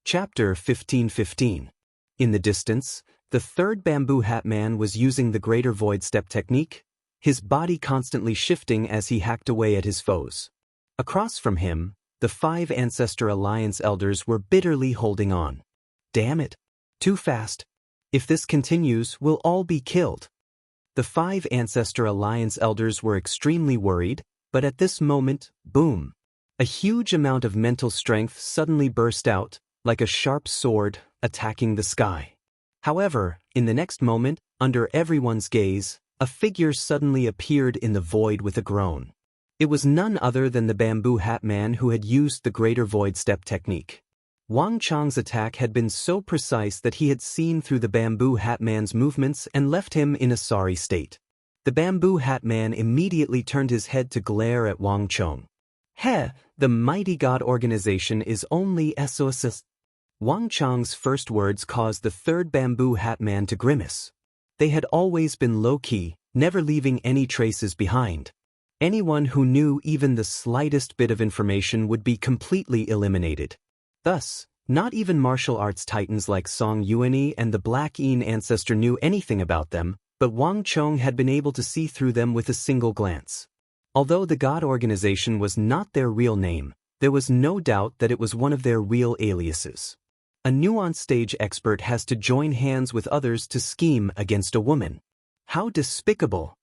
Chapter 15:15. In the distance, the third bamboo hat man was using the greater void step technique, his body constantly shifting as he hacked away at his foes. Across from him, the 5 Ancestor Alliance elders were bitterly holding on. Damn it! Too fast. If this continues, we'll all be killed. The 5 Ancestor Alliance elders were extremely worried, but at this moment, boom! A huge amount of mental strength suddenly burst out, like a sharp sword, attacking the sky. However, in the next moment, under everyone's gaze, a figure suddenly appeared in the void with a groan. It was none other than the bamboo hat man who had used the greater void step technique. Wang Chang's attack had been so precise that he had seen through the bamboo hat man's movements and left him in a sorry state. The bamboo hat man immediately turned his head to glare at Wang Chong. "Heh, the mighty god organization is only SOS." Wang Chang's first words caused the third bamboo hat man to grimace. They had always been low-key, never leaving any traces behind. Anyone who knew even the slightest bit of information would be completely eliminated. Thus, not even martial arts titans like Song Yuanyi and the Black Yin ancestor knew anything about them, but Wang Chong had been able to see through them with a single glance. Although the God organization was not their real name, there was no doubt that it was one of their real aliases. A nuanced stage expert has to join hands with others to scheme against a woman. How despicable!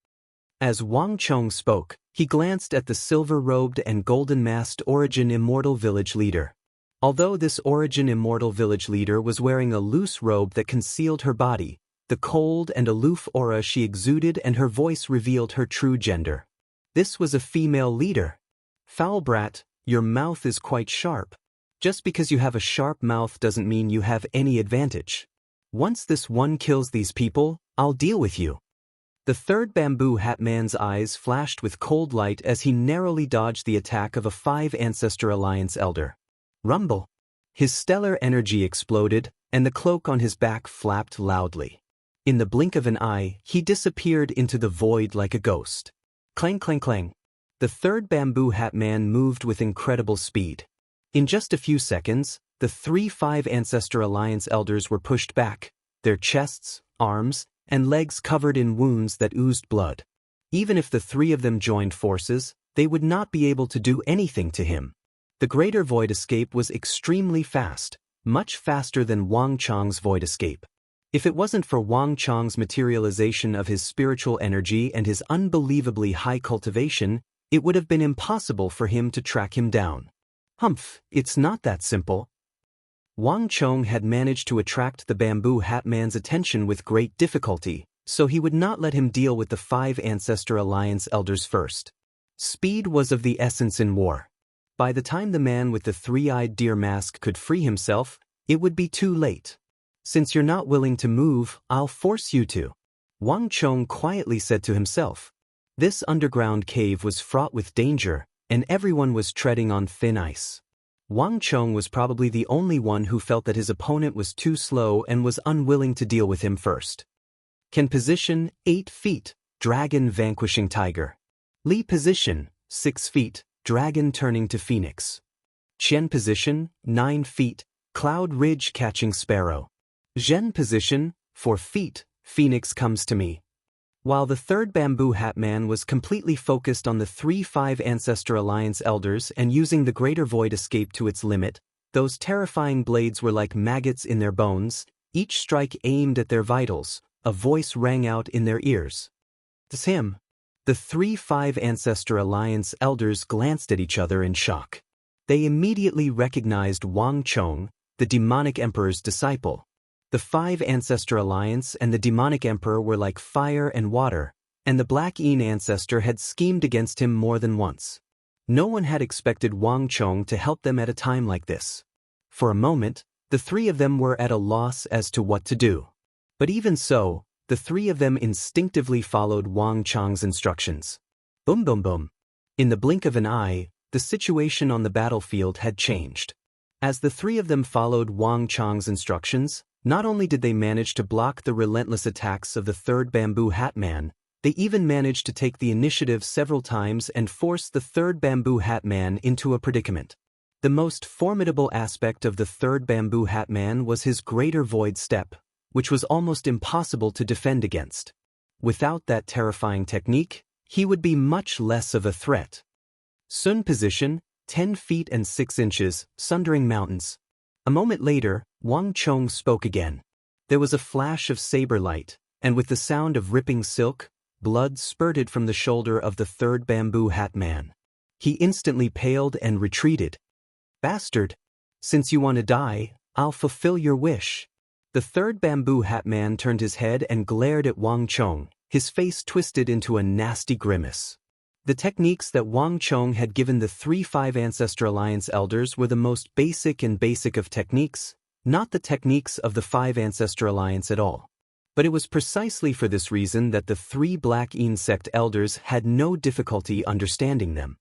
As Wang Chong spoke, he glanced at the silver-robed and golden-masked Origin Immortal Village leader. Although this Origin Immortal Village leader was wearing a loose robe that concealed her body, the cold and aloof aura she exuded and her voice revealed her true gender. This was a female leader. "Foul brat, your mouth is quite sharp. Just because you have a sharp mouth doesn't mean you have any advantage. Once this one kills these people, I'll deal with you." The third bamboo hat man's eyes flashed with cold light as he narrowly dodged the attack of a 5 Ancestor Alliance elder. Rumble! His stellar energy exploded, and the cloak on his back flapped loudly. In the blink of an eye, he disappeared into the void like a ghost. Clang clang clang. The third bamboo hat man moved with incredible speed. In just a few seconds, the 5 Ancestor Alliance elders were pushed back, their chests, arms, and legs covered in wounds that oozed blood. Even if the 3 of them joined forces, they would not be able to do anything to him. The greater void escape was extremely fast, much faster than Wang Chang's void escape. If it wasn't for Wang Chang's materialization of his spiritual energy and his unbelievably high cultivation, it would have been impossible for him to track him down. Humph, it's not that simple. Wang Chong had managed to attract the bamboo hat man's attention with great difficulty, so he would not let him deal with the 5 Ancestor Alliance elders first. Speed was of the essence in war. By the time the man with the 3-eyed deer mask could free himself, it would be too late. "Since you're not willing to move, I'll force you to," Wang Chong quietly said to himself. This underground cave was fraught with danger, and everyone was treading on thin ice. Wang Chong was probably the only one who felt that his opponent was too slow and was unwilling to deal with him first. Can position, 8 feet, dragon vanquishing tiger. Li position, 6 feet, dragon turning to phoenix. Qian position, 9 feet, cloud ridge catching sparrow. Zhen position, 4 feet, phoenix comes to me. While the third bamboo hat man was completely focused on the 5 Ancestor Alliance elders and using the greater void escape to its limit, those terrifying blades were like maggots in their bones, each strike aimed at their vitals. A voice rang out in their ears. "It's him." The 5 Ancestor Alliance elders glanced at each other in shock. They immediately recognized Wang Chong, the demonic emperor's disciple. The 5 Ancestor Alliance and the demonic emperor were like fire and water, and the Black Yin ancestor had schemed against him more than once. No one had expected Wang Chong to help them at a time like this. For a moment, the 3 of them were at a loss as to what to do. But even so, the 3 of them instinctively followed Wang Chong's instructions. Boom boom boom. In the blink of an eye, the situation on the battlefield had changed. As the 3 of them followed Wang Chong's instructions, not only did they manage to block the relentless attacks of the third bamboo hat man, they even managed to take the initiative several times and force the third bamboo hat man into a predicament. The most formidable aspect of the third bamboo hat man was his greater void step, which was almost impossible to defend against. Without that terrifying technique, he would be much less of a threat. Sun position, 10 feet and 6 inches, sundering mountains. A moment later, Wang Chong spoke again. There was a flash of saber light, and with the sound of ripping silk, blood spurted from the shoulder of the third bamboo hat man. He instantly paled and retreated. Bastard! Since you want to die, I'll fulfill your wish. The third bamboo hat man turned his head and glared at Wang Chong, his face twisted into a nasty grimace. The techniques that Wang Chong had given the 3-5 Ancestor Alliance elders were the most basic of techniques, not the techniques of the 5 Ancestor Alliance at all. But it was precisely for this reason that the 3 Black Insect elders had no difficulty understanding them.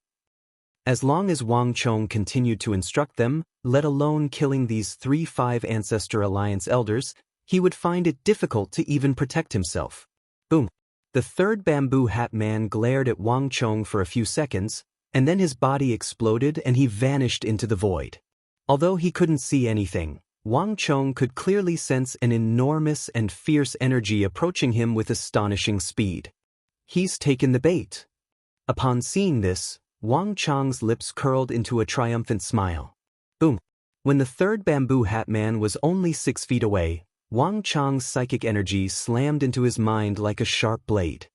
As long as Wang Chong continued to instruct them, let alone killing these 3-5 Ancestor Alliance elders, he would find it difficult to even protect himself. Boom! The third bamboo hat man glared at Wang Chong for a few seconds, and then his body exploded and he vanished into the void. Although he couldn't see anything, Wang Chong could clearly sense an enormous and fierce energy approaching him with astonishing speed. He's taken the bait. Upon seeing this, Wang Chong's lips curled into a triumphant smile. Boom! When the third bamboo hat man was only 6 feet away, Wang Chong's psychic energy slammed into his mind like a sharp blade.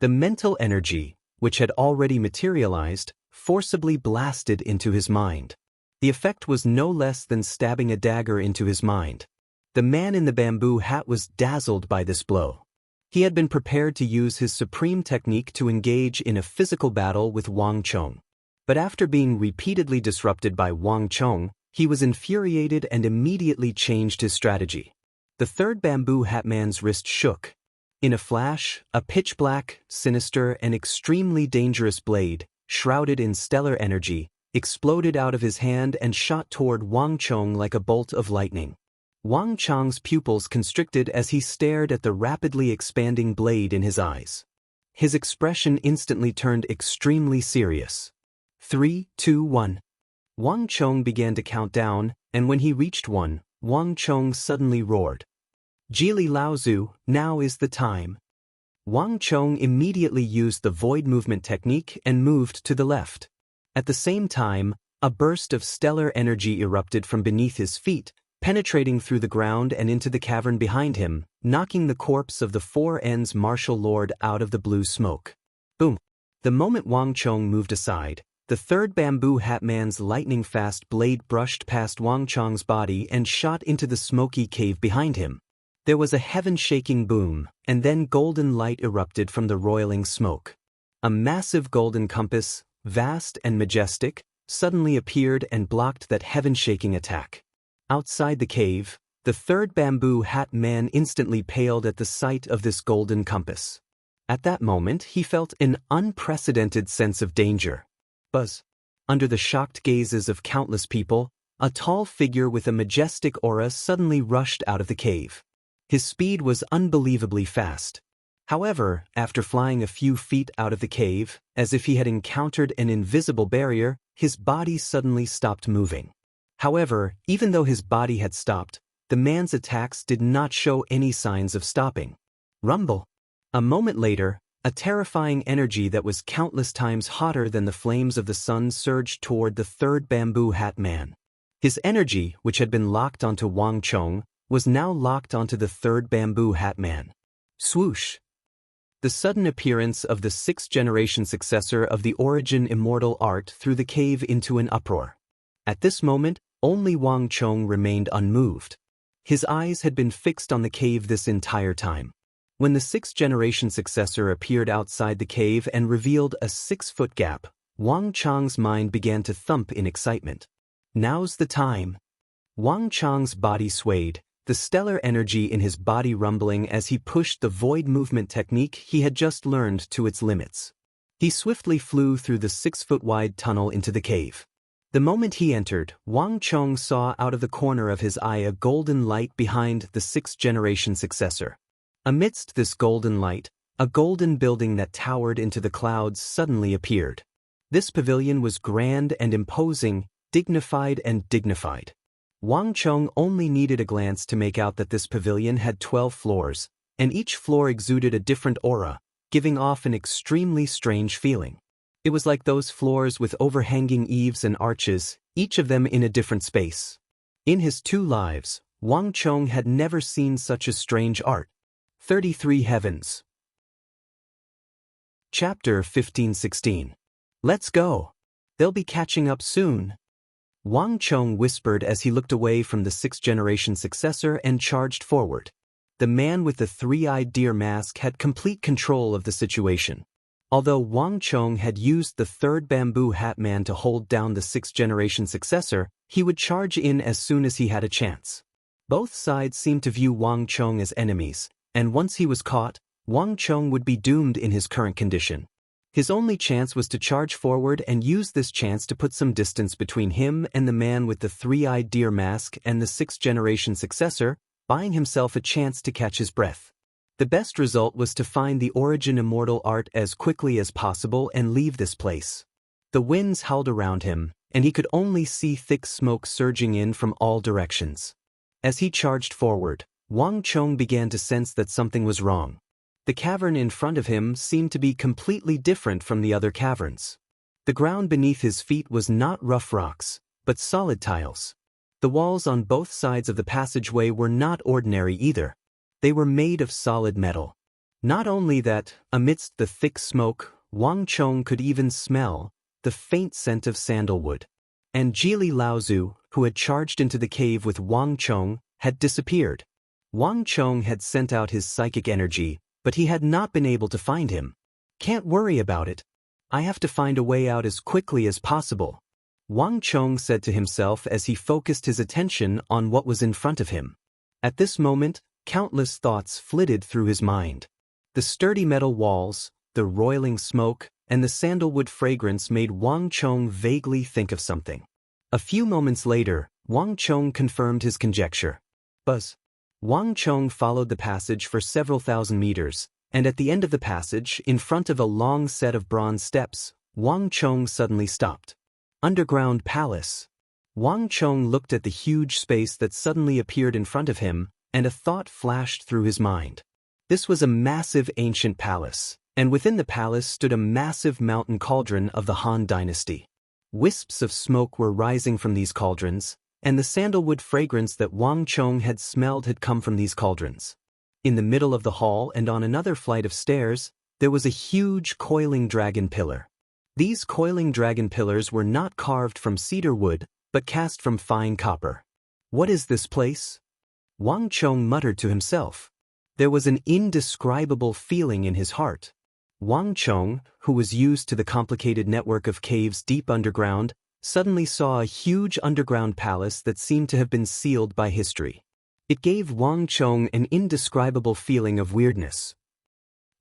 The mental energy, which had already materialized, forcibly blasted into his mind. The effect was no less than stabbing a dagger into his mind. The man in the bamboo hat was dazzled by this blow. He had been prepared to use his supreme technique to engage in a physical battle with Wang Chong. But after being repeatedly disrupted by Wang Chong, he was infuriated and immediately changed his strategy. The third bamboo hat man's wrist shook. In a flash, a pitch-black, sinister, and extremely dangerous blade, shrouded in stellar energy, exploded out of his hand and shot toward Wang Chong like a bolt of lightning. Wang Chong's pupils constricted as he stared at the rapidly expanding blade in his eyes. His expression instantly turned extremely serious. 3, 2, 1. Wang Chong began to count down, and when he reached 1, Wang Chong suddenly roared. Jili Laozu, now is the time. Wang Chong immediately used the void movement technique and moved to the left. At the same time, a burst of stellar energy erupted from beneath his feet, penetrating through the ground and into the cavern behind him, knocking the corpse of the Four Ends martial lord out of the blue smoke. Boom! The moment Wang Chong moved aside, the third bamboo hat man's lightning-fast blade brushed past Wang Chong's body and shot into the smoky cave behind him. There was a heaven-shaking boom, and then golden light erupted from the roiling smoke. A massive golden compass, vast and majestic, suddenly appeared and blocked that heaven-shaking attack. Outside the cave, the third bamboo hat man instantly paled at the sight of this golden compass. At that moment, he felt an unprecedented sense of danger. Buzz! Under the shocked gazes of countless people, a tall figure with a majestic aura suddenly rushed out of the cave. His speed was unbelievably fast. However, after flying a few feet out of the cave, as if he had encountered an invisible barrier, his body suddenly stopped moving. However, even though his body had stopped, the man's attacks did not show any signs of stopping. Rumble! A moment later, a terrifying energy that was countless times hotter than the flames of the sun surged toward the third bamboo hat man. His energy, which had been locked onto Wang Chong, was now locked onto the third bamboo hat man. Swoosh! The sudden appearance of the 6th-generation successor of the Origin Immortal Art threw the cave into an uproar. At this moment, only Wang Chong remained unmoved. His eyes had been fixed on the cave this entire time. When the 6th-generation successor appeared outside the cave and revealed a 6-foot gap, Wang Chong's mind began to thump in excitement. Now's the time. Wang Chong's body swayed, the stellar energy in his body rumbling as he pushed the void movement technique he had just learned to its limits. He swiftly flew through the 6-foot-wide tunnel into the cave. The moment he entered, Wang Chong saw out of the corner of his eye a golden light behind the 6th-generation successor. Amidst this golden light, a golden building that towered into the clouds suddenly appeared. This pavilion was grand and imposing, dignified and dignified. Wang Chong only needed a glance to make out that this pavilion had 12 floors, and each floor exuded a different aura, giving off an extremely strange feeling. It was like those floors with overhanging eaves and arches, each of them in a different space. In his 2 lives, Wang Chong had never seen such a strange art. 33 Heavens. Chapter 15-16. Let's go. They'll be catching up soon. Wang Chong whispered as he looked away from the 6th-generation successor and charged forward. The man with the 3-eyed deer mask had complete control of the situation. Although Wang Chong had used the 3rd bamboo hat man to hold down the 6th-generation successor, he would charge in as soon as he had a chance. Both sides seemed to view Wang Chong as enemies, and once he was caught, Wang Chong would be doomed in his current condition. His only chance was to charge forward and use this chance to put some distance between him and the man with the 3-eyed deer mask and the 6th-generation successor, buying himself a chance to catch his breath. The best result was to find the origin immortal art as quickly as possible and leave this place. The winds howled around him, and he could only see thick smoke surging in from all directions. As he charged forward, Wang Chong began to sense that something was wrong. The cavern in front of him seemed to be completely different from the other caverns. The ground beneath his feet was not rough rocks, but solid tiles. The walls on both sides of the passageway were not ordinary either. They were made of solid metal. Not only that, amidst the thick smoke, Wang Chong could even smell the faint scent of sandalwood. And Jili Laozu, who had charged into the cave with Wang Chong, had disappeared. Wang Chong had sent out his psychic energy, but he had not been able to find him. Can't worry about it. I have to find a way out as quickly as possible, Wang Chong said to himself as he focused his attention on what was in front of him. At this moment, countless thoughts flitted through his mind. The sturdy metal walls, the roiling smoke, and the sandalwood fragrance made Wang Chong vaguely think of something. A few moments later, Wang Chong confirmed his conjecture. Buzz. Wang Chong followed the passage for several thousand meters, and at the end of the passage, in front of a long set of bronze steps, Wang Chong suddenly stopped. Underground Palace. Wang Chong looked at the huge space that suddenly appeared in front of him, and a thought flashed through his mind. This was a massive ancient palace, and within the palace stood a massive mountain cauldron of the Han Dynasty. Wisps of smoke were rising from these cauldrons, and the sandalwood fragrance that Wang Chong had smelled had come from these cauldrons. In the middle of the hall and on another flight of stairs, there was a huge coiling dragon pillar. These coiling dragon pillars were not carved from cedar wood, but cast from fine copper. What is this place? Wang Chong muttered to himself. There was an indescribable feeling in his heart. Wang Chong, who was used to the complicated network of caves deep underground, suddenly saw a huge underground palace that seemed to have been sealed by history. It gave Wang Chong an indescribable feeling of weirdness.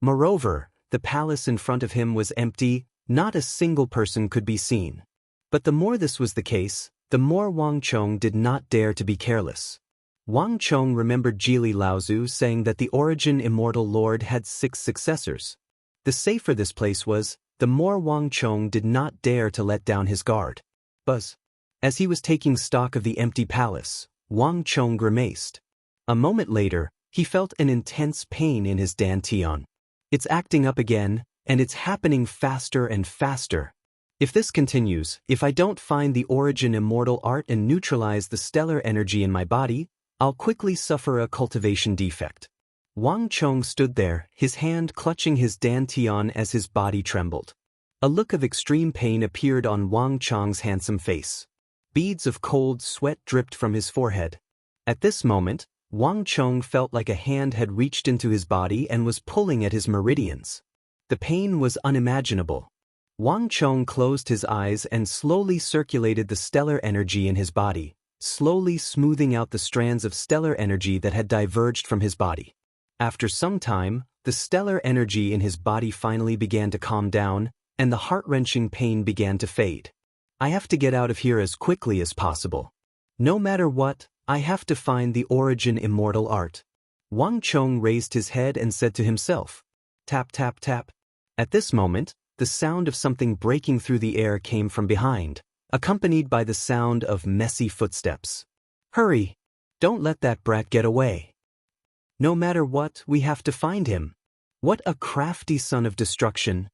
Moreover, the palace in front of him was empty, not a single person could be seen. But the more this was the case, the more Wang Chong did not dare to be careless. Wang Chong remembered Jili Laozu saying that the Origin Immortal Lord had 6 successors. The safer this place was, the more Wang Chong did not dare to let down his guard. Buzz. As he was taking stock of the empty palace, Wang Chong grimaced. A moment later, he felt an intense pain in his dantian. It's acting up again, and it's happening faster and faster. If this continues, if I don't find the Origin Immortal Art and neutralize the stellar energy in my body, I'll quickly suffer a cultivation defect. Wang Chong stood there, his hand clutching his dantian as his body trembled. A look of extreme pain appeared on Wang Chong's handsome face. Beads of cold sweat dripped from his forehead. At this moment, Wang Chong felt like a hand had reached into his body and was pulling at his meridians. The pain was unimaginable. Wang Chong closed his eyes and slowly circulated the stellar energy in his body, slowly smoothing out the strands of stellar energy that had diverged from his body. After some time, the stellar energy in his body finally began to calm down, and the heart-wrenching pain began to fade. I have to get out of here as quickly as possible. No matter what, I have to find the Origin Immortal Art. Wang Chong raised his head and said to himself, tap tap tap. At this moment, the sound of something breaking through the air came from behind. accompanied by the sound of messy footsteps. "Hurry! Don't let that brat get away. No matter what, we have to find him. What a crafty son of destruction."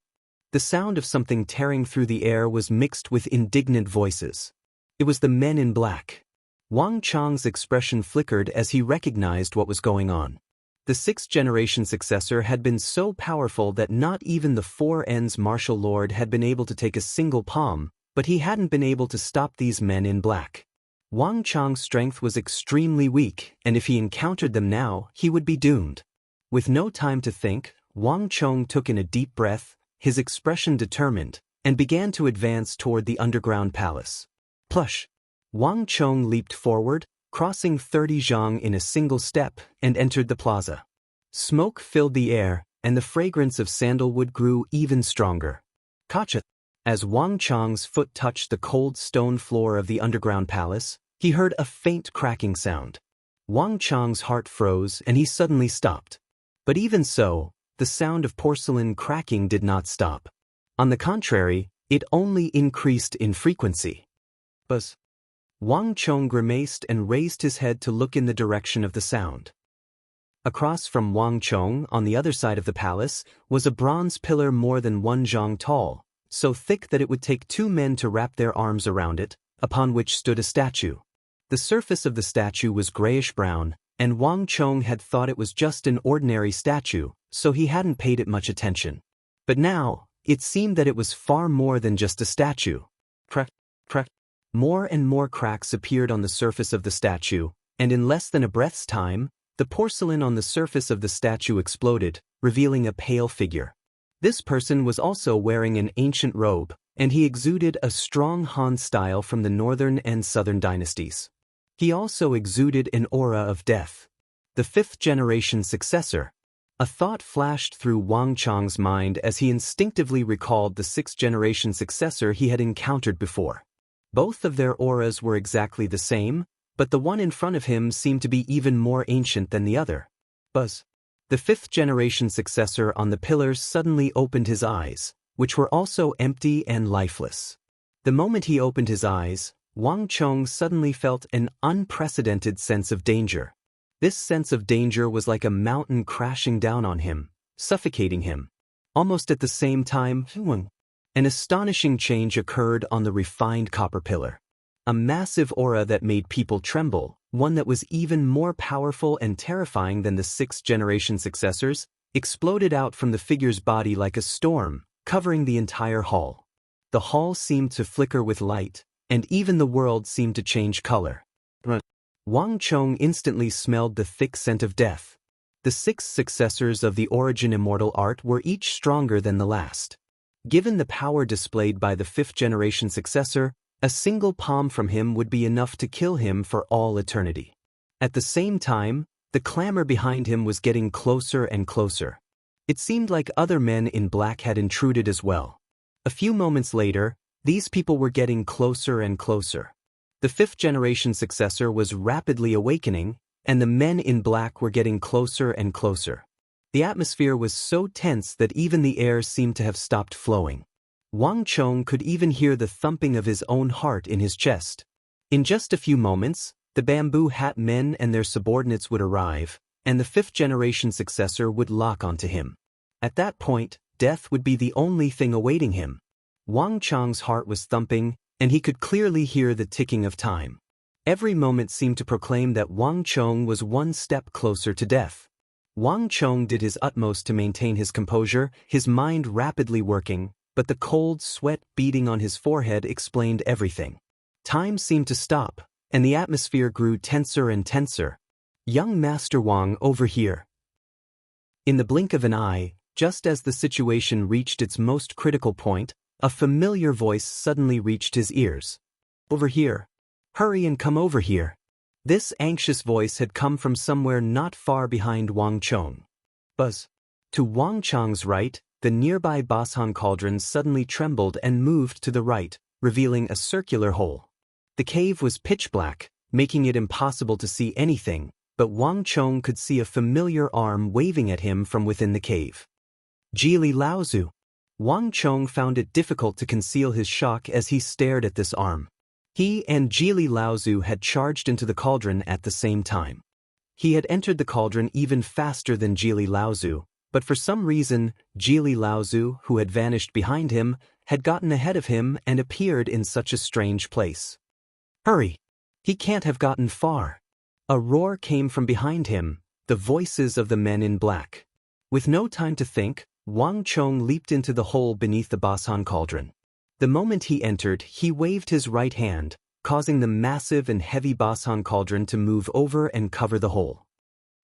The sound of something tearing through the air was mixed with indignant voices. It was the men in black. Wang Chang's expression flickered as he recognized what was going on. The sixth-generation successor had been so powerful that not even the Four Ends martial lord had been able to take a single palm, but he hadn't been able to stop these men in black. Wang Chang's strength was extremely weak, and if he encountered them now, he would be doomed. With no time to think, Wang Chong took in a deep breath, his expression determined, and began to advance toward the underground palace. Plush! Wang Chong leaped forward, crossing 30 zhang in a single step, and entered the plaza. Smoke filled the air, and the fragrance of sandalwood grew even stronger. Kacha! As Wang Chong's foot touched the cold stone floor of the underground palace, he heard a faint cracking sound. Wang Chong's heart froze and he suddenly stopped. But even so, the sound of porcelain cracking did not stop. On the contrary, it only increased in frequency. Buzz! Wang Chong grimaced and raised his head to look in the direction of the sound. Across from Wang Chong, on the other side of the palace, was a bronze pillar more than 1 zhang tall, so thick that it would take 2 men to wrap their arms around it, upon which stood a statue. The surface of the statue was grayish-brown, and Wang Chong had thought it was just an ordinary statue, so he hadn't paid it much attention. But now, it seemed that it was far more than just a statue. Crack, crack. More and more cracks appeared on the surface of the statue, and in less than a breath's time, the porcelain on the surface of the statue exploded, revealing a pale figure. This person was also wearing an ancient robe, and he exuded a strong Han style from the northern and southern dynasties. He also exuded an aura of death. The fifth-generation successor. A thought flashed through Wang Chong's mind as he instinctively recalled the sixth-generation successor he had encountered before. Both of their auras were exactly the same, but the one in front of him seemed to be even more ancient than the other. Buzz! The fifth-generation successor on the pillars suddenly opened his eyes, which were also empty and lifeless. The moment he opened his eyes, Wang Chong suddenly felt an unprecedented sense of danger. This sense of danger was like a mountain crashing down on him, suffocating him. Almost at the same time, an astonishing change occurred on the refined copper pillar. A massive aura that made people tremble, one that was even more powerful and terrifying than the sixth-generation successors, exploded out from the figure's body like a storm, covering the entire hall. The hall seemed to flicker with light, and even the world seemed to change color. Wang Chong instantly smelled the thick scent of death. The 6 successors of the Origin Immortal Art were each stronger than the last. Given the power displayed by the 5th-generation successor, a single palm from him would be enough to kill him for all eternity. At the same time, the clamor behind him was getting closer and closer. It seemed like other men in black had intruded as well. A few moments later, these people were getting closer and closer. The 5th-generation successor was rapidly awakening, and the men in black were getting closer and closer. The atmosphere was so tense that even the air seemed to have stopped flowing. Wang Chong could even hear the thumping of his own heart in his chest. In just a few moments, the bamboo hat men and their subordinates would arrive, and the 5th-generation successor would lock onto him. At that point, death would be the only thing awaiting him. Wang Chong's heart was thumping, and he could clearly hear the ticking of time. Every moment seemed to proclaim that Wang Chong was one step closer to death. Wang Chong did his utmost to maintain his composure, his mind rapidly working, but the cold sweat beading on his forehead explained everything. Time seemed to stop, and the atmosphere grew tenser and tenser. "Young Master Wang, over here." In the blink of an eye, just as the situation reached its most critical point, a familiar voice suddenly reached his ears. "Over here. Hurry and come over here." This anxious voice had come from somewhere not far behind Wang Chong. Buzz! To Wang Chong's right, the nearby Basan cauldron suddenly trembled and moved to the right, revealing a circular hole. The cave was pitch black, making it impossible to see anything, but Wang Chong could see a familiar arm waving at him from within the cave. "Jili Laozu!" Wang Chong found it difficult to conceal his shock as he stared at this arm. He and Jili Laozu had charged into the cauldron at the same time. He had entered the cauldron even faster than Jili Laozu, but for some reason, Jili Laozu, who had vanished behind him, had gotten ahead of him and appeared in such a strange place. Hurry! He can't have gotten far. A roar came from behind him, the voices of the men in black. With no time to think, Wang Chong leaped into the hole beneath the Basan cauldron. The moment he entered, he waved his right hand, causing the massive and heavy Basan cauldron to move over and cover the hole.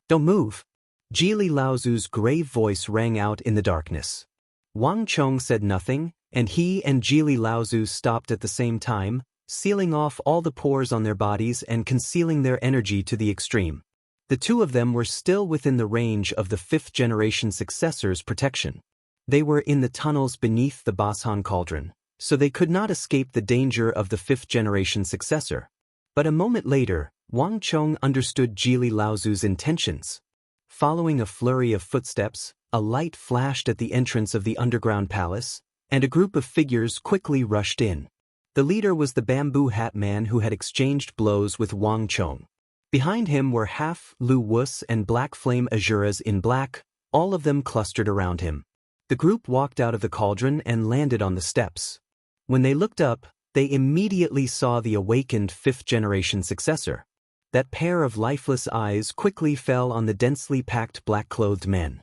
Don't move! Jili Laozu's grave voice rang out in the darkness. Wang Chong said nothing, and he and Jili Laozu stopped at the same time, sealing off all the pores on their bodies and concealing their energy to the extreme. The two of them were still within the range of the fifth-generation successor's protection. They were in the tunnels beneath the Basan cauldron, so they could not escape the danger of the fifth-generation successor. But a moment later, Wang Chong understood Jili Laozu's intentions. Following a flurry of footsteps, a light flashed at the entrance of the underground palace, and a group of figures quickly rushed in. The leader was the bamboo hat man who had exchanged blows with Wang Chong. Behind him were Half Lu Wus and Black Flame Azuras in black, all of them clustered around him. The group walked out of the cauldron and landed on the steps. When they looked up, they immediately saw the awakened fifth-generation successor. That pair of lifeless eyes quickly fell on the densely packed black-clothed men.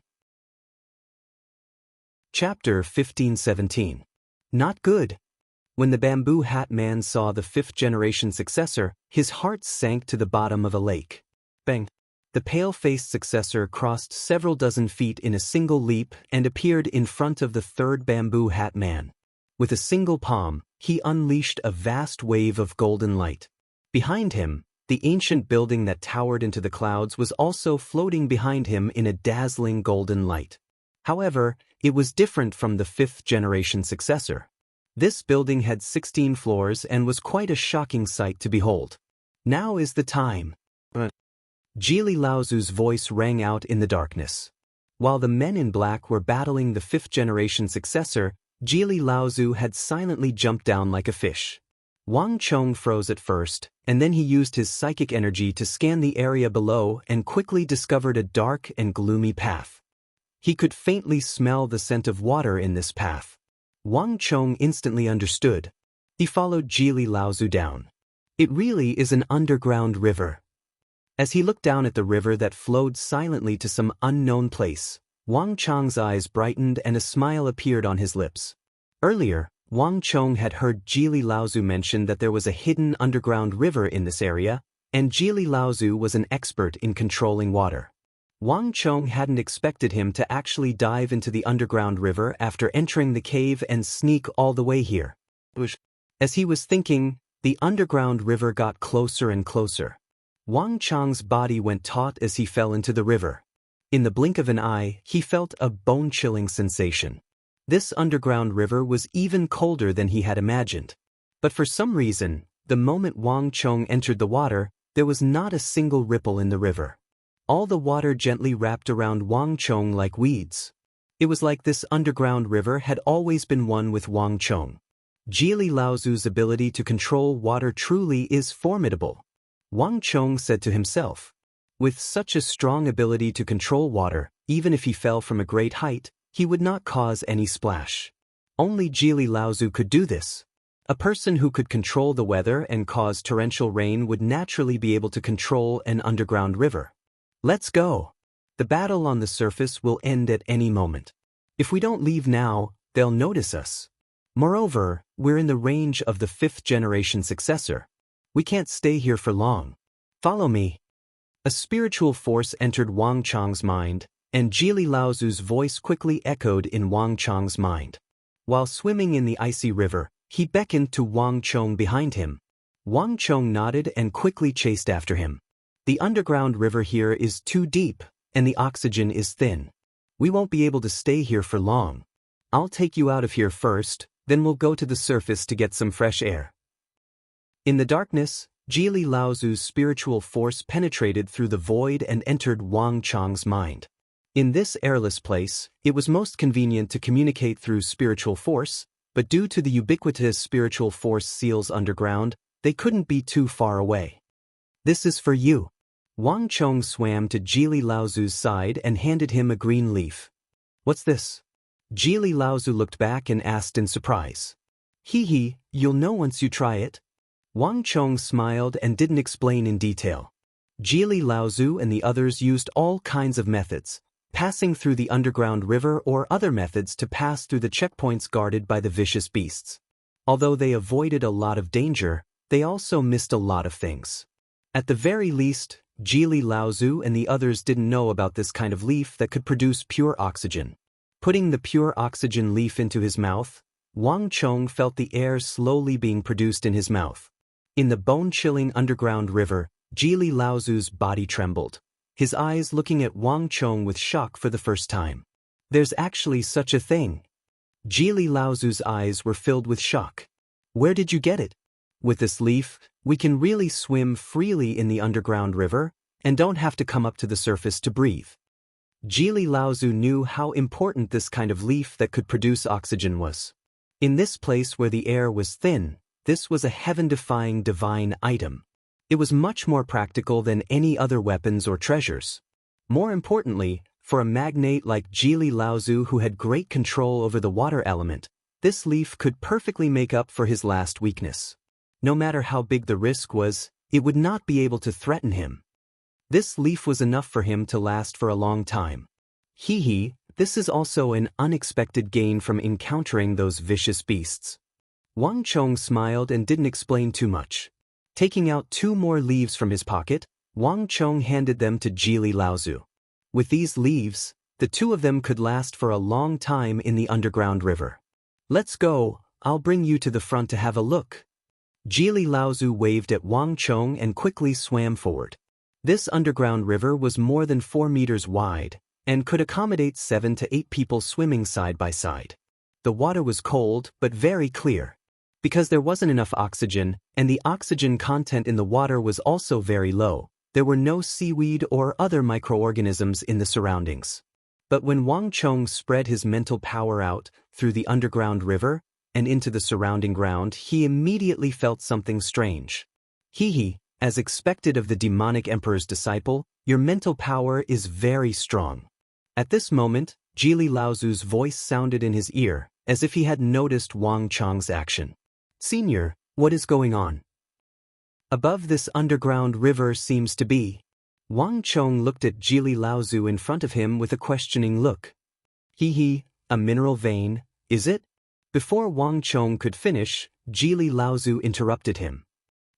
Chapter 15-17. Not good. When the bamboo hat man saw the fifth-generation successor, his heart sank to the bottom of a lake. Bang! The pale-faced successor crossed several dozen feet in a single leap and appeared in front of the third bamboo hat man. With a single palm, he unleashed a vast wave of golden light. Behind him, the ancient building that towered into the clouds was also floating behind him in a dazzling golden light. However, it was different from the fifth-generation successor. This building had 16 floors and was quite a shocking sight to behold. Now is the time. Jili Laozu's voice rang out in the darkness. While the men in black were battling the fifth-generation successor, Jili Laozu had silently jumped down like a fish. Wang Chong froze at first, and then he used his psychic energy to scan the area below and quickly discovered a dark and gloomy path. He could faintly smell the scent of water in this path. Wang Chong instantly understood. He followed Jili Laozu down. It really is an underground river. As he looked down at the river that flowed silently to some unknown place, Wang Chong's eyes brightened and a smile appeared on his lips. Earlier, Wang Chong had heard Jili Laozu mention that there was a hidden underground river in this area, and Jili Laozu was an expert in controlling water. Wang Chong hadn't expected him to actually dive into the underground river after entering the cave and sneak all the way here. As he was thinking, the underground river got closer and closer. Wang Chong's body went taut as he fell into the river. In the blink of an eye, he felt a bone-chilling sensation. This underground river was even colder than he had imagined. But for some reason, the moment Wang Chong entered the water, there was not a single ripple in the river. All the water gently wrapped around Wang Chong like weeds. It was like this underground river had always been one with Wang Chong. Jili Laozu's ability to control water truly is formidable. Wang Chong said to himself. With such a strong ability to control water, even if he fell from a great height, he would not cause any splash. Only Jili Laozu could do this. A person who could control the weather and cause torrential rain would naturally be able to control an underground river. Let's go. The battle on the surface will end at any moment. If we don't leave now, they'll notice us. Moreover, we're in the range of the fifth-generation successor. We can't stay here for long. Follow me. A spiritual force entered Wang Chong's mind, and Jili Laozu's voice quickly echoed in Wang Chong's mind. While swimming in the icy river, he beckoned to Wang Chong behind him. Wang Chong nodded and quickly chased after him. The underground river here is too deep, and the oxygen is thin. We won't be able to stay here for long. I'll take you out of here first, then we'll go to the surface to get some fresh air. In the darkness, Jili Laozu's spiritual force penetrated through the void and entered Wang Chong's mind. In this airless place, it was most convenient to communicate through spiritual force, but due to the ubiquitous spiritual force seals underground, they couldn't be too far away. "This is for you." Wang Chong swam to Jili Laozu's side and handed him a green leaf. "What's this?" Jili Laozu looked back and asked in surprise. "Hee, you'll know once you try it." Wang Chong smiled and didn't explain in detail. Jili Laozu and the others used all kinds of methods, passing through the underground river or other methods to pass through the checkpoints guarded by the vicious beasts. Although they avoided a lot of danger, they also missed a lot of things. At the very least, Jili Laozu and the others didn't know about this kind of leaf that could produce pure oxygen. Putting the pure oxygen leaf into his mouth, Wang Chong felt the air slowly being produced in his mouth. In the bone-chilling underground river, Jili Laozu's body trembled, his eyes looking at Wang Chong with shock for the first time. "There's actually such a thing." Jili Laozu's eyes were filled with shock. "Where did you get it?" "With this leaf, we can really swim freely in the underground river and don't have to come up to the surface to breathe." Jili Laozu knew how important this kind of leaf that could produce oxygen was. In this place where the air was thin, this was a heaven-defying divine item. It was much more practical than any other weapons or treasures. More importantly, for a magnate like Jili Laozu who had great control over the water element, this leaf could perfectly make up for his last weakness. No matter how big the risk was, it would not be able to threaten him. This leaf was enough for him to last for a long time. This is also an unexpected gain from encountering those vicious beasts. Wang Chong smiled and didn't explain too much. Taking out 2 more leaves from his pocket, Wang Chong handed them to Jili Laozu. With these leaves, the 2 of them could last for a long time in the underground river. "Let's go, I'll bring you to the front to have a look." Jili Laozu waved at Wang Chong and quickly swam forward. This underground river was more than 4 meters wide and could accommodate 7 to 8 people swimming side by side. The water was cold but very clear. Because there wasn't enough oxygen, and the oxygen content in the water was also very low, there were no seaweed or other microorganisms in the surroundings. But when Wang Chong spread his mental power out through the underground river and into the surrounding ground, he immediately felt something strange. As expected of the demonic emperor's disciple, your mental power is very strong. At this moment, Jili Laozu's voice sounded in his ear, as if he had noticed Wang Chong's action. "Senior, what is going on?" "Above this underground river seems to be." Wang Chong looked at Jili Laozu in front of him with a questioning look. A mineral vein, is it?" Before Wang Chong could finish, Jili Laozu interrupted him.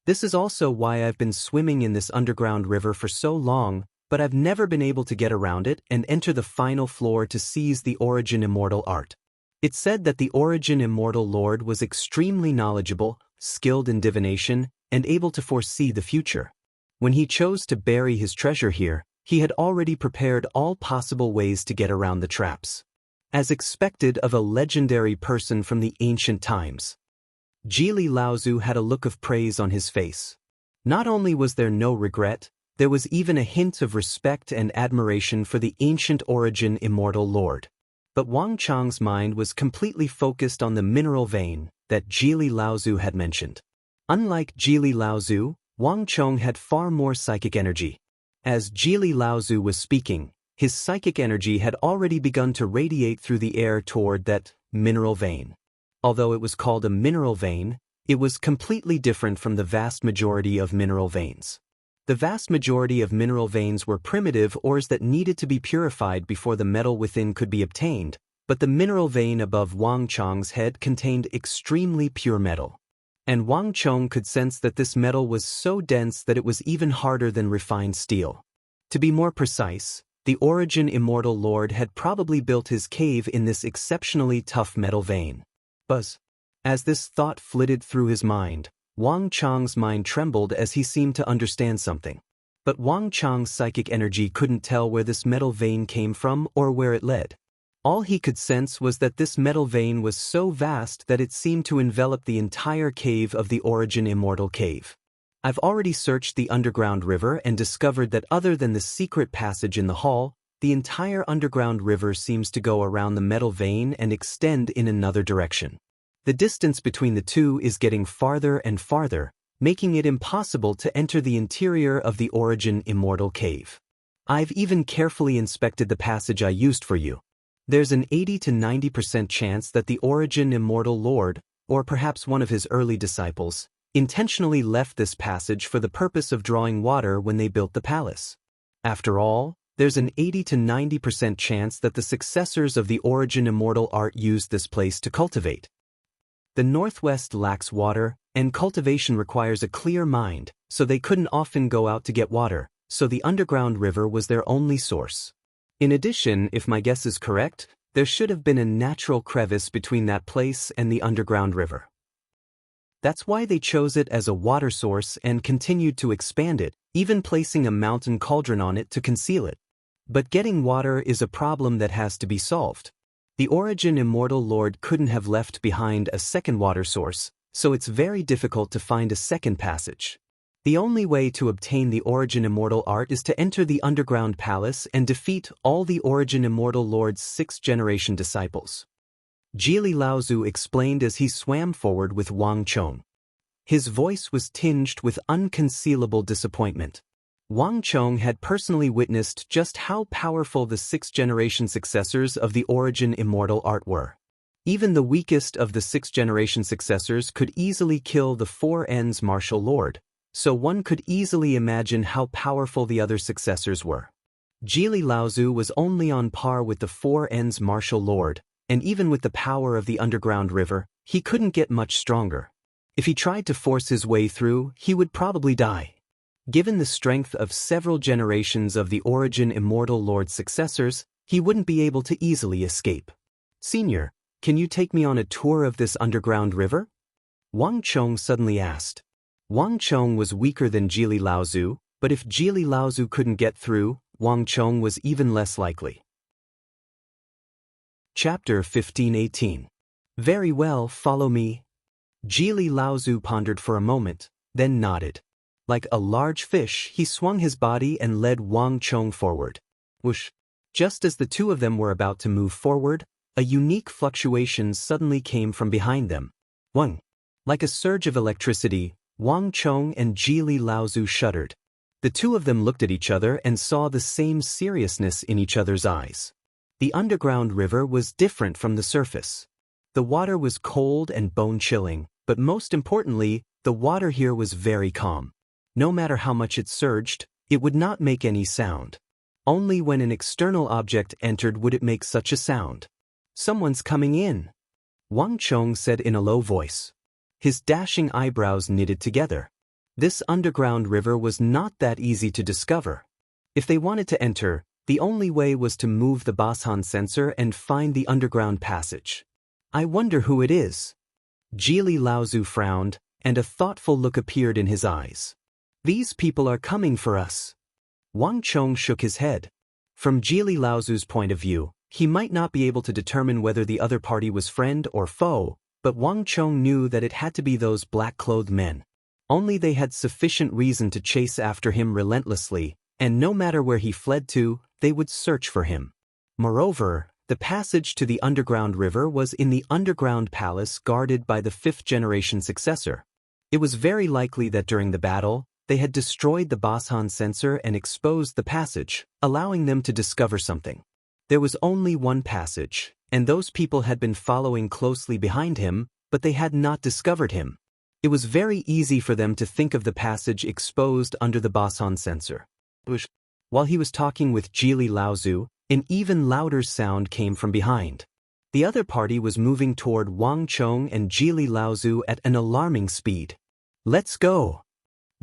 "This is also why I've been swimming in this underground river for so long, but I've never been able to get around it and enter the final floor to seize the Origin Immortal Art. It's said that the Origin Immortal Lord was extremely knowledgeable, skilled in divination, and able to foresee the future. When he chose to bury his treasure here, he had already prepared all possible ways to get around the traps. As expected of a legendary person from the ancient times. Jili Laozu had a look of praise on his face. Not only was there no regret, there was even a hint of respect and admiration for the ancient Origin Immortal Lord. But Wang Chong's mind was completely focused on the mineral vein that Jili Laozu had mentioned. Unlike Jili Laozu, Wang Chong had far more psychic energy. As Jili Laozu was speaking, his psychic energy had already begun to radiate through the air toward that mineral vein. Although it was called a mineral vein, it was completely different from the vast majority of mineral veins. The vast majority of mineral veins were primitive ores that needed to be purified before the metal within could be obtained, but the mineral vein above Wang Chong's head contained extremely pure metal. And Wang Chong could sense that this metal was so dense that it was even harder than refined steel. To be more precise, the Origin Immortal Lord had probably built his cave in this exceptionally tough metal vein. Buzz. As this thought flitted through his mind, Wang Chong's mind trembled as he seemed to understand something. But Wang Chong's psychic energy couldn't tell where this metal vein came from or where it led. All he could sense was that this metal vein was so vast that it seemed to envelop the entire cave of the Origin Immortal Cave. I've already searched the underground river and discovered that other than the secret passage in the hall, the entire underground river seems to go around the metal vein and extend in another direction. The distance between the two is getting farther and farther, making it impossible to enter the interior of the Origin Immortal Cave. I've even carefully inspected the passage I used for you. There's an 80 to 90% chance that the Origin Immortal Lord, or perhaps one of his early disciples, intentionally left this passage for the purpose of drawing water when they built the palace. After all, there's an 80 to 90% chance that the successors of the Origin Immortal art used this place to cultivate. The Northwest lacks water, and cultivation requires a clear mind, so they couldn't often go out to get water, so the underground river was their only source. In addition, if my guess is correct, there should have been a natural crevice between that place and the underground river. That's why they chose it as a water source and continued to expand it, even placing a mountain cauldron on it to conceal it. But getting water is a problem that has to be solved. The Origin Immortal Lord couldn't have left behind a second water source, so it's very difficult to find a second passage. The only way to obtain the Origin Immortal art is to enter the underground palace and defeat all the Origin Immortal Lord's 6th-generation disciples. Jili Laozu explained as he swam forward with Wang Chong. His voice was tinged with unconcealable disappointment. Wang Chong had personally witnessed just how powerful the 6th-generation successors of the Origin Immortal art were. Even the weakest of the 6th-generation successors could easily kill the 4N's martial lord, so one could easily imagine how powerful the other successors were. Jili Laozu was only on par with the 4N's martial lord, and even with the power of the underground river, he couldn't get much stronger. If he tried to force his way through, he would probably die. Given the strength of several generations of the Origin Immortal Lord's successors, he wouldn't be able to easily escape. "Senior, can you take me on a tour of this underground river?" Wang Chong suddenly asked. Wang Chong was weaker than Jili Laozu, but if Jili Laozu couldn't get through, Wang Chong was even less likely. Chapter 15:18. Very well, follow me. Jili Laozu pondered for a moment, then nodded. Like a large fish, he swung his body and led Wang Chong forward. Whoosh! Just as the two of them were about to move forward, a unique fluctuation suddenly came from behind them. Wang! Like a surge of electricity, Wang Chong and Jili Laozu shuddered. The two of them looked at each other and saw the same seriousness in each other's eyes. The underground river was different from the surface. The water was cold and bone-chilling, but most importantly, the water here was very calm. No matter how much it surged, it would not make any sound. Only when an external object entered would it make such a sound. "Someone's coming in," Wang Chong said in a low voice. His dashing eyebrows knitted together. This underground river was not that easy to discover. If they wanted to enter, the only way was to move the Bashan sensor and find the underground passage. "I wonder who it is." Jili Laozu frowned, and a thoughtful look appeared in his eyes. "These people are coming for us." Wang Chong shook his head. From Jili Laozu's point of view, he might not be able to determine whether the other party was friend or foe, but Wang Chong knew that it had to be those black-clothed men. Only they had sufficient reason to chase after him relentlessly, and no matter where he fled to, they would search for him. Moreover, the passage to the underground river was in the underground palace guarded by the 5th-generation successor. It was very likely that during the battle, they had destroyed the Bashan sensor and exposed the passage, allowing them to discover something. There was only one passage, and those people had been following closely behind him, but they had not discovered him. It was very easy for them to think of the passage exposed under the Bashan sensor. While he was talking with Jili Laozu, an even louder sound came from behind. The other party was moving toward Wang Chong and Jili Laozu at an alarming speed. "Let's go!"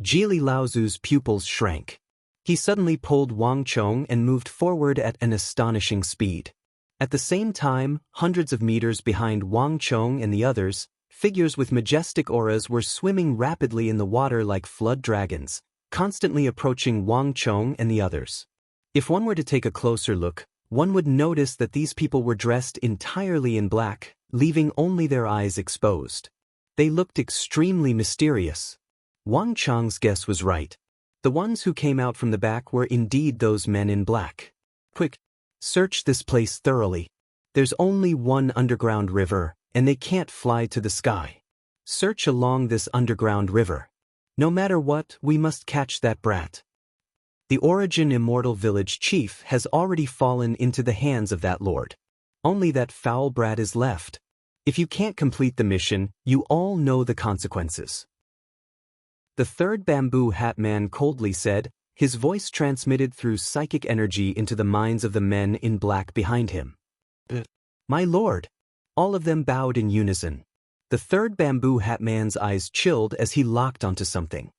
Jili Laozu's pupils shrank. He suddenly pulled Wang Chong and moved forward at an astonishing speed. At the same time, hundreds of meters behind Wang Chong and the others, figures with majestic auras were swimming rapidly in the water like flood dragons, constantly approaching Wang Chong and the others. If one were to take a closer look, one would notice that these people were dressed entirely in black, leaving only their eyes exposed. They looked extremely mysterious. Wang Chong's guess was right. The ones who came out from the back were indeed those men in black. "Quick, Search this place thoroughly. There's only one underground river, and they can't fly to the sky. Search along this underground river. No matter what, we must catch that brat. The Origin Immortal Village chief has already fallen into the hands of that lord. Only that foul brat is left. If you can't complete the mission, you all know the consequences. The third bamboo hat man coldly said, his voice transmitted through psychic energy into the minds of the men in black behind him. My lord! All of them bowed in unison. The third bamboo hat man's eyes chilled as he locked onto something.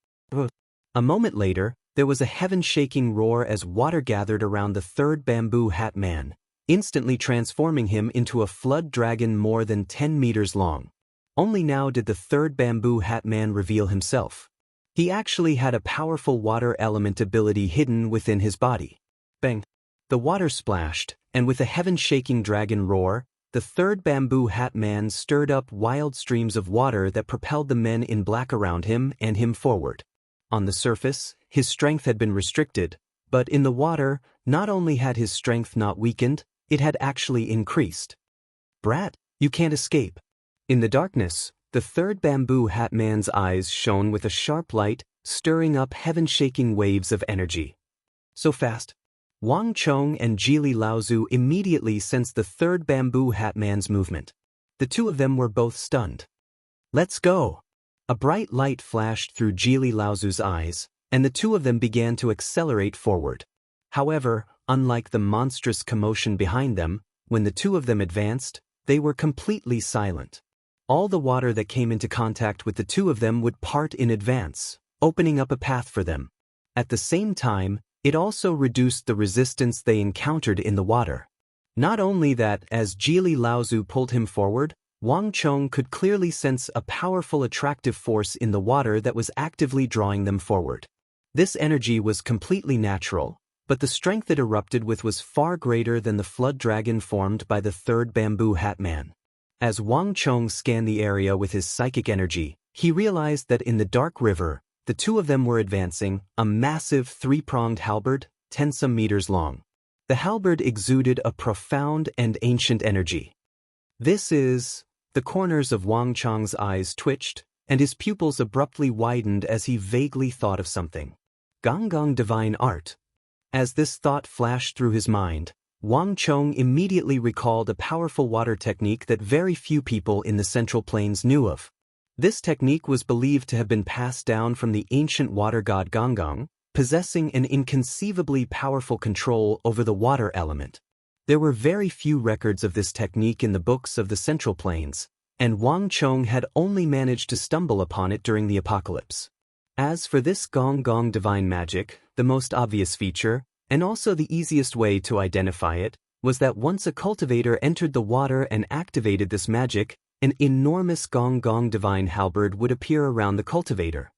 A moment later, there was a heaven-shaking roar as water gathered around the third bamboo hat man, instantly transforming him into a flood dragon more than 10 meters long. Only now did the third bamboo hat man reveal himself. He actually had a powerful water element ability hidden within his body. Bang! The water splashed, and with a heaven-shaking dragon roar, the third bamboo hat man stirred up wild streams of water that propelled the men in black around him and him forward. On the surface, his strength had been restricted, but in the water, not only had his strength not weakened, it had actually increased. Brat, you can't escape. In the darkness, the third bamboo hat man's eyes shone with a sharp light, stirring up heaven-shaking waves of energy. So fast. Wang Chong and Jili Laozu immediately sensed the third bamboo hat man's movement. The two of them were both stunned. Let's go! A bright light flashed through Jili Laozu's eyes, and the two of them began to accelerate forward. However, unlike the monstrous commotion behind them, when the two of them advanced, they were completely silent. All the water that came into contact with the two of them would part in advance, opening up a path for them. At the same time, it also reduced the resistance they encountered in the water. Not only that, as Jili Laozu pulled him forward, Wang Chong could clearly sense a powerful attractive force in the water that was actively drawing them forward. This energy was completely natural, but the strength it erupted with was far greater than the flood dragon formed by the third bamboo hat man. As Wang Chong scanned the area with his psychic energy, he realized that in the dark river, the two of them were advancing, a massive three-pronged halberd, 10-some meters long. The halberd exuded a profound and ancient energy. This is... The corners of Wang Chong's eyes twitched, and his pupils abruptly widened as he vaguely thought of something. Gong divine art. As this thought flashed through his mind, Wang Chong immediately recalled a powerful water technique that very few people in the Central Plains knew of. This technique was believed to have been passed down from the ancient water god Gong, possessing an inconceivably powerful control over the water element. There were very few records of this technique in the books of the Central Plains, and Wang Chong had only managed to stumble upon it during the apocalypse. As for this Gong divine magic, the most obvious feature, and also the easiest way to identify it, was that once a cultivator entered the water and activated this magic, an enormous Gong divine halberd would appear around the cultivator.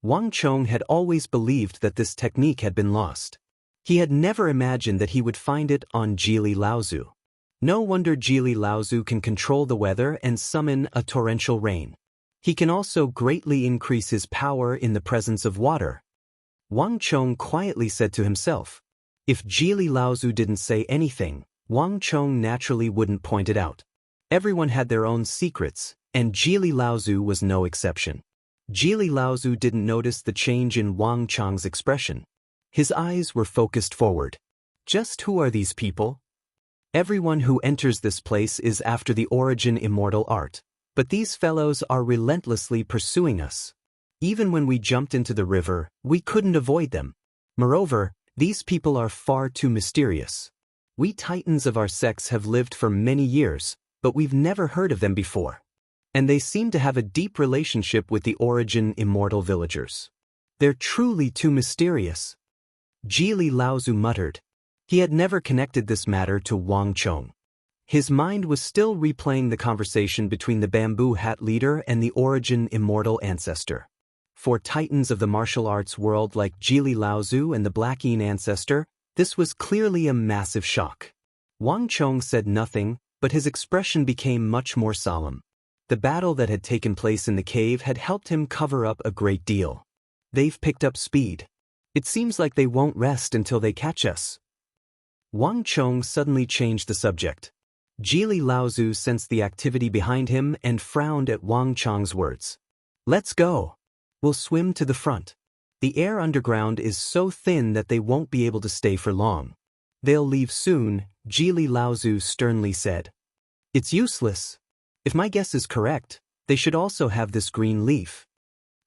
Wang Chong had always believed that this technique had been lost. He had never imagined that he would find it on Jili Laozu. No wonder Jili Laozu can control the weather and summon a torrential rain. He can also greatly increase his power in the presence of water. Wang Chong quietly said to himself. If Jili Laozu didn't say anything, Wang Chong naturally wouldn't point it out. Everyone had their own secrets, and Jili Laozu was no exception. Jili Laozu didn't notice the change in Wang Chong's expression. His eyes were focused forward. Just who are these people? Everyone who enters this place is after the Origin Immortal art, but these fellows are relentlessly pursuing us. Even when we jumped into the river, we couldn't avoid them. Moreover, these people are far too mysterious. We titans of our sex have lived for many years, but we've never heard of them before. And they seem to have a deep relationship with the Origin Immortal villagers. They're truly too mysterious. Jili Laozu muttered. He had never connected this matter to Wang Chong. His mind was still replaying the conversation between the bamboo hat leader and the Origin Immortal ancestor. For titans of the martial arts world like Jili Laozu and the Blackeen ancestor, this was clearly a massive shock. Wang Chong said nothing, but his expression became much more solemn. The battle that had taken place in the cave had helped him cover up a great deal. They've picked up speed. It seems like they won't rest until they catch us. Wang Chong suddenly changed the subject. Jili Laozu sensed the activity behind him and frowned at Wang Chong's words. Let's go. We'll swim to the front. The air underground is so thin that they won't be able to stay for long. They'll leave soon, Jili Laozu sternly said. It's useless. If my guess is correct, they should also have this green leaf.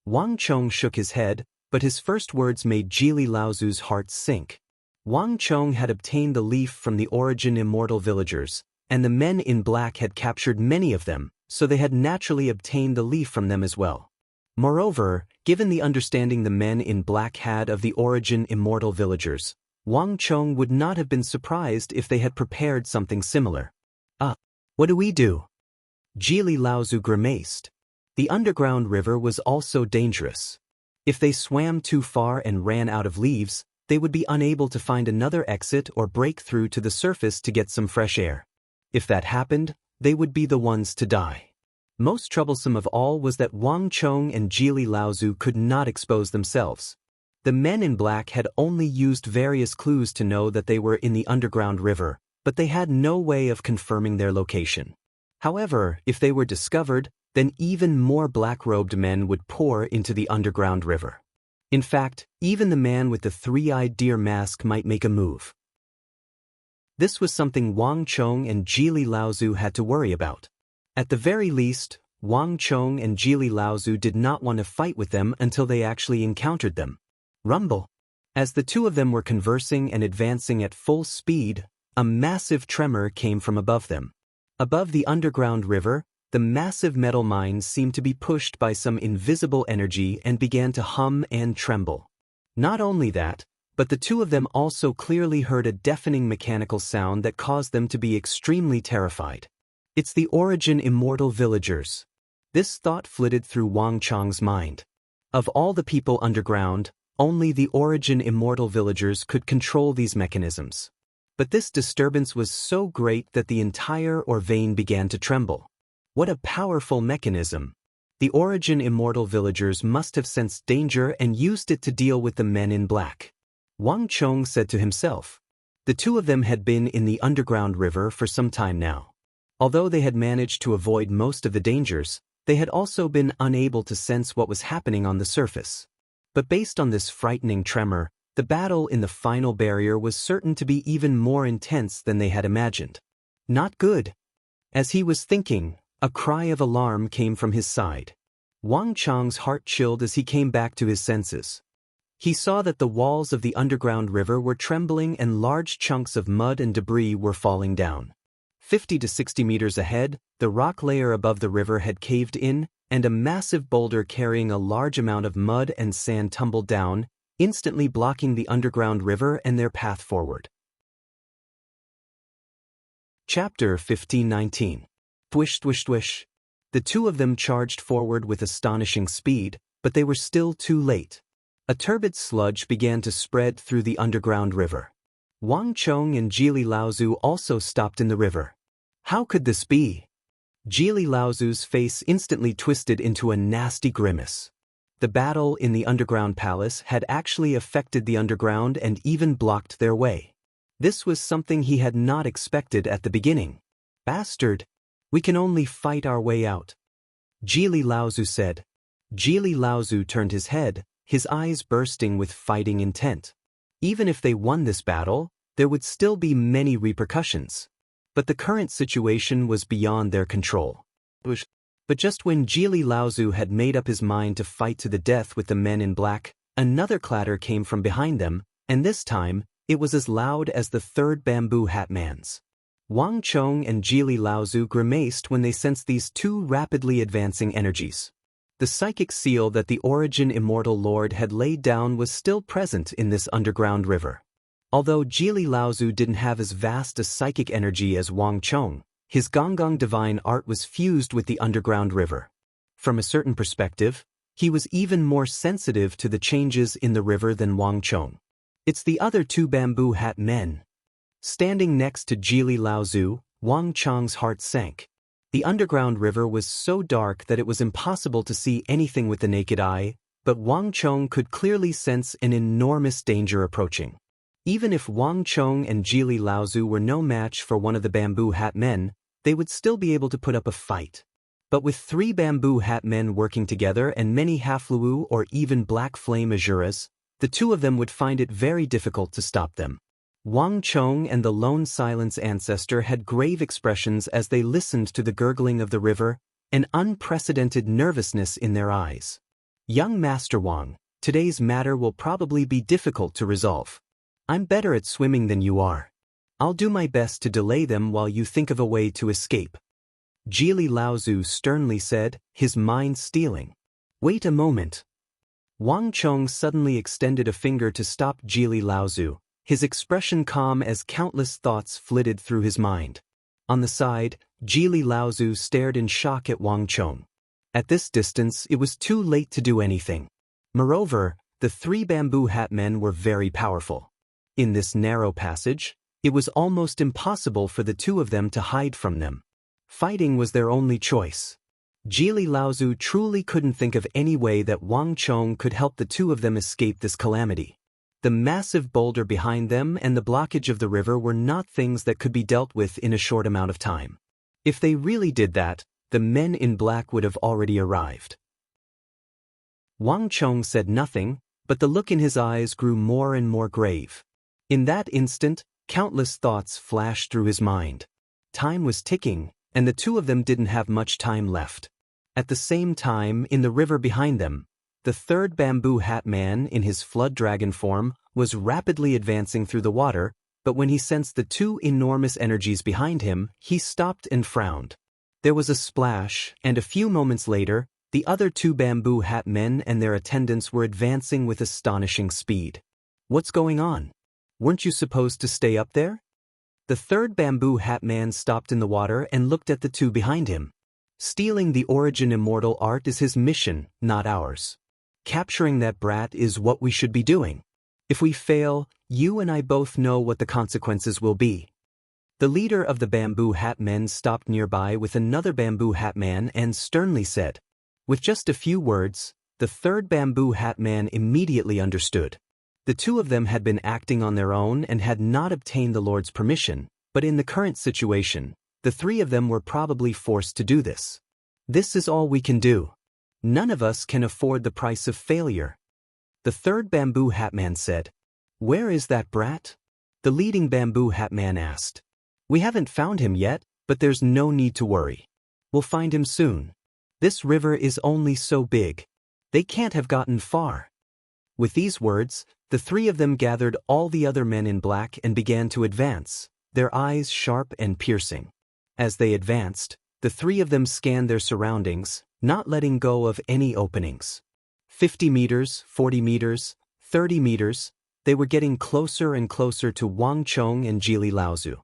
Wang Chong shook his head, but his first words made Jili Laozu's heart sink. Wang Chong had obtained the leaf from the Origin Immortal villagers, and the men in black had captured many of them, so they had naturally obtained the leaf from them as well. Moreover, given the understanding the men in black had of the Origin Immortal villagers, Wang Chong would not have been surprised if they had prepared something similar. What do we do? Jili Laozu grimaced. The underground river was also dangerous. If they swam too far and ran out of leaves, they would be unable to find another exit or break through to the surface to get some fresh air. If that happened, they would be the ones to die. Most troublesome of all was that Wang Chong and Jili Laozu could not expose themselves. The men in black had only used various clues to know that they were in the underground river, but they had no way of confirming their location. However, if they were discovered, then even more black-robed men would pour into the underground river. In fact, even the man with the three-eyed deer mask might make a move. This was something Wang Chong and Jili Laozu had to worry about. At the very least, Wang Chong and Jili Laozu did not want to fight with them until they actually encountered them. Rumble. As the two of them were conversing and advancing at full speed, a massive tremor came from above them. Above the underground river, the massive metal mines seemed to be pushed by some invisible energy and began to hum and tremble. Not only that, but the two of them also clearly heard a deafening mechanical sound that caused them to be extremely terrified. It's the Origin Immortal villagers. This thought flitted through Wang Chong's mind. Of all the people underground, only the Origin Immortal villagers could control these mechanisms. But this disturbance was so great that the entire vein began to tremble. What a powerful mechanism! The Origin Immortal villagers must have sensed danger and used it to deal with the men in black. Wang Chong said to himself. The two of them had been in the underground river for some time now. Although they had managed to avoid most of the dangers, they had also been unable to sense what was happening on the surface. But based on this frightening tremor, the battle in the final barrier was certain to be even more intense than they had imagined. Not good. As he was thinking, a cry of alarm came from his side. Wang Chong's heart chilled as he came back to his senses. He saw that the walls of the underground river were trembling and large chunks of mud and debris were falling down. 50 to 60 meters ahead, the rock layer above the river had caved in, and a massive boulder carrying a large amount of mud and sand tumbled down, instantly blocking the underground river and their path forward. Chapter 15:19. Thwish thwish thwish. The two of them charged forward with astonishing speed, but they were still too late. A turbid sludge began to spread through the underground river. Wang Chong and Jili Laozu also stopped in the river. How could this be? Jili Laozu's face instantly twisted into a nasty grimace. The battle in the underground palace had actually affected the underground and even blocked their way. This was something he had not expected at the beginning. Bastard! We can only fight our way out. Jili Laozu said. Jili Laozu turned his head, his eyes bursting with fighting intent. Even if they won this battle, there would still be many repercussions. But the current situation was beyond their control. But just when Jili Laozu had made up his mind to fight to the death with the men in black, another clatter came from behind them, and this time, it was as loud as the third bamboo hat man's. Wang Chong and Jili Laozu grimaced when they sensed these two rapidly advancing energies. The psychic seal that the Origin Immortal Lord had laid down was still present in this underground river. Although Jili Laozu didn't have as vast a psychic energy as Wang Chong, his Gonggong divine art was fused with the underground river. From a certain perspective, he was even more sensitive to the changes in the river than Wang Chong. It's the other two bamboo hat men. Standing next to Jili Laozu, Wang Chong's heart sank. The underground river was so dark that it was impossible to see anything with the naked eye, but Wang Chong could clearly sense an enormous danger approaching. Even if Wang Chong and Jili Laozu were no match for one of the bamboo hat men, they would still be able to put up a fight. But with 3 bamboo hat men working together and many half-luo or even black flame azuras, the 2 of them would find it very difficult to stop them. Wang Chong and the Lone Silence ancestor had grave expressions as they listened to the gurgling of the river, an unprecedented nervousness in their eyes. Young Master Wang, today's matter will probably be difficult to resolve. I'm better at swimming than you are. I'll do my best to delay them while you think of a way to escape. Jili Laozu sternly said, his mind stealing. Wait a moment. Wang Chong suddenly extended a finger to stop Jili Laozu, his expression calm as countless thoughts flitted through his mind. On the side, Jili Laozu stared in shock at Wang Chong. At this distance, it was too late to do anything. Moreover, the 3 bamboo hat men were very powerful. In this narrow passage, it was almost impossible for the 2 of them to hide from them. Fighting was their only choice. Jili Laozu truly couldn't think of any way that Wang Chong could help the 2 of them escape this calamity. The massive boulder behind them and the blockage of the river were not things that could be dealt with in a short amount of time. If they really did that, the men in black would have already arrived. Wang Chong said nothing, but the look in his eyes grew more and more grave. In that instant, countless thoughts flashed through his mind. Time was ticking, and the 2 of them didn't have much time left. At the same time, in the river behind them, the 3rd bamboo hat man in his flood dragon form was rapidly advancing through the water, but when he sensed the 2 enormous energies behind him, he stopped and frowned. There was a splash, and a few moments later, the other 2 bamboo hat men and their attendants were advancing with astonishing speed. What's going on? Weren't you supposed to stay up there? The 3rd bamboo hat man stopped in the water and looked at the 2 behind him. Stealing the Origin Immortal art is his mission, not ours. Capturing that brat is what we should be doing. If we fail, you and I both know what the consequences will be. The leader of the bamboo hat men stopped nearby with another bamboo hat man and sternly said. With just a few words, the 3rd bamboo hat man immediately understood. The 2 of them had been acting on their own and had not obtained the Lord's permission, but in the current situation, the 3 of them were probably forced to do this. This is all we can do. None of us can afford the price of failure. The 3rd bamboo hat man said. Where is that brat? The leading bamboo hat man asked. We haven't found him yet, but there's no need to worry. We'll find him soon. This river is only so big. They can't have gotten far. With these words, the 3 of them gathered all the other men in black and began to advance, their eyes sharp and piercing. As they advanced, the 3 of them scanned their surroundings, not letting go of any openings. 50 meters, 40 meters, 30 meters, they were getting closer and closer to Wang Chong and Jili Laozu.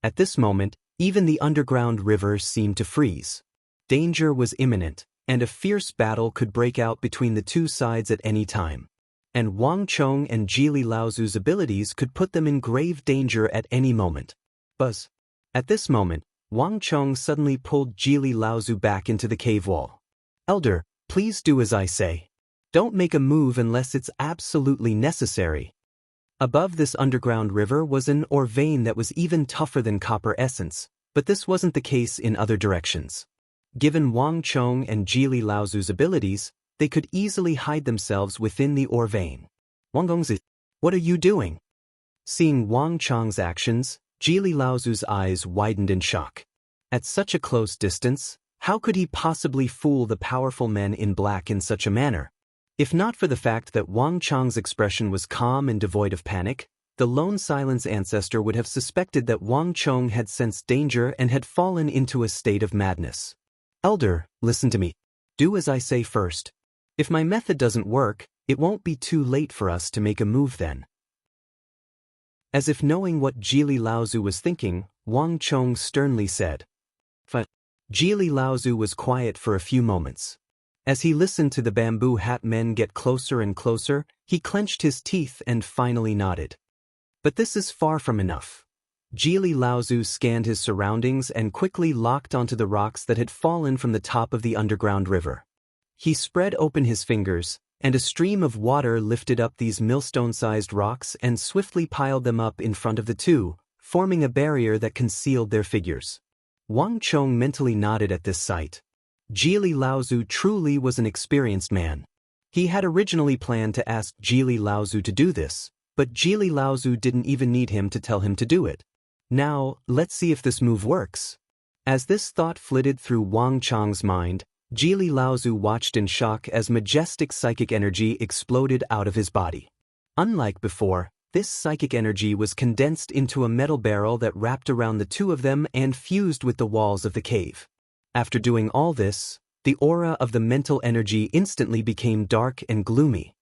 At this moment, even the underground river seemed to freeze. Danger was imminent, and a fierce battle could break out between the 2 sides at any time. And Wang Chong and Jili Laozu's abilities could put them in grave danger at any moment. Buzz. At this moment, Wang Chong suddenly pulled Jili Laozu back into the cave wall. Elder, please do as I say. Don't make a move unless it's absolutely necessary. Above this underground river was an ore vein that was even tougher than copper essence, but this wasn't the case in other directions. Given Wang Chong and Jili Laozu's abilities, they could easily hide themselves within the ore vein. Wang Gongzi, what are you doing? Seeing Wang Chong's actions, Jili Laozu's eyes widened in shock. At such a close distance, how could he possibly fool the powerful men in black in such a manner? If not for the fact that Wang Chong's expression was calm and devoid of panic, the Lone Silence ancestor would have suspected that Wang Chong had sensed danger and had fallen into a state of madness. Elder, listen to me. Do as I say first. If my method doesn't work, it won't be too late for us to make a move then. As if knowing what Jili Laozu was thinking, Wang Chong sternly said. Jili Laozu was quiet for a few moments. As he listened to the bamboo hat men get closer and closer, he clenched his teeth and finally nodded. But this is far from enough. Jili Laozu scanned his surroundings and quickly locked onto the rocks that had fallen from the top of the underground river. He spread open his fingers, and a stream of water lifted up these millstone-sized rocks and swiftly piled them up in front of the two, forming a barrier that concealed their figures. Wang Chong mentally nodded at this sight. Jili Laozu truly was an experienced man. He had originally planned to ask Jili Laozu to do this, but Jili Laozu didn't even need him to tell him to do it. Now, let's see if this move works. As this thought flitted through Wang Chong's mind, Jili Laozu watched in shock as majestic psychic energy exploded out of his body. Unlike before, this psychic energy was condensed into a metal barrel that wrapped around the two of them and fused with the walls of the cave. After doing all this, the aura of the mental energy instantly became dark and gloomy.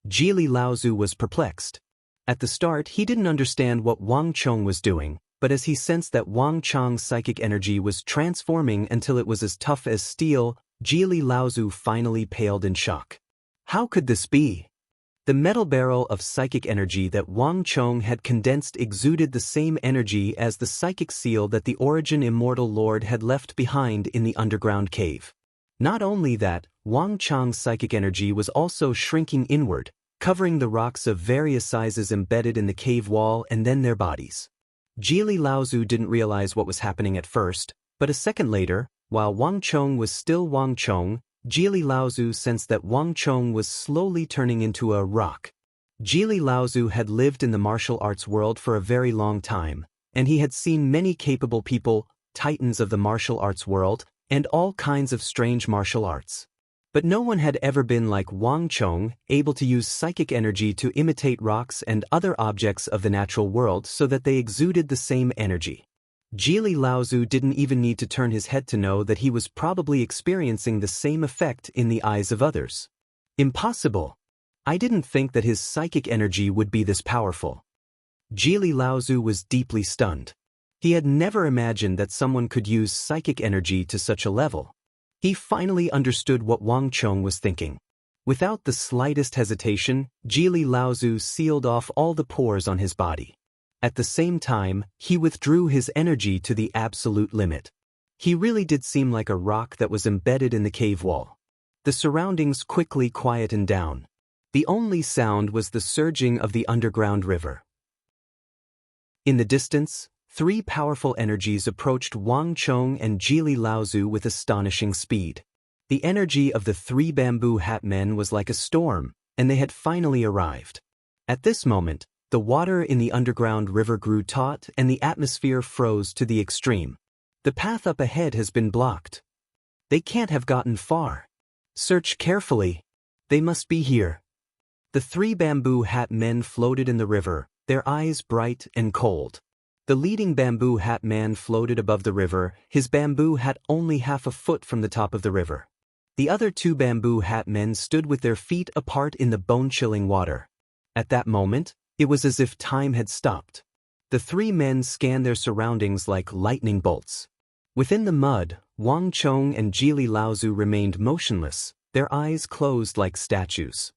Jili Laozu was perplexed. At the start, he didn't understand what Wang Chong was doing, but as he sensed that Wang Chong's psychic energy was transforming until it was as tough as steel, Jili Laozu finally paled in shock. How could this be? The metal barrel of psychic energy that Wang Chong had condensed exuded the same energy as the psychic seal that the Origin Immortal Lord had left behind in the underground cave. Not only that, Wang Chong's psychic energy was also shrinking inward, covering the rocks of various sizes embedded in the cave wall and then their bodies. Jili Laozu didn't realize what was happening at first, but a second later, while Wang Chong was still Wang Chong, Jili Laozu sensed that Wang Chong was slowly turning into a rock. Jili Laozu had lived in the martial arts world for a very long time, and he had seen many capable people, titans of the martial arts world, and all kinds of strange martial arts. But no one had ever been like Wang Chong, able to use psychic energy to imitate rocks and other objects of the natural world so that they exuded the same energy. Jili Laozu didn't even need to turn his head to know that he was probably experiencing the same effect in the eyes of others. Impossible! I didn't think that his psychic energy would be this powerful. Jili Laozu was deeply stunned. He had never imagined that someone could use psychic energy to such a level. He finally understood what Wang Chong was thinking. Without the slightest hesitation, Jili Laozu sealed off all the pores on his body. At the same time, he withdrew his energy to the absolute limit. He really did seem like a rock that was embedded in the cave wall. The surroundings quickly quietened down. The only sound was the surging of the underground river. In the distance, three powerful energies approached Wang Chong and Jili Laozu with astonishing speed. The energy of the three bamboo hat men was like a storm, and they had finally arrived. At this moment, the water in the underground river grew taut and the atmosphere froze to the extreme. The path up ahead has been blocked. They can't have gotten far. Search carefully. They must be here. The three bamboo hat men floated in the river, their eyes bright and cold. The leading bamboo hat man floated above the river, his bamboo hat only half a foot from the top of the river. The other two bamboo hat men stood with their feet apart in the bone-chilling water. At that moment, it was as if time had stopped. The three men scanned their surroundings like lightning bolts. Within the mud, Wang Chong and Jili Laozu remained motionless, their eyes closed like statues.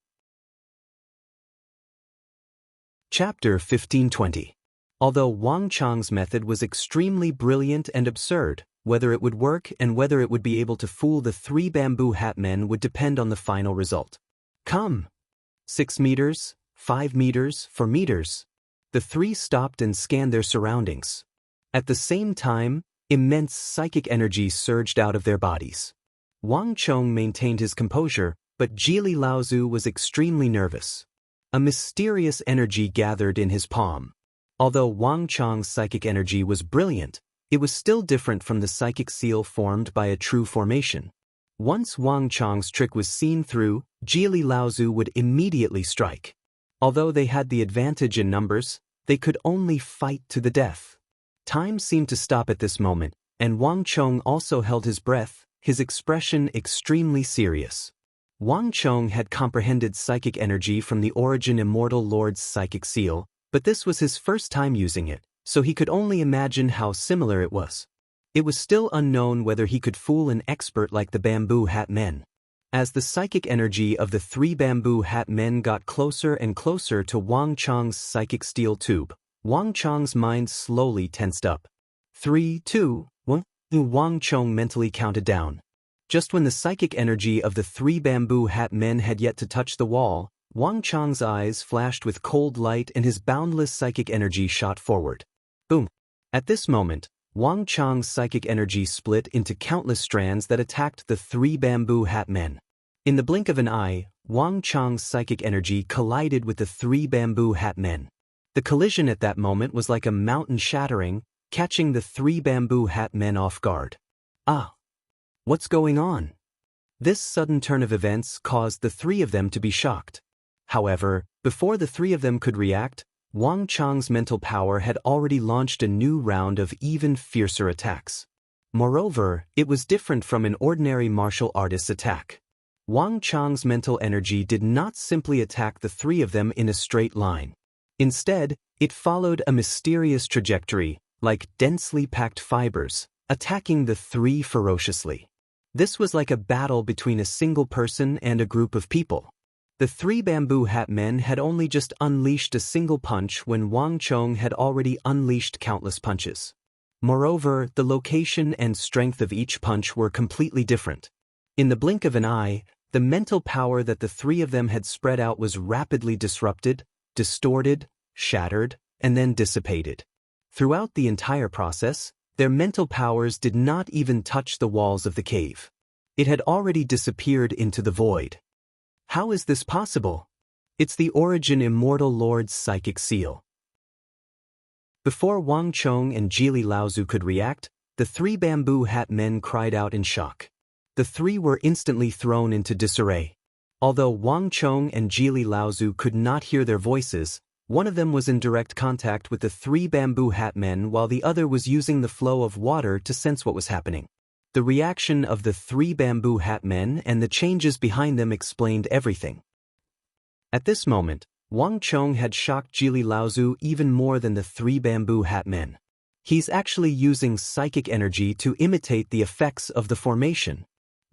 Chapter 1520. Although Wang Chong's method was extremely brilliant and absurd, whether it would work and whether it would be able to fool the three bamboo hat men would depend on the final result. Come! 6 meters, 5 meters, 4 meters. The three stopped and scanned their surroundings. At the same time, immense psychic energy surged out of their bodies. Wang Chong maintained his composure, but Jili Laozu was extremely nervous. A mysterious energy gathered in his palm. Although Wang Chong's psychic energy was brilliant, it was still different from the psychic seal formed by a true formation. Once Wang Chong's trick was seen through, Jili Laozu would immediately strike. Although they had the advantage in numbers, they could only fight to the death. Time seemed to stop at this moment, and Wang Chong also held his breath, his expression extremely serious. Wang Chong had comprehended psychic energy from the Origin Immortal Lord's psychic seal, but this was his first time using it, so he could only imagine how similar it was. It was still unknown whether he could fool an expert like the bamboo hat men. As the psychic energy of the three bamboo hat men got closer and closer to Wang Chong's psychic steel tube, Wang Chong's mind slowly tensed up. 3, 2, 1. Wang Chong mentally counted down. Just when the psychic energy of the three bamboo hat men had yet to touch the wall, Wang Chang's eyes flashed with cold light and his boundless psychic energy shot forward. Boom! At this moment, Wang Chang's psychic energy split into countless strands that attacked the three bamboo hat men. In the blink of an eye, Wang Chang's psychic energy collided with the three bamboo hat men. The collision at that moment was like a mountain shattering, catching the three bamboo hat men off guard. Ah! What's going on? This sudden turn of events caused the three of them to be shocked. However, before the three of them could react, Wang Chang's mental power had already launched a new round of even fiercer attacks. Moreover, it was different from an ordinary martial artist's attack. Wang Chang's mental energy did not simply attack the three of them in a straight line. Instead, it followed a mysterious trajectory, like densely packed fibers, attacking the three ferociously. This was like a battle between a single person and a group of people. The three bamboo hat men had only just unleashed a single punch when Wang Chang had already unleashed countless punches. Moreover, the location and strength of each punch were completely different. In the blink of an eye, the mental power that the three of them had spread out was rapidly disrupted, distorted, shattered, and then dissipated. Throughout the entire process, their mental powers did not even touch the walls of the cave. It had already disappeared into the void. How is this possible? It's the Origin Immortal Lord's psychic seal. Before Wang Chang and Jili Laozu could react, the three bamboo hat men cried out in shock. The three were instantly thrown into disarray. Although Wang Chang and Jili Laozu could not hear their voices, one of them was in direct contact with the three bamboo hat men while the other was using the flow of water to sense what was happening. The reaction of the three bamboo hat men and the changes behind them explained everything. At this moment, Wang Chang had shocked Jili Laozu even more than the three bamboo hat men. He's actually using psychic energy to imitate the effects of the formation.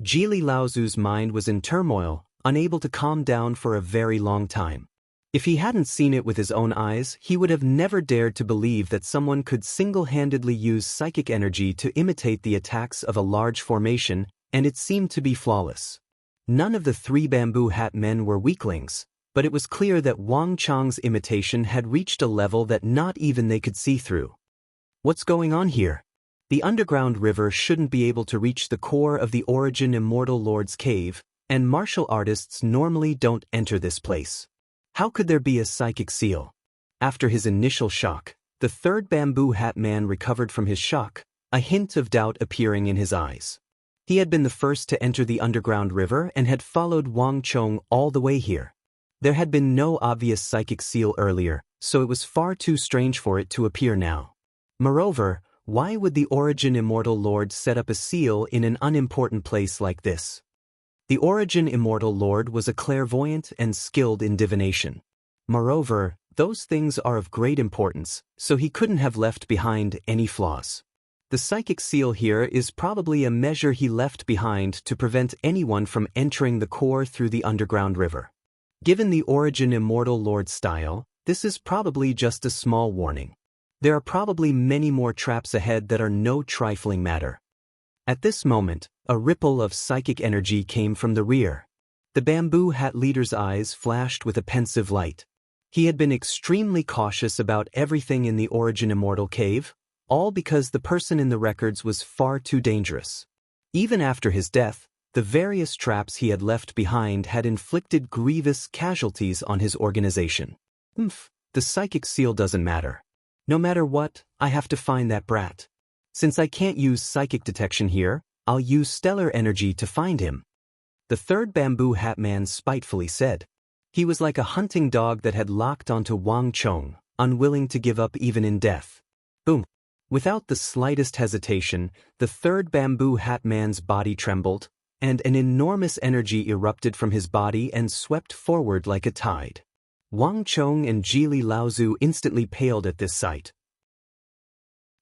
Jili Laozu's mind was in turmoil, unable to calm down for a very long time. If he hadn't seen it with his own eyes, he would have never dared to believe that someone could single-handedly use psychic energy to imitate the attacks of a large formation, and it seemed to be flawless. None of the three bamboo hat men were weaklings, but it was clear that Wang Chang's imitation had reached a level that not even they could see through. What's going on here? The underground river shouldn't be able to reach the core of the Origin Immortal Lord's cave, and martial artists normally don't enter this place. How could there be a psychic seal? After his initial shock, the third bamboo hat man recovered from his shock, a hint of doubt appearing in his eyes. He had been the first to enter the underground river and had followed Wang Chang all the way here. There had been no obvious psychic seal earlier, so it was far too strange for it to appear now. Moreover, why would the Origin Immortal Lord set up a seal in an unimportant place like this? The Origin Immortal Lord was a clairvoyant and skilled in divination. Moreover, those things are of great importance, so he couldn't have left behind any flaws. The psychic seal here is probably a measure he left behind to prevent anyone from entering the core through the underground river. Given the Origin Immortal Lord's style, this is probably just a small warning. There are probably many more traps ahead that are no trifling matter. At this moment, a ripple of psychic energy came from the rear. The bamboo hat leader's eyes flashed with a pensive light. He had been extremely cautious about everything in the Origin Immortal Cave, all because the person in the records was far too dangerous. Even after his death, the various traps he had left behind had inflicted grievous casualties on his organization. The psychic seal doesn't matter. No matter what, I have to find that brat. Since I can't use psychic detection here, I'll use stellar energy to find him. The third bamboo hat man spitefully said. He was like a hunting dog that had locked onto Wang Chang, unwilling to give up even in death. Boom! Without the slightest hesitation, the third bamboo hat man's body trembled, and an enormous energy erupted from his body and swept forward like a tide. Wang Chang and Jili Laozu instantly paled at this sight.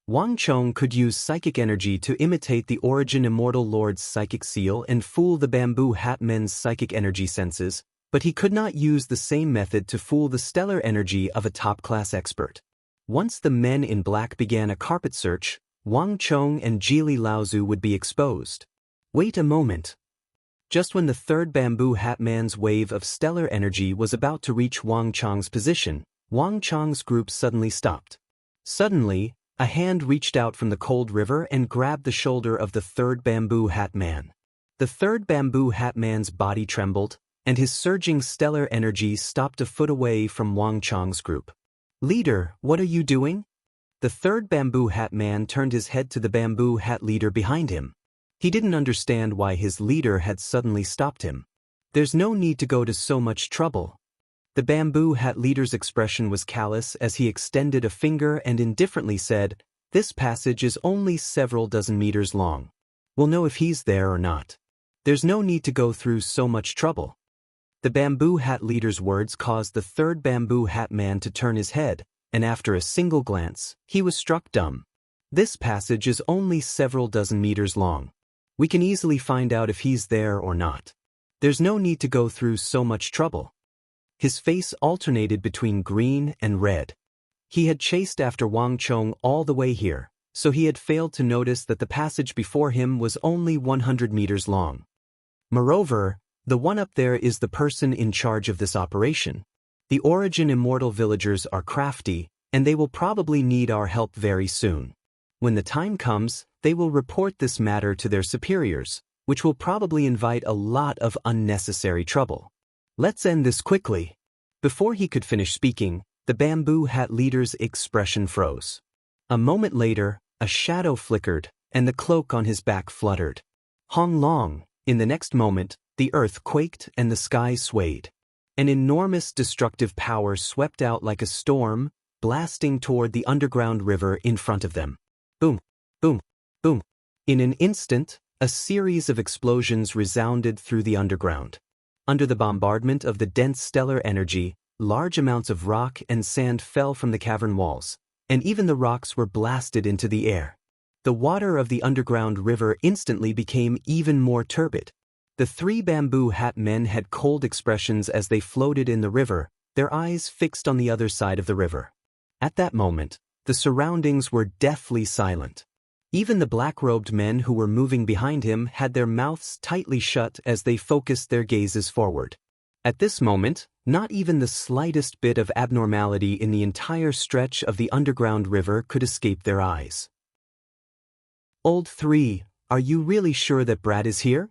Wang Chang could use psychic energy to imitate the Origin Immortal Lord's psychic seal and fool the bamboo hat men's psychic energy senses, but he could not use the same method to fool the stellar energy of a top-class expert. Once the men in black began a carpet search, Wang Chang and Jili Laozu would be exposed. Wait a moment. Just when the third Bamboo Hat Man's wave of stellar energy was about to reach Wang Chang's position, Wang Chang's group suddenly stopped. Suddenly, a hand reached out from the cold river and grabbed the shoulder of the third Bamboo Hat Man. The third Bamboo Hat Man's body trembled, and his surging stellar energy stopped a foot away from Wang Chang's group. "Leader, what are you doing?" The third Bamboo Hat Man turned his head to the Bamboo Hat leader behind him. He didn't understand why his leader had suddenly stopped him. "There's no need to go to so much trouble." The Bamboo Hat leader's expression was callous as he extended a finger and indifferently said, "This passage is only several dozen meters long. We'll know if he's there or not. There's no need to go through so much trouble." The Bamboo Hat leader's words caused the third Bamboo Hat Man to turn his head, and after a single glance, he was struck dumb. "This passage is only several dozen meters long. We can easily find out if he's there or not. There's no need to go through so much trouble." His face alternated between green and red. He had chased after Wang Chong all the way here, so he had failed to notice that the passage before him was only 100 meters long. Moreover, the one up there is the person in charge of this operation. The Origin Immortal villagers are crafty, and they will probably need our help very soon. When the time comes, they will report this matter to their superiors, which will probably invite a lot of unnecessary trouble. Let's end this quickly. Before he could finish speaking, the Bamboo Hat leader's expression froze. A moment later, a shadow flickered, and the cloak on his back fluttered. Hong Long. In the next moment, the earth quaked and the sky swayed. An enormous destructive power swept out like a storm, blasting toward the underground river in front of them. Boom, boom, boom. In an instant, a series of explosions resounded through the underground. Under the bombardment of the dense stellar energy, large amounts of rock and sand fell from the cavern walls, and even the rocks were blasted into the air. The water of the underground river instantly became even more turbid. The three Bamboo Hat men had cold expressions as they floated in the river, their eyes fixed on the other side of the river. At that moment, the surroundings were deathly silent. Even the black-robed men who were moving behind him had their mouths tightly shut as they focused their gazes forward. At this moment, not even the slightest bit of abnormality in the entire stretch of the underground river could escape their eyes. "Old Three, are you really sure that Brad is here?"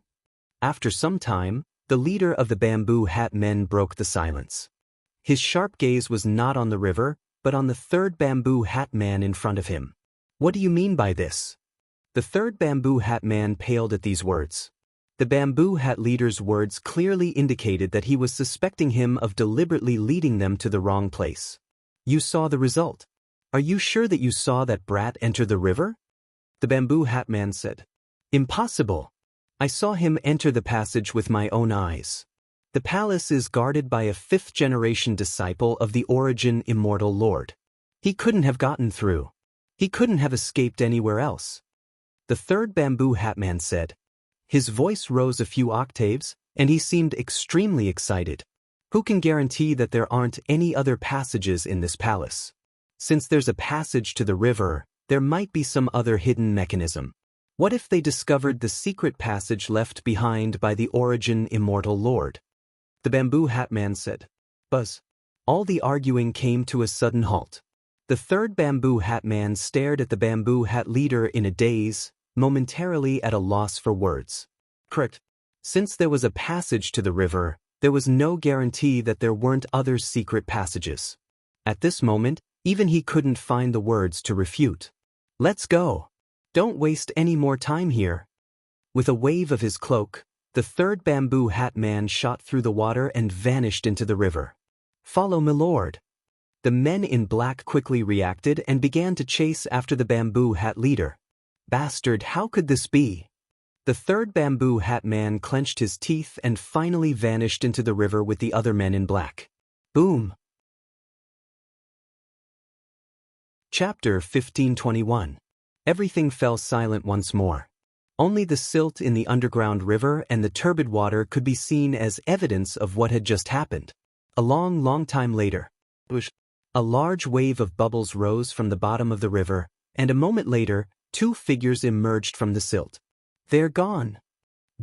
After some time, the leader of the Bamboo Hat men broke the silence. His sharp gaze was not on the river, but on the third Bamboo Hat man in front of him. "What do you mean by this?" The third Bamboo Hat man paled at these words. The Bamboo Hat leader's words clearly indicated that he was suspecting him of deliberately leading them to the wrong place. "You saw the result. Are you sure that you saw that brat enter the river?" The Bamboo Hat man said. "Impossible. I saw him enter the passage with my own eyes. The palace is guarded by a fifth-generation disciple of the Origin Immortal Lord. He couldn't have gotten through. He couldn't have escaped anywhere else." The third Bamboo Hat man said. His voice rose a few octaves, and he seemed extremely excited. "Who can guarantee that there aren't any other passages in this palace? Since there's a passage to the river, there might be some other hidden mechanism. What if they discovered the secret passage left behind by the Origin Immortal Lord?" The Bamboo Hat man said. Buzz. All the arguing came to a sudden halt. The third Bamboo Hat man stared at the Bamboo Hat leader in a daze, momentarily at a loss for words. Correct. Since there was a passage to the river, there was no guarantee that there weren't other secret passages. At this moment, even he couldn't find the words to refute. "Let's go. Don't waste any more time here." With a wave of his cloak, the third Bamboo Hat man shot through the water and vanished into the river. "Follow, my lord." The men in black quickly reacted and began to chase after the Bamboo Hat leader. Bastard, how could this be? The third Bamboo Hat man clenched his teeth and finally vanished into the river with the other men in black. Boom. Chapter 1521. Everything fell silent once more. Only the silt in the underground river and the turbid water could be seen as evidence of what had just happened. A long time later, a large wave of bubbles rose from the bottom of the river, and a moment later, two figures emerged from the silt. "They're gone."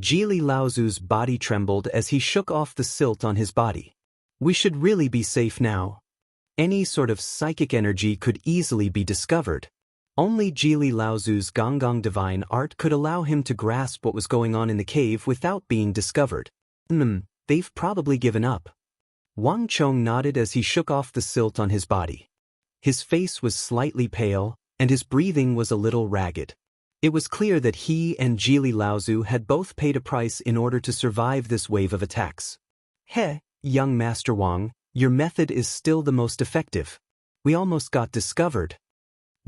Jili Laozu's body trembled as he shook off the silt on his body. We should really be safe now. Any sort of psychic energy could easily be discovered. Only Jili Laozu's Gonggong divine art could allow him to grasp what was going on in the cave without being discovered. They've probably given up. Wang Chong nodded as he shook off the silt on his body. His face was slightly pale, and his breathing was a little ragged. It was clear that he and Jili Laozu had both paid a price in order to survive this wave of attacks. He, young Master Wang, your method is still the most effective. We almost got discovered.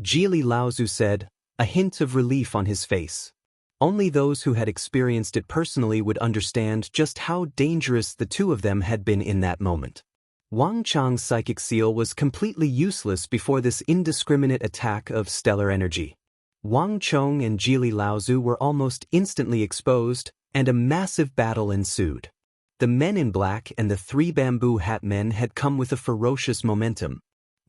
Jili Laozu said, a hint of relief on his face. Only those who had experienced it personally would understand just how dangerous the two of them had been in that moment. Wang Chang's psychic seal was completely useless before this indiscriminate attack of stellar energy. Wang Chong and Jili Laozu were almost instantly exposed, and a massive battle ensued. The men in black and the three bamboo hat men had come with a ferocious momentum.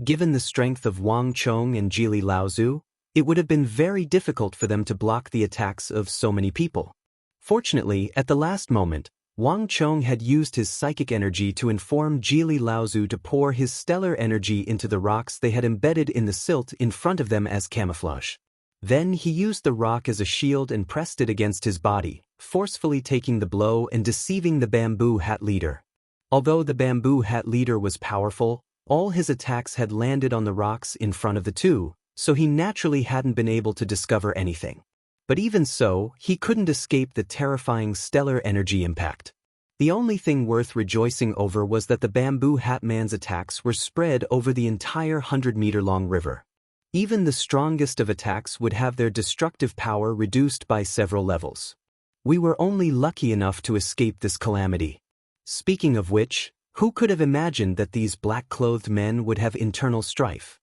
Given the strength of Wang Chong and Jili Laozu, it would have been very difficult for them to block the attacks of so many people. Fortunately, at the last moment, Wang Chong had used his psychic energy to inform Jili Laozu to pour his stellar energy into the rocks they had embedded in the silt in front of them as camouflage. Then he used the rock as a shield and pressed it against his body, forcefully taking the blow and deceiving the bamboo hat leader. Although the bamboo hat leader was powerful, all his attacks had landed on the rocks in front of the two, so he naturally hadn't been able to discover anything. But even so, he couldn't escape the terrifying stellar energy impact. The only thing worth rejoicing over was that the bamboo hat man's attacks were spread over the entire 100-meter-long river. Even the strongest of attacks would have their destructive power reduced by several levels. We were only lucky enough to escape this calamity. Speaking of which, who could have imagined that these black-clothed men would have internal strife?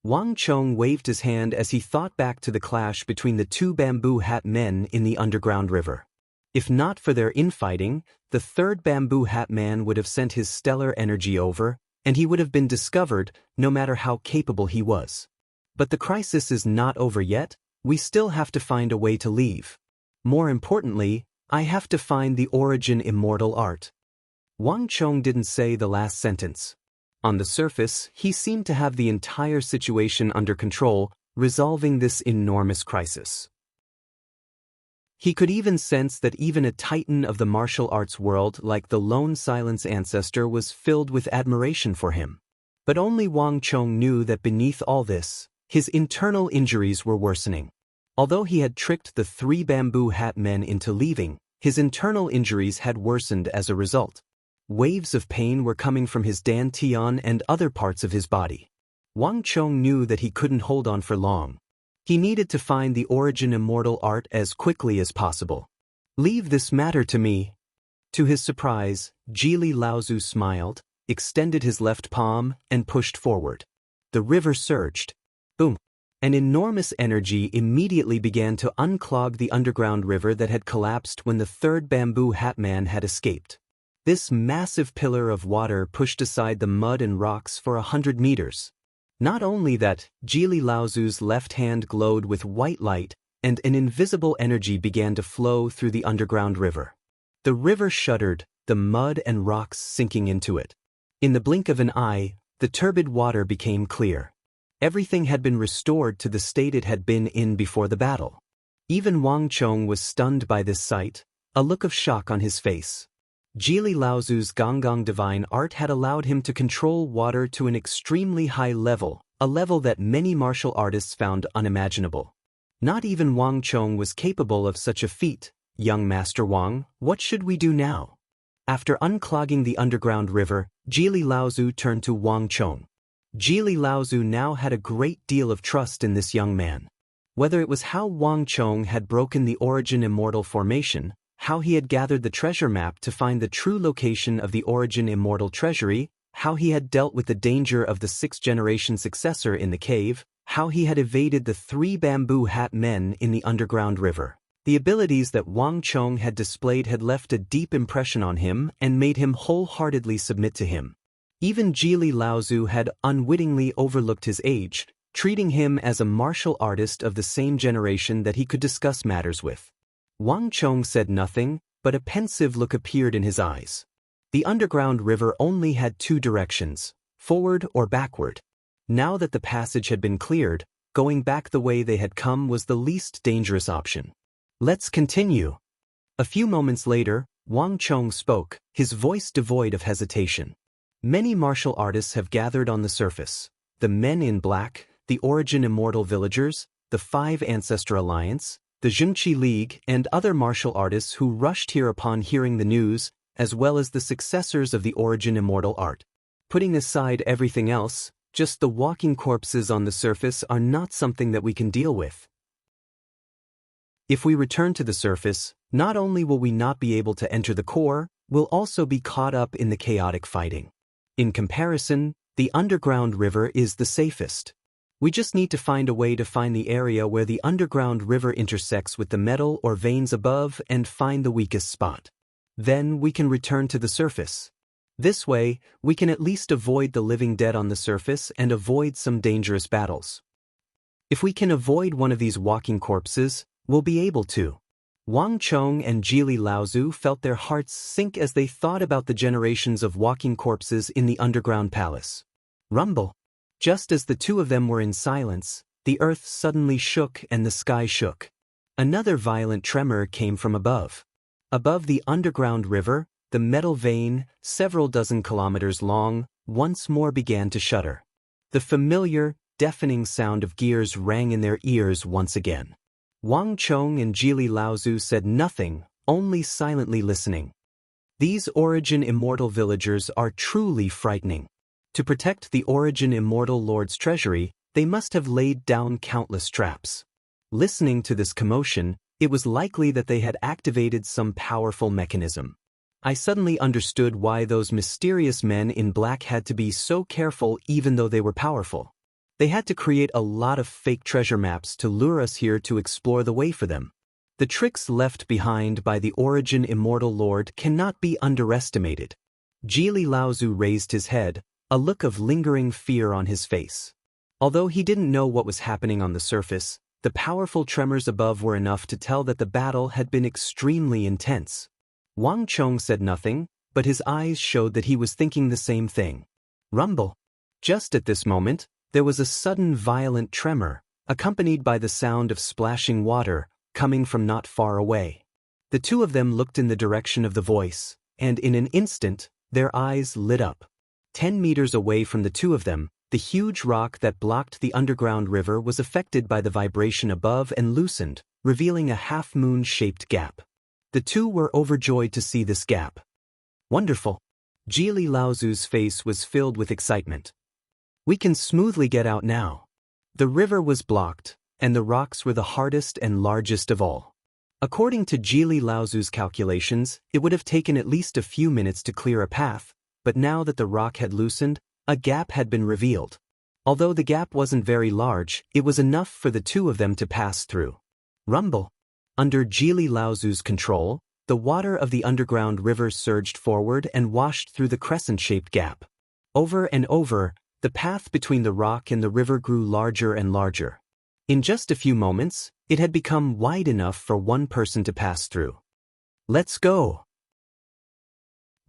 Wang Chong waved his hand as he thought back to the clash between the two bamboo hat men in the underground river. If not for their infighting, the third bamboo hat man would have sent his stellar energy over, and he would have been discovered no matter how capable he was. But the crisis is not over yet. We still have to find a way to leave. More importantly, I have to find the origin immortal art. Wang Chong didn't say the last sentence. On the surface, he seemed to have the entire situation under control, resolving this enormous crisis. He could even sense that even a titan of the martial arts world like the Lone Silence ancestor was filled with admiration for him. But only Wang Chong knew that beneath all this, his internal injuries were worsening. Although he had tricked the three bamboo hat men into leaving, his internal injuries had worsened as a result. Waves of pain were coming from his dantian and other parts of his body. Wang Chong knew that he couldn't hold on for long. He needed to find the origin immortal art as quickly as possible. Leave this matter to me. To his surprise, Jili Laozu smiled, extended his left palm, and pushed forward. The river surged. Boom! An enormous energy immediately began to unclog the underground river that had collapsed when the third bamboo hat man had escaped. This massive pillar of water pushed aside the mud and rocks for 100 meters. Not only that, Jili Laozu's left hand glowed with white light, and an invisible energy began to flow through the underground river. The river shuddered, the mud and rocks sinking into it. In the blink of an eye, the turbid water became clear. Everything had been restored to the state it had been in before the battle. Even Wang Chong was stunned by this sight, a look of shock on his face. Jili Laozu's Gonggong divine art had allowed him to control water to an extremely high level, a level that many martial artists found unimaginable. Not even Wang Chong was capable of such a feat. Young Master Wang, what should we do now? After unclogging the underground river, Jili Laozu turned to Wang Chong. Jili Laozu now had a great deal of trust in this young man. Whether it was how Wang Chong had broken the origin immortal formation, how he had gathered the treasure map to find the true location of the origin immortal treasury, how he had dealt with the danger of the sixth-generation successor in the cave, how he had evaded the three bamboo hat men in the underground river. The abilities that Wang Chong had displayed had left a deep impression on him and made him wholeheartedly submit to him. Even Jili Laozu had unwittingly overlooked his age, treating him as a martial artist of the same generation that he could discuss matters with. Wang Chong said nothing, but a pensive look appeared in his eyes. The underground river only had two directions, forward or backward. Now that the passage had been cleared, going back the way they had come was the least dangerous option. Let's continue. A few moments later, Wang Chong spoke, his voice devoid of hesitation. Many martial artists have gathered on the surface. The men in black, the Origin Immortal Villagers, the Five Ancestor Alliance, the Zhengqi League, and other martial artists who rushed here upon hearing the news, as well as the successors of the Origin Immortal Art. Putting aside everything else, just the walking corpses on the surface are not something that we can deal with. If we return to the surface, not only will we not be able to enter the core, we'll also be caught up in the chaotic fighting. In comparison, the underground river is the safest. We just need to find a way to find the area where the underground river intersects with the metal or veins above and find the weakest spot. Then we can return to the surface. This way, we can at least avoid the living dead on the surface and avoid some dangerous battles. If we can avoid one of these walking corpses, we'll be able to. Wang Chong and Jili Laozu felt their hearts sink as they thought about the generations of walking corpses in the underground palace. Rumble. Just as the two of them were in silence, the earth suddenly shook and the sky shook. Another violent tremor came from above. Above the underground river, the metal vein, several dozen kilometers long, once more began to shudder. The familiar, deafening sound of gears rang in their ears once again. Wang Chong and Jili Laozu said nothing, only silently listening. These Origin Immortal Villagers are truly frightening. To protect the Origin Immortal Lord's treasury, they must have laid down countless traps. Listening to this commotion, it was likely that they had activated some powerful mechanism. I suddenly understood why those mysterious men in black had to be so careful even though they were powerful. They had to create a lot of fake treasure maps to lure us here to explore the way for them. The tricks left behind by the Origin Immortal Lord cannot be underestimated. Jili Laozu raised his head, a look of lingering fear on his face. Although he didn't know what was happening on the surface, the powerful tremors above were enough to tell that the battle had been extremely intense. Wang Chong said nothing, but his eyes showed that he was thinking the same thing. Rumble. Just at this moment, there was a sudden violent tremor, accompanied by the sound of splashing water, coming from not far away. The two of them looked in the direction of the voice, and in an instant, their eyes lit up. 10 meters away from the two of them, the huge rock that blocked the underground river was affected by the vibration above and loosened, revealing a half-moon-shaped gap. The two were overjoyed to see this gap. Wonderful. Jili Laozu's face was filled with excitement. We can smoothly get out now. The river was blocked, and the rocks were the hardest and largest of all. According to Jili Laozu's calculations, it would have taken at least a few minutes to clear a path, but now that the rock had loosened, a gap had been revealed. Although the gap wasn't very large, it was enough for the two of them to pass through. Rumble. Under Jili Laozu's control, the water of the underground river surged forward and washed through the crescent-shaped gap. Over and over, the path between the rock and the river grew larger and larger. In just a few moments, it had become wide enough for one person to pass through. Let's go.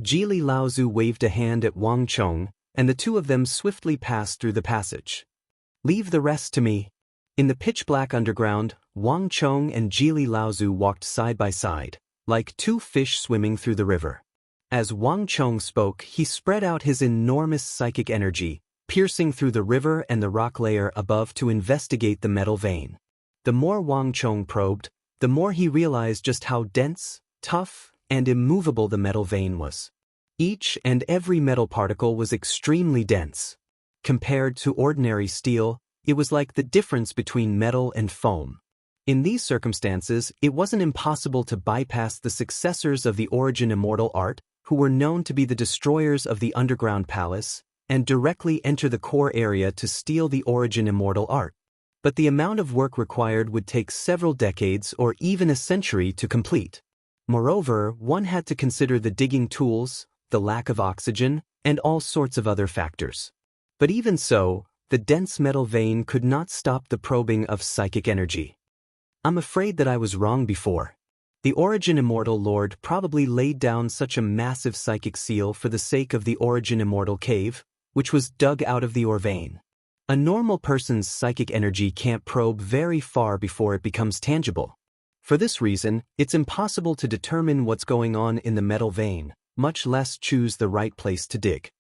Jili Laozu waved a hand at Wang Chong, and the two of them swiftly passed through the passage. Leave the rest to me. In the pitch-black underground, Wang Chong and Jili Laozu walked side by side, like two fish swimming through the river. As Wang Chong spoke, he spread out his enormous psychic energy, piercing through the river and the rock layer above to investigate the metal vein. The more Wang Chong probed, the more he realized just how dense, tough, and immovable the metal vein was. Each and every metal particle was extremely dense. Compared to ordinary steel, it was like the difference between metal and foam. In these circumstances, it wasn't impossible to bypass the successors of the Origin Immortal Art, who were known to be the destroyers of the underground palace, and directly enter the core area to steal the Origin Immortal Art. But the amount of work required would take several decades or even a century to complete. Moreover, one had to consider the digging tools, the lack of oxygen, and all sorts of other factors. But even so, the dense metal vein could not stop the probing of psychic energy. I'm afraid that I was wrong before. The Origin Immortal Lord probably laid down such a massive psychic seal for the sake of the Origin Immortal Cave, which was dug out of the ore vein. A normal person's psychic energy can't probe very far before it becomes tangible. For this reason, it's impossible to determine what's going on in the metal vein, much less choose the right place to dig.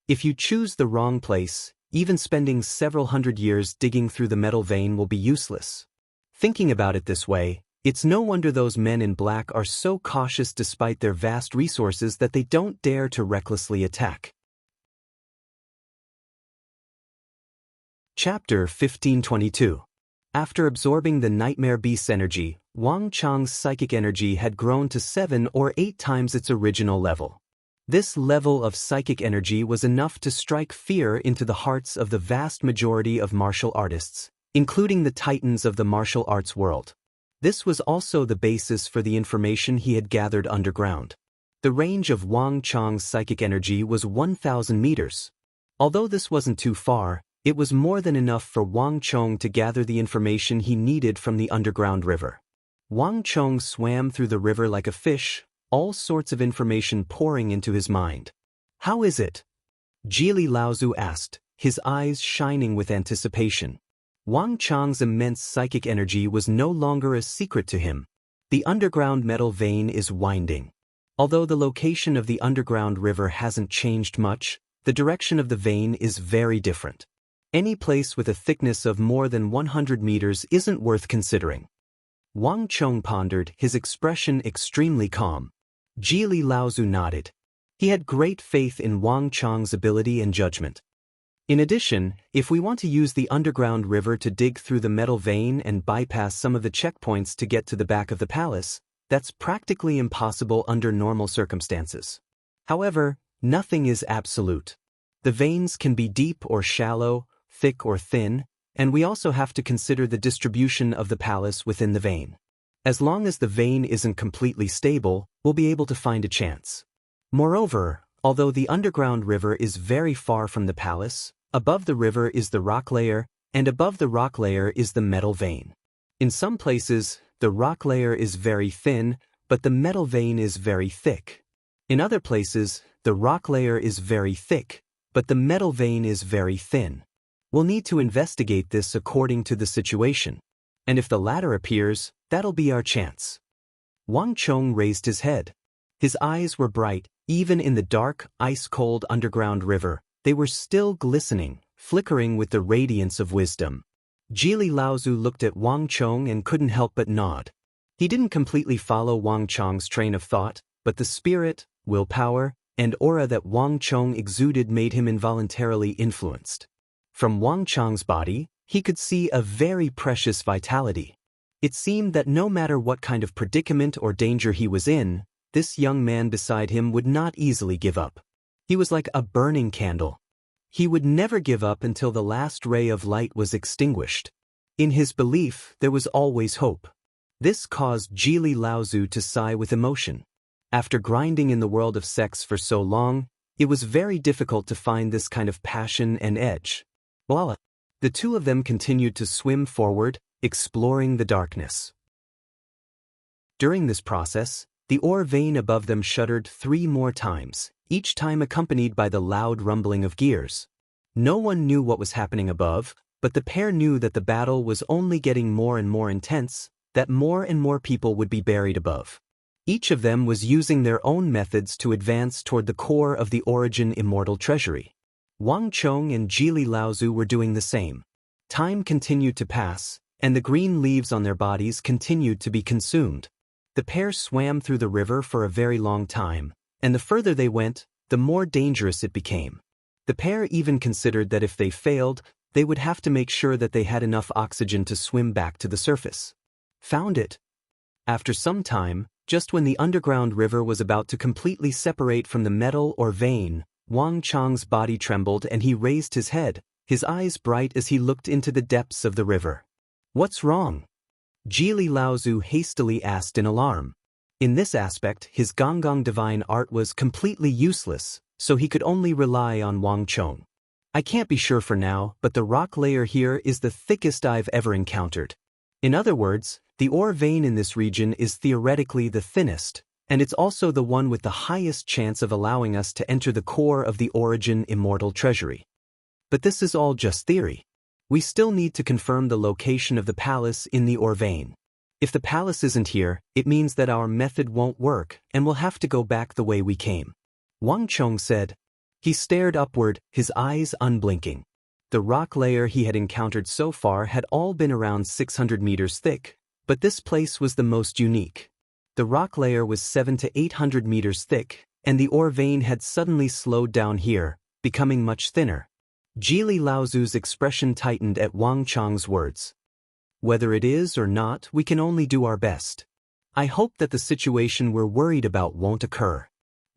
If you choose the wrong place, even spending several hundred years digging through the metal vein will be useless. Thinking about it this way, it's no wonder those men in black are so cautious despite their vast resources that they don't dare to recklessly attack. Chapter 1522. After absorbing the Nightmare Beast's energy, Wang Chang's psychic energy had grown to 7 or 8 times its original level. This level of psychic energy was enough to strike fear into the hearts of the vast majority of martial artists, including the titans of the martial arts world. This was also the basis for the information he had gathered underground. The range of Wang Chang's psychic energy was 1,000 meters. Although this wasn't too far, it was more than enough for Wang Chong to gather the information he needed from the underground river. Wang Chong swam through the river like a fish, all sorts of information pouring into his mind. "How is it?" Jili Laozu asked, his eyes shining with anticipation. Wang Chang's immense psychic energy was no longer a secret to him. The underground metal vein is winding. Although the location of the underground river hasn't changed much, the direction of the vein is very different. Any place with a thickness of more than 100 meters isn't worth considering. Wang Chong pondered, his expression extremely calm. Jili Laozu nodded. He had great faith in Wang Chang's ability and judgment. In addition, if we want to use the underground river to dig through the metal vein and bypass some of the checkpoints to get to the back of the palace, that's practically impossible under normal circumstances. However, nothing is absolute. The veins can be deep or shallow, thick or thin, and we also have to consider the distribution of the palace within the vein. As long as the vein isn't completely stable, we'll be able to find a chance. Moreover, although the underground river is very far from the palace, above the river is the rock layer, and above the rock layer is the metal vein. In some places, the rock layer is very thin, but the metal vein is very thick. In other places, the rock layer is very thick, but the metal vein is very thin. We'll need to investigate this according to the situation. And if the latter appears, that'll be our chance. Wang Chong raised his head. His eyes were bright, even in the dark, ice-cold underground river. They were still glistening, flickering with the radiance of wisdom. Jili Laozu looked at Wang Chong and couldn't help but nod. He didn't completely follow Wang Chong's train of thought, but the spirit, willpower, and aura that Wang Chong exuded made him involuntarily influenced. From Wang Chong's body, he could see a very precious vitality. It seemed that no matter what kind of predicament or danger he was in, this young man beside him would not easily give up. He was like a burning candle. He would never give up until the last ray of light was extinguished. In his belief, there was always hope. This caused Jili Laozu to sigh with emotion. After grinding in the world of sex for so long, it was very difficult to find this kind of passion and edge. Voila! The two of them continued to swim forward, exploring the darkness. During this process, the ore vein above them shuddered 3 more times, each time accompanied by the loud rumbling of gears. No one knew what was happening above, but the pair knew that the battle was only getting more and more intense, that more and more people would be buried above. Each of them was using their own methods to advance toward the core of the Origin Immortal Treasury. Wang Chong and Jili Laozu were doing the same. Time continued to pass, and the green leaves on their bodies continued to be consumed. The pair swam through the river for a very long time, and the further they went, the more dangerous it became. The pair even considered that if they failed, they would have to make sure that they had enough oxygen to swim back to the surface. Found it. After some time, just when the underground river was about to completely separate from the metal or vein, Wang Chang's body trembled and he raised his head, his eyes bright as he looked into the depths of the river. "What's wrong?" Jili Laozu hastily asked in alarm. In this aspect, his Gonggong divine art was completely useless, so he could only rely on Wang Chong. "I can't be sure for now, but the rock layer here is the thickest I've ever encountered. In other words, The ore vein in this region is theoretically the thinnest, and it's also the one with the highest chance of allowing us to enter the core of the Origin Immortal Treasury. But this is all just theory. We still need to confirm the location of the palace in the ore vein. If the palace isn't here, it means that our method won't work and we'll have to go back the way we came. Wang Chong said. He stared upward, his eyes unblinking. The rock layer he had encountered so far had all been around 600 meters thick, but this place was the most unique. The rock layer was 700 to 800 meters thick, and the ore vein had suddenly slowed down here, becoming much thinner. Jili Laozu's expression tightened at Wang Chong's words. Whether it is or not, we can only do our best. I hope that the situation we're worried about won't occur.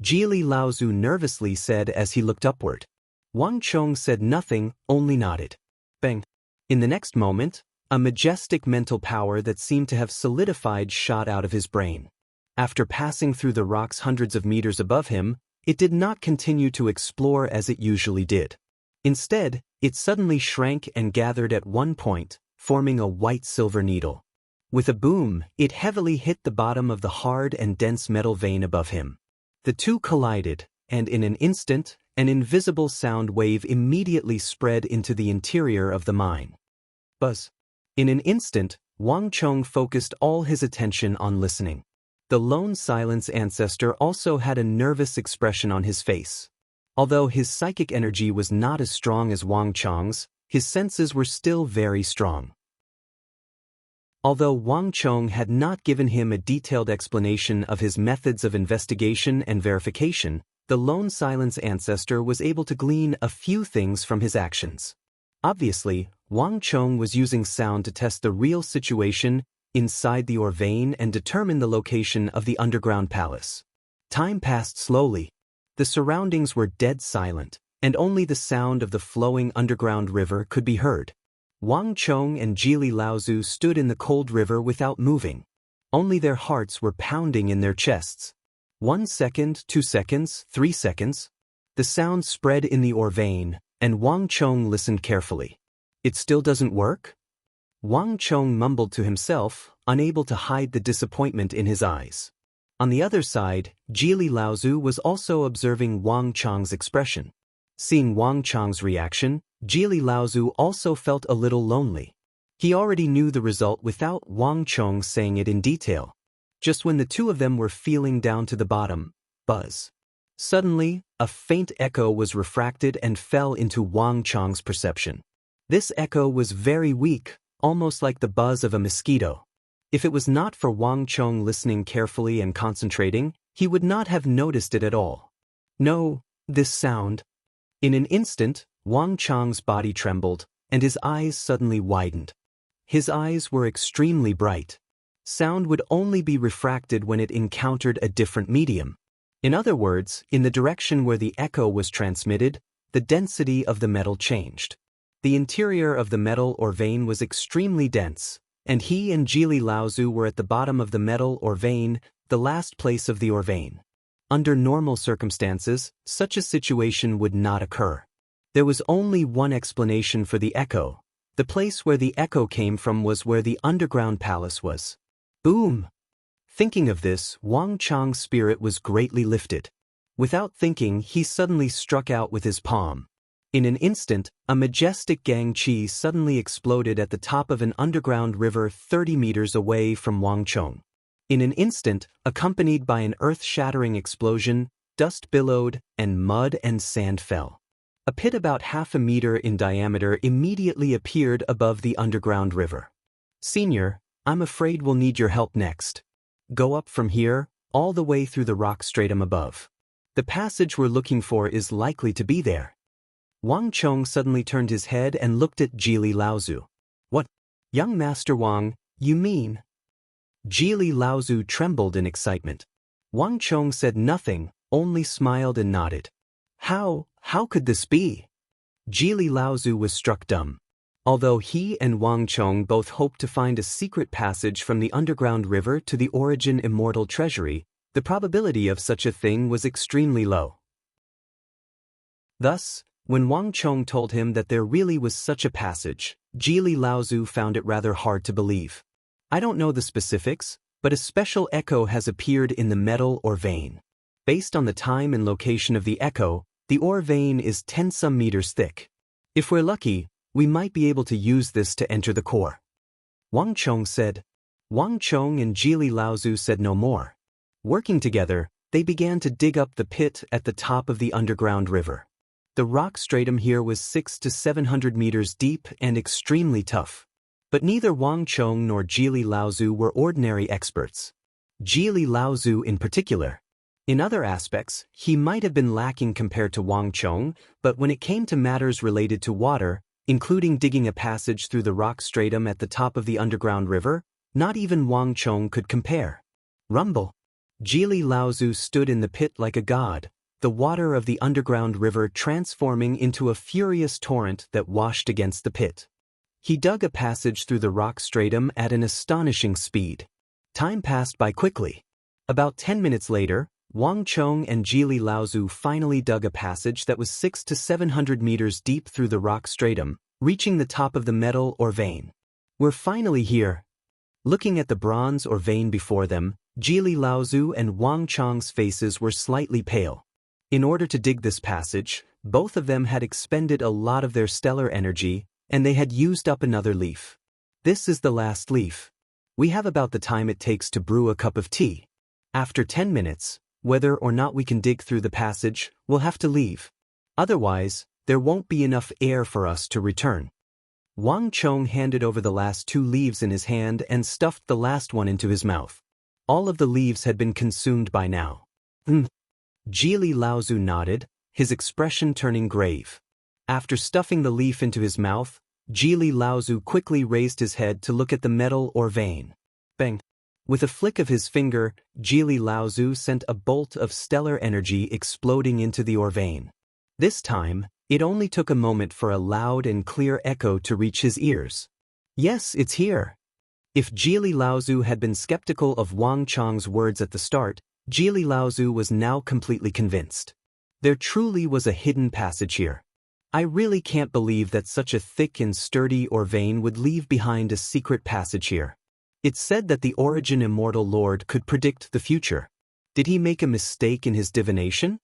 Jili Laozu nervously said as he looked upward. Wang Chong said nothing, only nodded. Bang! In the next moment, a majestic mental power that seemed to have solidified shot out of his brain. After passing through the rocks hundreds of meters above him, it did not continue to explore as it usually did. Instead, it suddenly shrank and gathered at one point, forming a white-silver needle. With a boom, it heavily hit the bottom of the hard and dense metal vein above him. The two collided, and in an instant, an invisible sound wave immediately spread into the interior of the mine. Buzz. In an instant, Wang Chong focused all his attention on listening. The lone silence ancestor also had a nervous expression on his face. Although his psychic energy was not as strong as Wang Chong's, his senses were still very strong. Although Wang Chong had not given him a detailed explanation of his methods of investigation and verification, the lone silence ancestor was able to glean a few things from his actions. Obviously, Wang Chong was using sound to test the real situation inside the ore vein and determine the location of the underground palace. Time passed slowly. The surroundings were dead silent, and only the sound of the flowing underground river could be heard. Wang Chong and Jili Laozu stood in the cold river without moving. Only their hearts were pounding in their chests. 1 second, 2 seconds, 3 seconds. The sound spread in the ore vein, and Wang Chong listened carefully. It still doesn't work? Wang Chong mumbled to himself, unable to hide the disappointment in his eyes. On the other side, Jili Laozu was also observing Wang Chong's expression. Seeing Wang Chong's reaction, Jili Laozu also felt a little lonely. He already knew the result without Wang Chong saying it in detail. Just when the two of them were feeling down to the bottom, buzz. Suddenly, a faint echo was refracted and fell into Wang Chong's perception. This echo was very weak, almost like the buzz of a mosquito. If it was not for Wang Chong listening carefully and concentrating, he would not have noticed it at all. No, this sound. In an instant, Wang Chong's body trembled, and his eyes suddenly widened. His eyes were extremely bright. Sound would only be refracted when it encountered a different medium. In other words, in the direction where the echo was transmitted, the density of the metal changed. The interior of the metal ore vein was extremely dense, and he and Jili Laozu were at the bottom of the metal ore vein, the last place of the ore vein. Under normal circumstances, such a situation would not occur. There was only one explanation for the echo. The place where the echo came from was where the underground palace was. Boom! Thinking of this, Wang Chong's spirit was greatly lifted. Without thinking, he suddenly struck out with his palm. In an instant, a majestic gangqi suddenly exploded at the top of an underground river 30 meters away from Wang Chong. In an instant, accompanied by an earth-shattering explosion, dust billowed, and mud and sand fell. A pit about half a meter in diameter immediately appeared above the underground river. Senior, I'm afraid we'll need your help next. Go up from here, all the way through the rock stratum above. The passage we're looking for is likely to be there. Wang Chong suddenly turned his head and looked at Jili Laozu. What? Young Master Wang, you mean? Jili Laozu trembled in excitement. Wang Chong said nothing, only smiled and nodded. How could this be? Jili Laozu was struck dumb. Although he and Wang Chong both hoped to find a secret passage from the underground river to the Origin Immortal Treasury, the probability of such a thing was extremely low. Thus, when Wang Chong told him that there really was such a passage, Jili Laozu found it rather hard to believe. I don't know the specifics, but a special echo has appeared in the metal or vein. Based on the time and location of the echo, the ore vein is 10 some meters thick. If we're lucky, we might be able to use this to enter the core. Wang Chong said. Wang Chong and Jili Laozu said no more. Working together, they began to dig up the pit at the top of the underground river. The rock stratum here was 600 to 700 meters deep and extremely tough. But neither Wang Chong nor Jili Laozu were ordinary experts. Jili Laozu in particular. In other aspects, he might have been lacking compared to Wang Chong, but when it came to matters related to water, including digging a passage through the rock stratum at the top of the underground river, not even Wang Chong could compare. Rumble. Jili Laozu stood in the pit like a god, the water of the underground river transforming into a furious torrent that washed against the pit. He dug a passage through the rock stratum at an astonishing speed. Time passed by quickly. About 10 minutes later, Wang Chong and Jili Laozu finally dug a passage that was 600 to 700 meters deep through the rock stratum, reaching the top of the metal or vein. We're finally here. Looking at the bronze or vein before them, Jili Laozu and Wang Chong's faces were slightly pale. In order to dig this passage, both of them had expended a lot of their stellar energy, and they had used up another leaf. This is the last leaf. We have about the time it takes to brew a cup of tea. After 10 minutes, whether or not we can dig through the passage, we'll have to leave. Otherwise, there won't be enough air for us to return. Wang Chong handed over the last 2 leaves in his hand and stuffed the last one into his mouth. All of the leaves had been consumed by now. Jili Laozu nodded, his expression turning grave. After stuffing the leaf into his mouth, Jili Laozu quickly raised his head to look at the metal or vein. Bang! With a flick of his finger, Jili Laozu sent a bolt of stellar energy exploding into the ore vein. This time, it only took a moment for a loud and clear echo to reach his ears. Yes, it's here. If Jili Laozu had been skeptical of Wang Chong's words at the start, Jili Laozu was now completely convinced. There truly was a hidden passage here. I really can't believe that such a thick and sturdy ore vein would leave behind a secret passage here. It's said that the Origin Immortal Lord could predict the future. Did he make a mistake in his divination?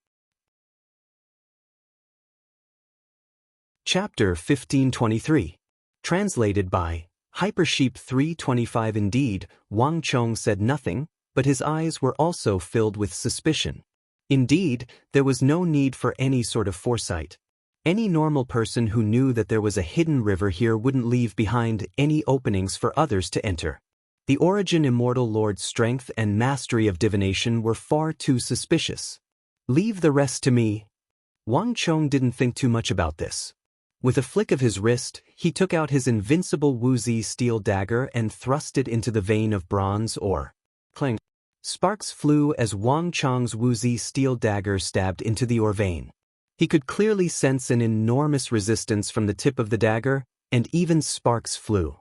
Chapter 1523. Translated by Hypersheep 325. Indeed, Wang Chong said nothing, but his eyes were also filled with suspicion. Indeed, there was no need for any sort of foresight. Any normal person who knew that there was a hidden river here wouldn't leave behind any openings for others to enter. The Origin Immortal Lord's strength and mastery of divination were far too suspicious. Leave the rest to me. Wang Chong didn't think too much about this. With a flick of his wrist, he took out his invincible Wuzi steel dagger and thrust it into the vein of bronze ore. Clang! Sparks flew as Wang Chong's Wuzi steel dagger stabbed into the ore vein. He could clearly sense an enormous resistance from the tip of the dagger, and even sparks flew.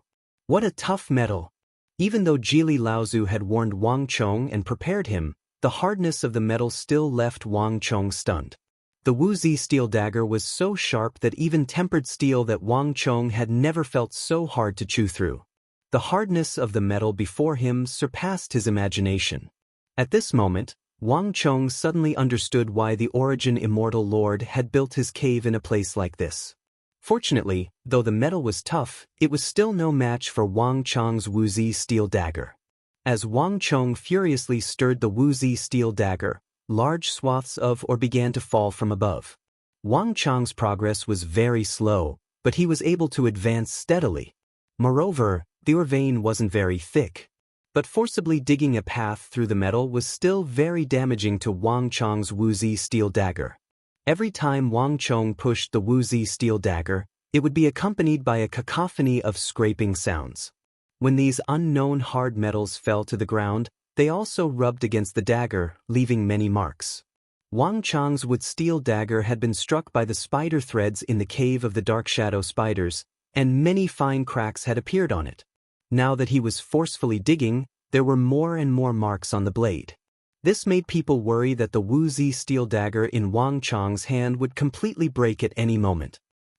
What a tough metal! Even though Jili Laozu had warned Wang Chong and prepared him, the hardness of the metal still left Wang Chong stunned. The Wuzi steel dagger was so sharp that even tempered steel that Wang Chong had never felt so hard to chew through. The hardness of the metal before him surpassed his imagination. At this moment, Wang Chong suddenly understood why the Origin Immortal Lord had built his cave in a place like this. Fortunately, though the metal was tough, it was still no match for Wang Chong's Wuzi steel dagger. As Wang Chong furiously stirred the Wuzi steel dagger, large swaths of ore began to fall from above. Wang Chong's progress was very slow, but he was able to advance steadily. Moreover, the ore vein wasn't very thick. But forcibly digging a path through the metal was still very damaging to Wang Chong's Wuzi steel dagger. Every time Wang Chong pushed the Wuzi steel dagger, it would be accompanied by a cacophony of scraping sounds. When these unknown hard metals fell to the ground, they also rubbed against the dagger, leaving many marks. Wang Chong's wood steel dagger had been struck by the spider threads in the cave of the dark shadow spiders, and many fine cracks had appeared on it. Now that he was forcefully digging, there were more and more marks on the blade. This made people worry that the Wuzi steel dagger in Wang Chong's hand would completely break at any moment.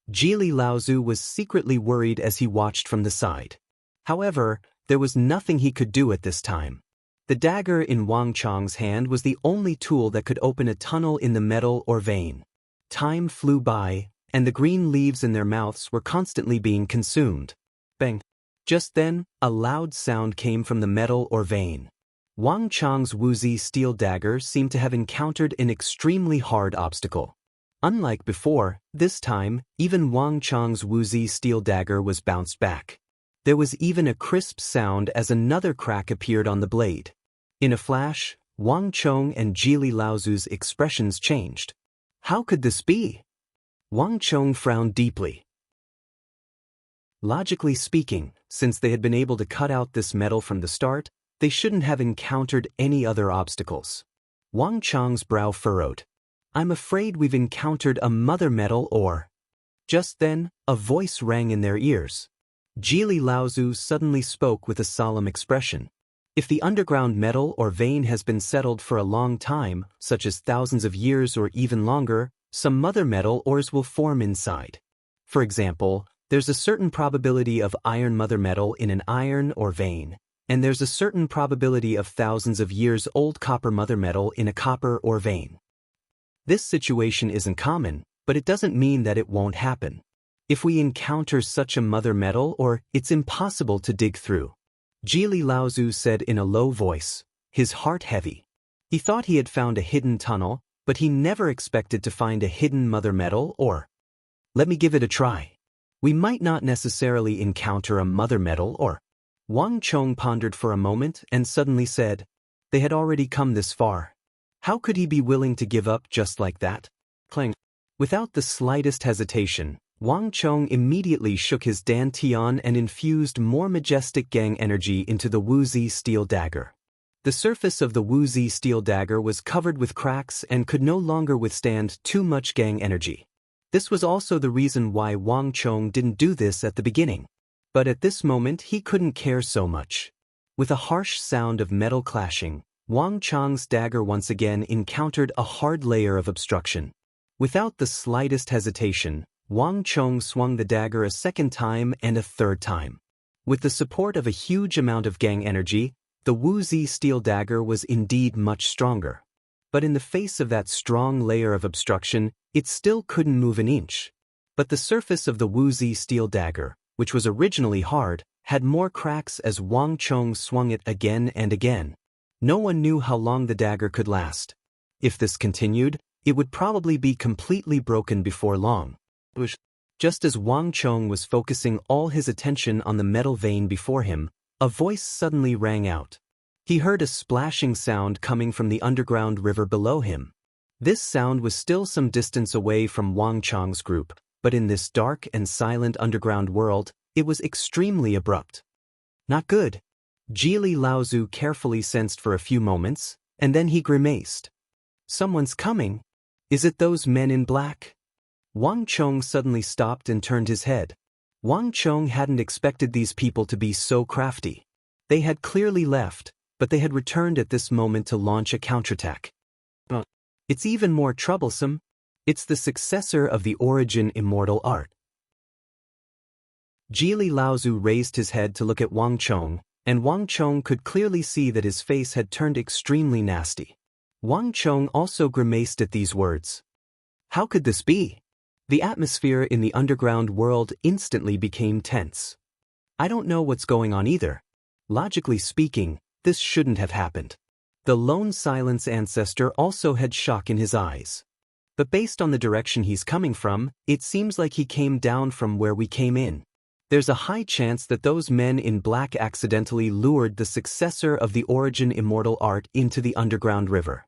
Jili Laozu was secretly worried as he watched from the side. However, there was nothing he could do at this time. The dagger in Wang Chang's hand was the only tool that could open a tunnel in the metal or vein. Time flew by, and the green leaves in their mouths were constantly being consumed. Bang! Just then, a loud sound came from the metal or vein. Wang Chang's woozy steel dagger seemed to have encountered an extremely hard obstacle. Unlike before, this time, even Wang Chang's woozy steel dagger was bounced back. There was even a crisp sound as another crack appeared on the blade. In a flash, Wang Chong and Jili Laozu's expressions changed. How could this be? Wang Chong frowned deeply. Logically speaking, since they had been able to cut out this metal from the start, they shouldn't have encountered any other obstacles. Wang Chong's brow furrowed. I'm afraid we've encountered a mother metal or... Just then, a voice rang in their ears. Jili Laozu suddenly spoke with a solemn expression. If the underground metal or vein has been settled for a long time, such as thousands of years or even longer, some mother metal ores will form inside. For example, there's a certain probability of iron mother metal in an iron or vein, and there's a certain probability of thousands of years old copper mother metal in a copper or vein. This situation isn't common, but it doesn't mean that it won't happen. If we encounter such a mother metal ore, it's impossible to dig through. Jili Laozu said in a low voice, his heart heavy. He thought he had found a hidden tunnel, but he never expected to find a hidden mother metal ore. Let me give it a try. We might not necessarily encounter a mother metal ore. Wang Chong pondered for a moment and suddenly said, they had already come this far. How could he be willing to give up just like that? Clang. Without the slightest hesitation, Wang Chong immediately shook his dantian and infused more majestic gang energy into the woozy steel dagger. The surface of the woozy steel dagger was covered with cracks and could no longer withstand too much gang energy. This was also the reason why Wang Chong didn't do this at the beginning. But at this moment he couldn't care so much. With a harsh sound of metal clashing, Wang Chong's dagger once again encountered a hard layer of obstruction. Without the slightest hesitation, Wang Chong swung the dagger a second time and a third time. With the support of a huge amount of gang energy, the woozy steel dagger was indeed much stronger. But in the face of that strong layer of obstruction, it still couldn't move an inch. But the surface of the woozy steel dagger, which was originally hard, had more cracks as Wang Chong swung it again and again. No one knew how long the dagger could last. If this continued, it would probably be completely broken before long. Just as Wang Chong was focusing all his attention on the metal vein before him, a voice suddenly rang out. He heard a splashing sound coming from the underground river below him. This sound was still some distance away from Wang Chong's group, but in this dark and silent underground world, it was extremely abrupt. Not good. Jili Laozu carefully sensed for a few moments, and then he grimaced. Someone's coming. Is it those men in black? Wang Chong suddenly stopped and turned his head. Wang Chong hadn't expected these people to be so crafty. They had clearly left, but they had returned at this moment to launch a counterattack. It's even more troublesome. It's the successor of the origin immortal art. Jili Laozu raised his head to look at Wang Chong, and Wang Chong could clearly see that his face had turned extremely nasty. Wang Chong also grimaced at these words. How could this be? The atmosphere in the underground world instantly became tense. I don't know what's going on either. Logically speaking, this shouldn't have happened. The lone silence ancestor also had shock in his eyes. But based on the direction he's coming from, it seems like he came down from where we came in. There's a high chance that those men in black accidentally lured the successor of the origin immortal art into the underground river.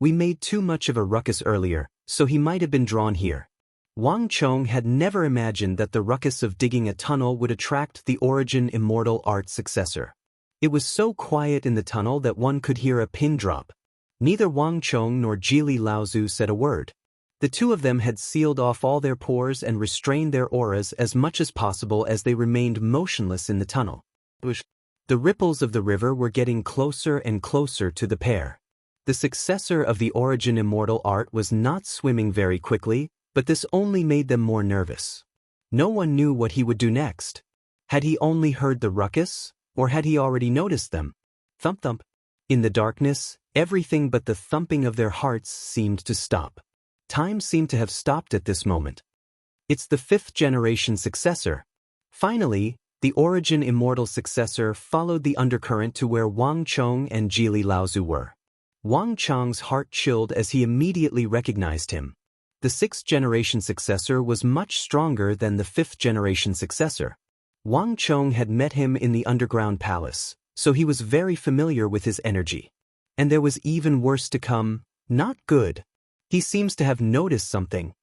We made too much of a ruckus earlier, so he might have been drawn here. Wang Chong had never imagined that the ruckus of digging a tunnel would attract the origin immortal art successor. It was so quiet in the tunnel that one could hear a pin drop. Neither Wang Chong nor Jili Laozu said a word. The two of them had sealed off all their pores and restrained their auras as much as possible as they remained motionless in the tunnel. The ripples of the river were getting closer and closer to the pair. The successor of the origin immortal art was not swimming very quickly, but this only made them more nervous. No one knew what he would do next. Had he only heard the ruckus, or had he already noticed them? Thump thump. In the darkness, everything but the thumping of their hearts seemed to stop. Time seemed to have stopped at this moment. It's the 5th-generation successor. Finally, the Origin Immortal successor followed the undercurrent to where Wang Chong and Jili Laozu were. Wang Chong's heart chilled as he immediately recognized him. The 6th-generation successor was much stronger than the 5th-generation successor. Wang Chong had met him in the underground palace, so he was very familiar with his energy. And there was even worse to come, not good. He seems to have noticed something.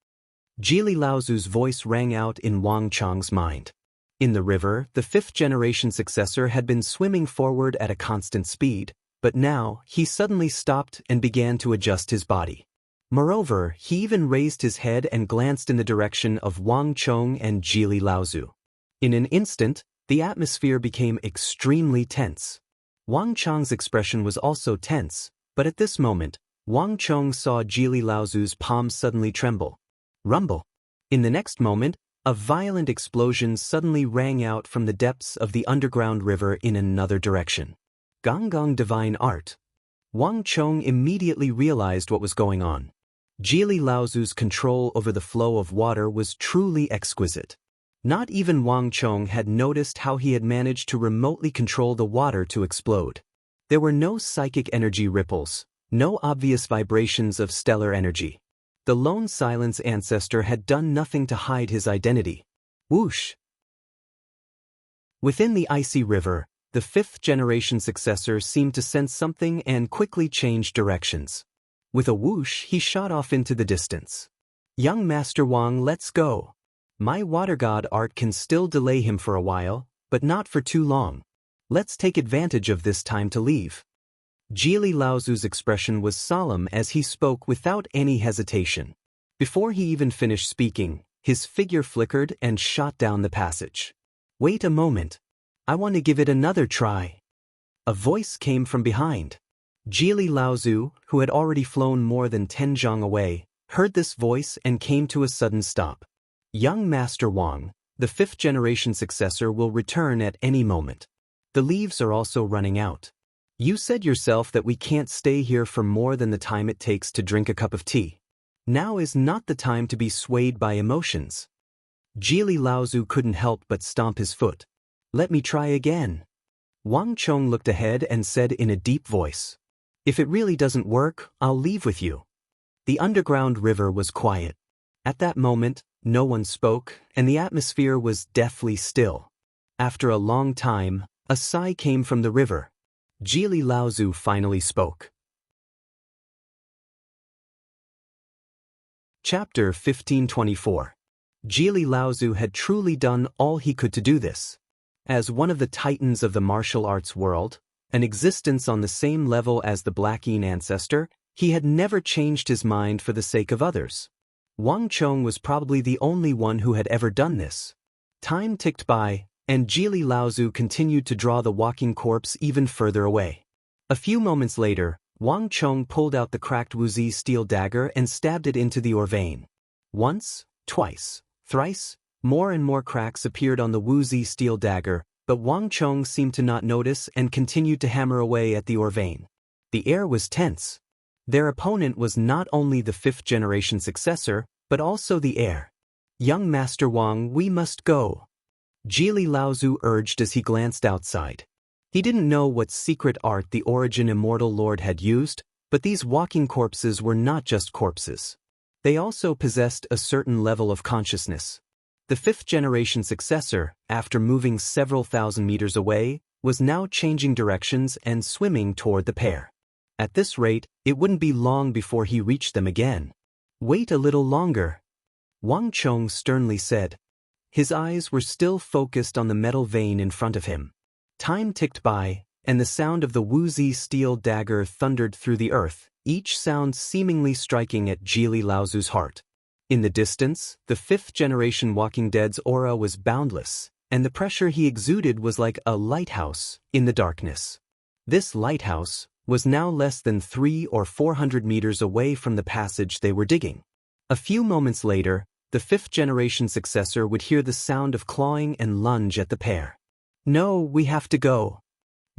Jili Laozu's voice rang out in Wang Chong's mind. In the river, the 5th-generation successor had been swimming forward at a constant speed, but now he suddenly stopped and began to adjust his body. Moreover, he even raised his head and glanced in the direction of Wang Chong and Jili Laozu. In an instant, the atmosphere became extremely tense. Wang Chong's expression was also tense, but at this moment, Wang Chong saw Jili Laozu's palm suddenly tremble. Rumble. In the next moment, a violent explosion suddenly rang out from the depths of the underground river in another direction. Gong Gong Divine Art. Wang Chong immediately realized what was going on. Jili Laozu's control over the flow of water was truly exquisite. Not even Wang Chong had noticed how he had managed to remotely control the water to explode. There were no psychic energy ripples, no obvious vibrations of stellar energy. The lone silence ancestor had done nothing to hide his identity. Whoosh! Within the icy river, the 5th-generation successor seemed to sense something and quickly changed directions. With a whoosh, he shot off into the distance. Young Master Wang, let's go. My water god art can still delay him for a while, but not for too long. Let's take advantage of this time to leave. Jili Laozu's expression was solemn as he spoke without any hesitation. Before he even finished speaking, his figure flickered and shot down the passage. Wait a moment. I want to give it another try. A voice came from behind. Jili Laozu, who had already flown more than 10 zhang away, heard this voice and came to a sudden stop. Young Master Wang, the 5th-generation successor, will return at any moment. The leaves are also running out. You said yourself that we can't stay here for more than the time it takes to drink a cup of tea. Now is not the time to be swayed by emotions. Jili Laozu couldn't help but stomp his foot. Let me try again. Wang Chong looked ahead and said in a deep voice, if it really doesn't work, I'll leave with you. The underground river was quiet. At that moment, no one spoke, and the atmosphere was deathly still. After a long time, a sigh came from the river. Jili Laozu finally spoke. Chapter 1524. Jili Laozu had truly done all he could to do this. As one of the titans of the martial arts world, an existence on the same level as the Blackeen ancestor, he had never changed his mind for the sake of others. Wang Chong was probably the only one who had ever done this. Time ticked by, and Jili Laozu continued to draw the walking corpse even further away. A few moments later, Wang Chong pulled out the cracked Wuzi steel dagger and stabbed it into the vein. Once, twice, thrice, more and more cracks appeared on the Wuzi steel dagger, but Wang Chong seemed to not notice and continued to hammer away at the vein. The air was tense. Their opponent was not only the 5th-generation successor, but also the heir. Young Master Wang, we must go. Jili Laozu urged as he glanced outside. He didn't know what secret art the Origin Immortal Lord had used, but these walking corpses were not just corpses. They also possessed a certain level of consciousness. The 5th-generation successor, after moving several thousand meters away, was now changing directions and swimming toward the pair. At this rate, it wouldn't be long before he reached them again. Wait a little longer, Wang Chong sternly said. His eyes were still focused on the metal vein in front of him. Time ticked by, and the sound of the Wuzi steel dagger thundered through the earth, each sound seemingly striking at Jili Laozu's heart. In the distance, the 5th-generation Walking Dead's aura was boundless, and the pressure he exuded was like a lighthouse in the darkness. This lighthouse was now less than 300 or 400 meters away from the passage they were digging. A few moments later, the 5th-generation successor would hear the sound of clawing and lunge at the pair. No, we have to go.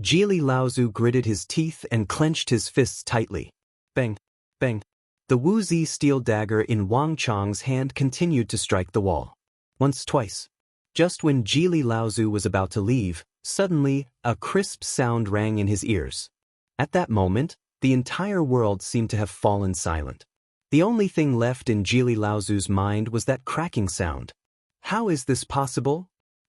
Jili Laozu gritted his teeth and clenched his fists tightly. Bang, bang. The woozy steel dagger in Wang Chong's hand continued to strike the wall. Once, twice. Just when Jili Laozu was about to leave, suddenly, a crisp sound rang in his ears. At that moment, the entire world seemed to have fallen silent. The only thing left in Jili Laozu's mind was that cracking sound. How is this possible?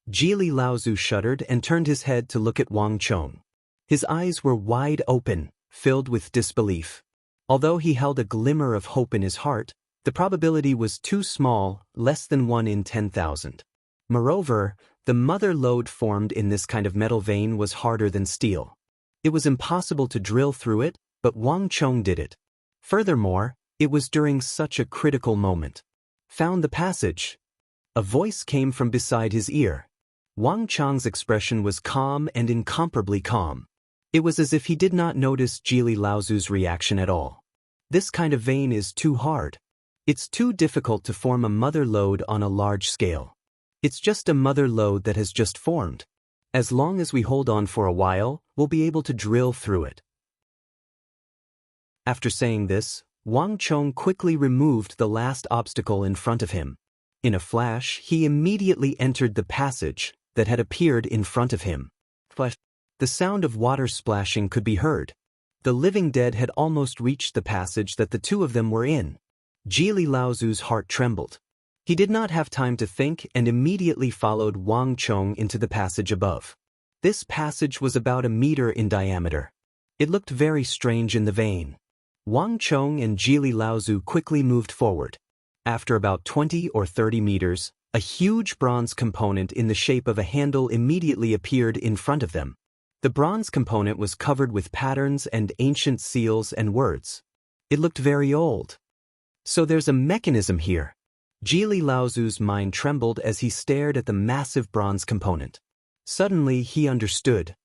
Jili Laozu shuddered and turned his head to look at Wang Chong. His eyes were wide open, filled with disbelief. Although he held a glimmer of hope in his heart, the probability was too small, less than 1 in 10,000. Moreover, the mother lode formed in this kind of metal vein was harder than steel. It was impossible to drill through it, but Wang Chong did it. Furthermore, it was during such a critical moment. Found the passage. A voice came from beside his ear. Wang Chong's expression was calm and incomparably calm. It was as if he did not notice Jili Laozu's reaction at all. This kind of vein is too hard. It's too difficult to form a mother lode on a large scale. It's just a mother lode that has just formed. As long as we hold on for a while, we'll be able to drill through it. After saying this, Wang Chong quickly removed the last obstacle in front of him. In a flash, he immediately entered the passage that had appeared in front of him. The sound of water splashing could be heard. The living dead had almost reached the passage that the two of them were in. Jili Laozu's heart trembled. He did not have time to think and immediately followed Wang Chong into the passage above. This passage was about 1 meter in diameter. It looked very strange in the vein. Wang Chong and Jili Laozu quickly moved forward. After about 20 or 30 meters, a huge bronze component in the shape of a handle immediately appeared in front of them. The bronze component was covered with patterns and ancient seals and words. It looked very old. So there's a mechanism here. Jili Laozu's mind trembled as he stared at the massive bronze component. Suddenly he understood.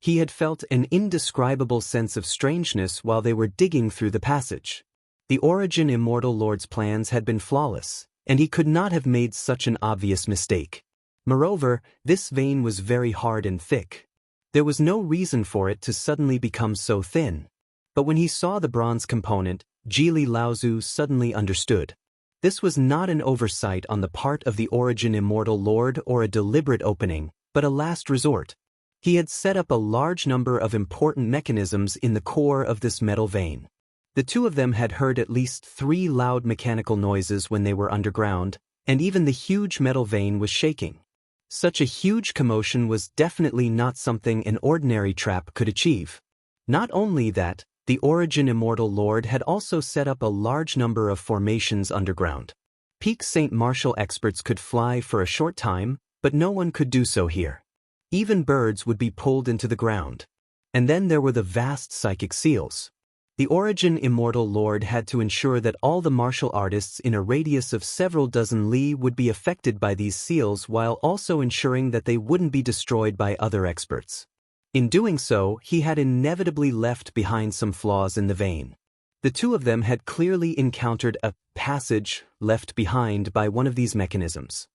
He had felt an indescribable sense of strangeness while they were digging through the passage. The Origin Immortal Lord's plans had been flawless, and he could not have made such an obvious mistake. Moreover, this vein was very hard and thick. There was no reason for it to suddenly become so thin. But when he saw the bronze component, Jili Laozu suddenly understood. This was not an oversight on the part of the Origin Immortal Lord or a deliberate opening, but a last resort. He had set up a large number of important mechanisms in the core of this metal vein. The two of them had heard at least 3 loud mechanical noises when they were underground, and even the huge metal vein was shaking. Such a huge commotion was definitely not something an ordinary trap could achieve. Not only that, the Origin Immortal Lord had also set up a large number of formations underground. Peak St. Martial experts could fly for a short time, but no one could do so here. Even birds would be pulled into the ground. And then there were the vast psychic seals. The Origin Immortal Lord had to ensure that all the martial artists in a radius of several dozen li would be affected by these seals while also ensuring that they wouldn't be destroyed by other experts. In doing so, he had inevitably left behind some flaws in the vein. The two of them had clearly encountered a passage left behind by one of these mechanisms.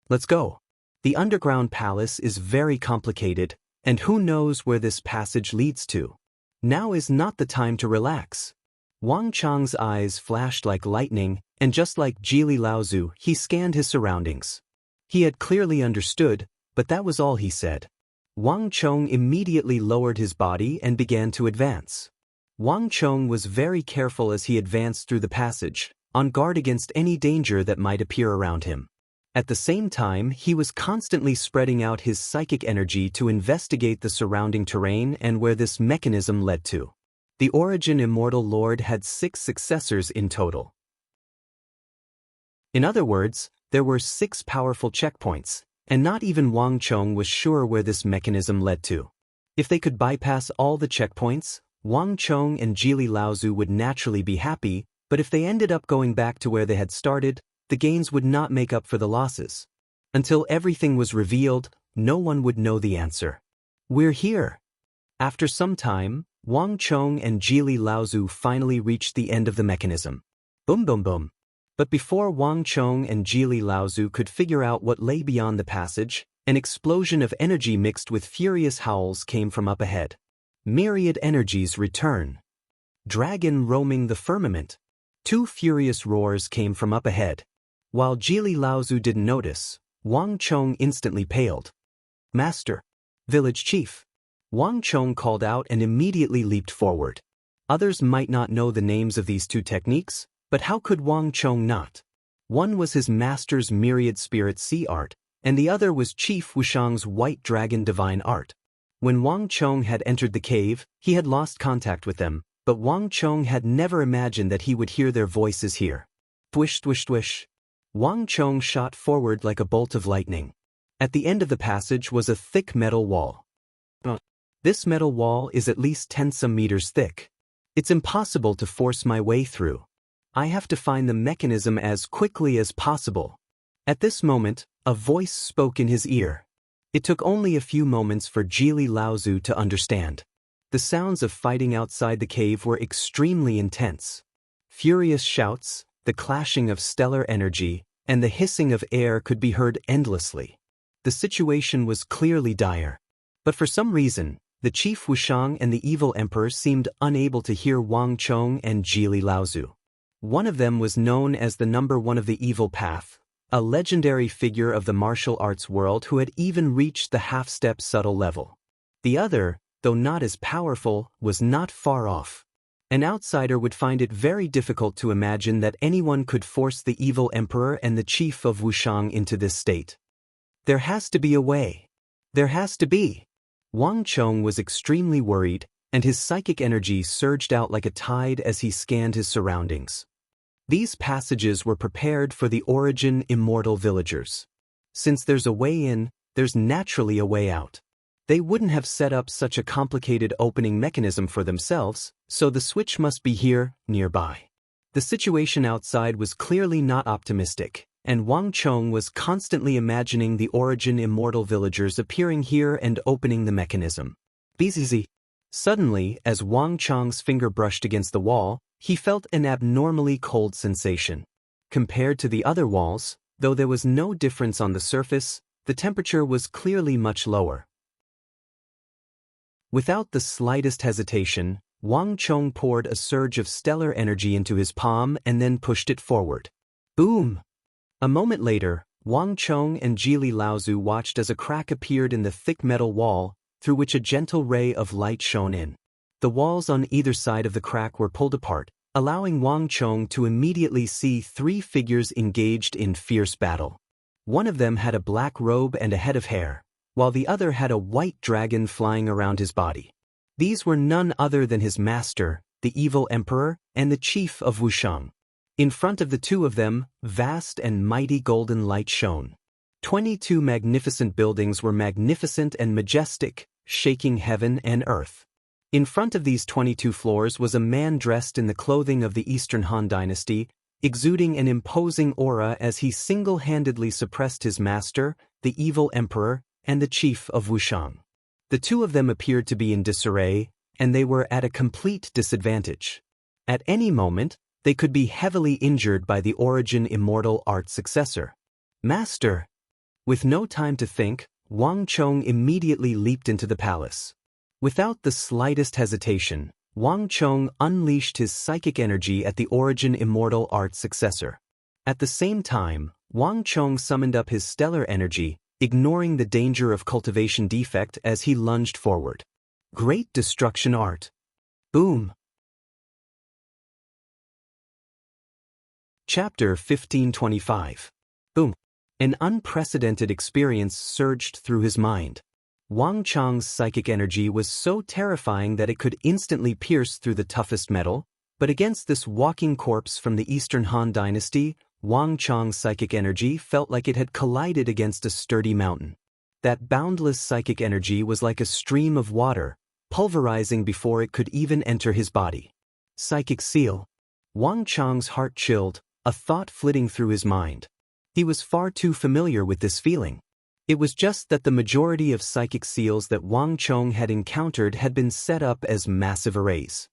Let's go. The underground palace is very complicated, and who knows where this passage leads to. Now is not the time to relax. Wang Chong's eyes flashed like lightning, and just like Jili Laozu, he scanned his surroundings. He had clearly understood, but that was all he said. Wang Chong immediately lowered his body and began to advance. Wang Chong was very careful as he advanced through the passage, on guard against any danger that might appear around him. At the same time, he was constantly spreading out his psychic energy to investigate the surrounding terrain and where this mechanism led to. The Origin Immortal Lord had 6 successors in total. In other words, there were 6 powerful checkpoints, and not even Wang Chong was sure where this mechanism led to. If they could bypass all the checkpoints, Wang Chong and Jili Laozu would naturally be happy, but if they ended up going back to where they had started, the gains would not make up for the losses. Until everything was revealed, no one would know the answer. We're here. After some time, Wang Chong and Jili Laozu finally reached the end of the mechanism. Boom boom boom. But before Wang Chong and Jili Laozu could figure out what lay beyond the passage, An explosion of energy mixed with furious howls came from up ahead. Myriad energies return. Dragon roaming the firmament. Two furious roars came from up ahead. While Jili Laozu didn't notice, Wang Chong instantly paled. Master. Village chief. Wang Chong called out and immediately leaped forward. Others might not know the names of these two techniques, but how could Wang Chong not? One was his master's myriad spirit sea art, and the other was Chief Wushang's white dragon divine art. When Wang Chong had entered the cave, he had lost contact with them, but Wang Chong had never imagined that he would hear their voices here. Swish, swish, swish. Wang Chong shot forward like a bolt of lightning. At the end of the passage was a thick metal wall. This metal wall is at least 10-some meters thick. It's impossible to force my way through. I have to find the mechanism as quickly as possible. At this moment, a voice spoke in his ear. It took only a few moments for Jili Laozu to understand. The sounds of fighting outside the cave were extremely intense. Furious shouts, the clashing of stellar energy, and the hissing of air could be heard endlessly. The situation was clearly dire. But for some reason, the Chief Wushang and the evil emperor seemed unable to hear Wang Chong and Jili Laozu. One of them was known as the number one of the evil path, a legendary figure of the martial arts world who had even reached the half-step subtle level. The other, though not as powerful, was not far off. An outsider would find it very difficult to imagine that anyone could force the evil emperor and the chief of Wushang into this state. There has to be a way. There has to be. Wang Chong was extremely worried, and his psychic energy surged out like a tide as he scanned his surroundings. These passages were prepared for the origin immortal villagers. Since there's a way in, there's naturally a way out. They wouldn't have set up such a complicated opening mechanism for themselves, so the switch must be here, nearby. The situation outside was clearly not optimistic, and Wang Chong was constantly imagining the origin immortal villagers appearing here and opening the mechanism. Bzz. Suddenly, as Wang Chong's finger brushed against the wall, he felt an abnormally cold sensation. Compared to the other walls, though there was no difference on the surface, the temperature was clearly much lower. Without the slightest hesitation, Wang Chong poured a surge of stellar energy into his palm and then pushed it forward. Boom! A moment later, Wang Chong and Jili Laozu watched as a crack appeared in the thick metal wall, through which a gentle ray of light shone in. The walls on either side of the crack were pulled apart, allowing Wang Chong to immediately see three figures engaged in fierce battle. One of them had a black robe and a head of hair, while the other had a white dragon flying around his body. These were none other than his master, the evil emperor, and the chief of Wushang. In front of the two of them, vast and mighty golden light shone. 22 magnificent buildings were magnificent and majestic, shaking heaven and earth. In front of these 22 floors was a man dressed in the clothing of the Eastern Han Dynasty, exuding an imposing aura as he single-handedly suppressed his master, the evil emperor, and the chief of Wushang. The two of them appeared to be in disarray, and they were at a complete disadvantage. At any moment, they could be heavily injured by the origin immortal art successor. Master! With no time to think, Wang Chong immediately leaped into the palace. Without the slightest hesitation, Wang Chong unleashed his psychic energy at the origin immortal art successor. At the same time, Wang Chong summoned up his stellar energy, ignoring the danger of cultivation defect as he lunged forward. Great destruction art. Boom! Chapter 1525. Boom! An unprecedented experience surged through his mind. Wang Chong's psychic energy was so terrifying that it could instantly pierce through the toughest metal, but against this walking corpse from the Eastern Han Dynasty, Wang Chong's psychic energy felt like it had collided against a sturdy mountain. That boundless psychic energy was like a stream of water, pulverizing before it could even enter his body. Psychic seal. Wang Chong's heart chilled, a thought flitting through his mind. He was far too familiar with this feeling. It was just that the majority of psychic seals that Wang Chong had encountered had been set up as massive arrays.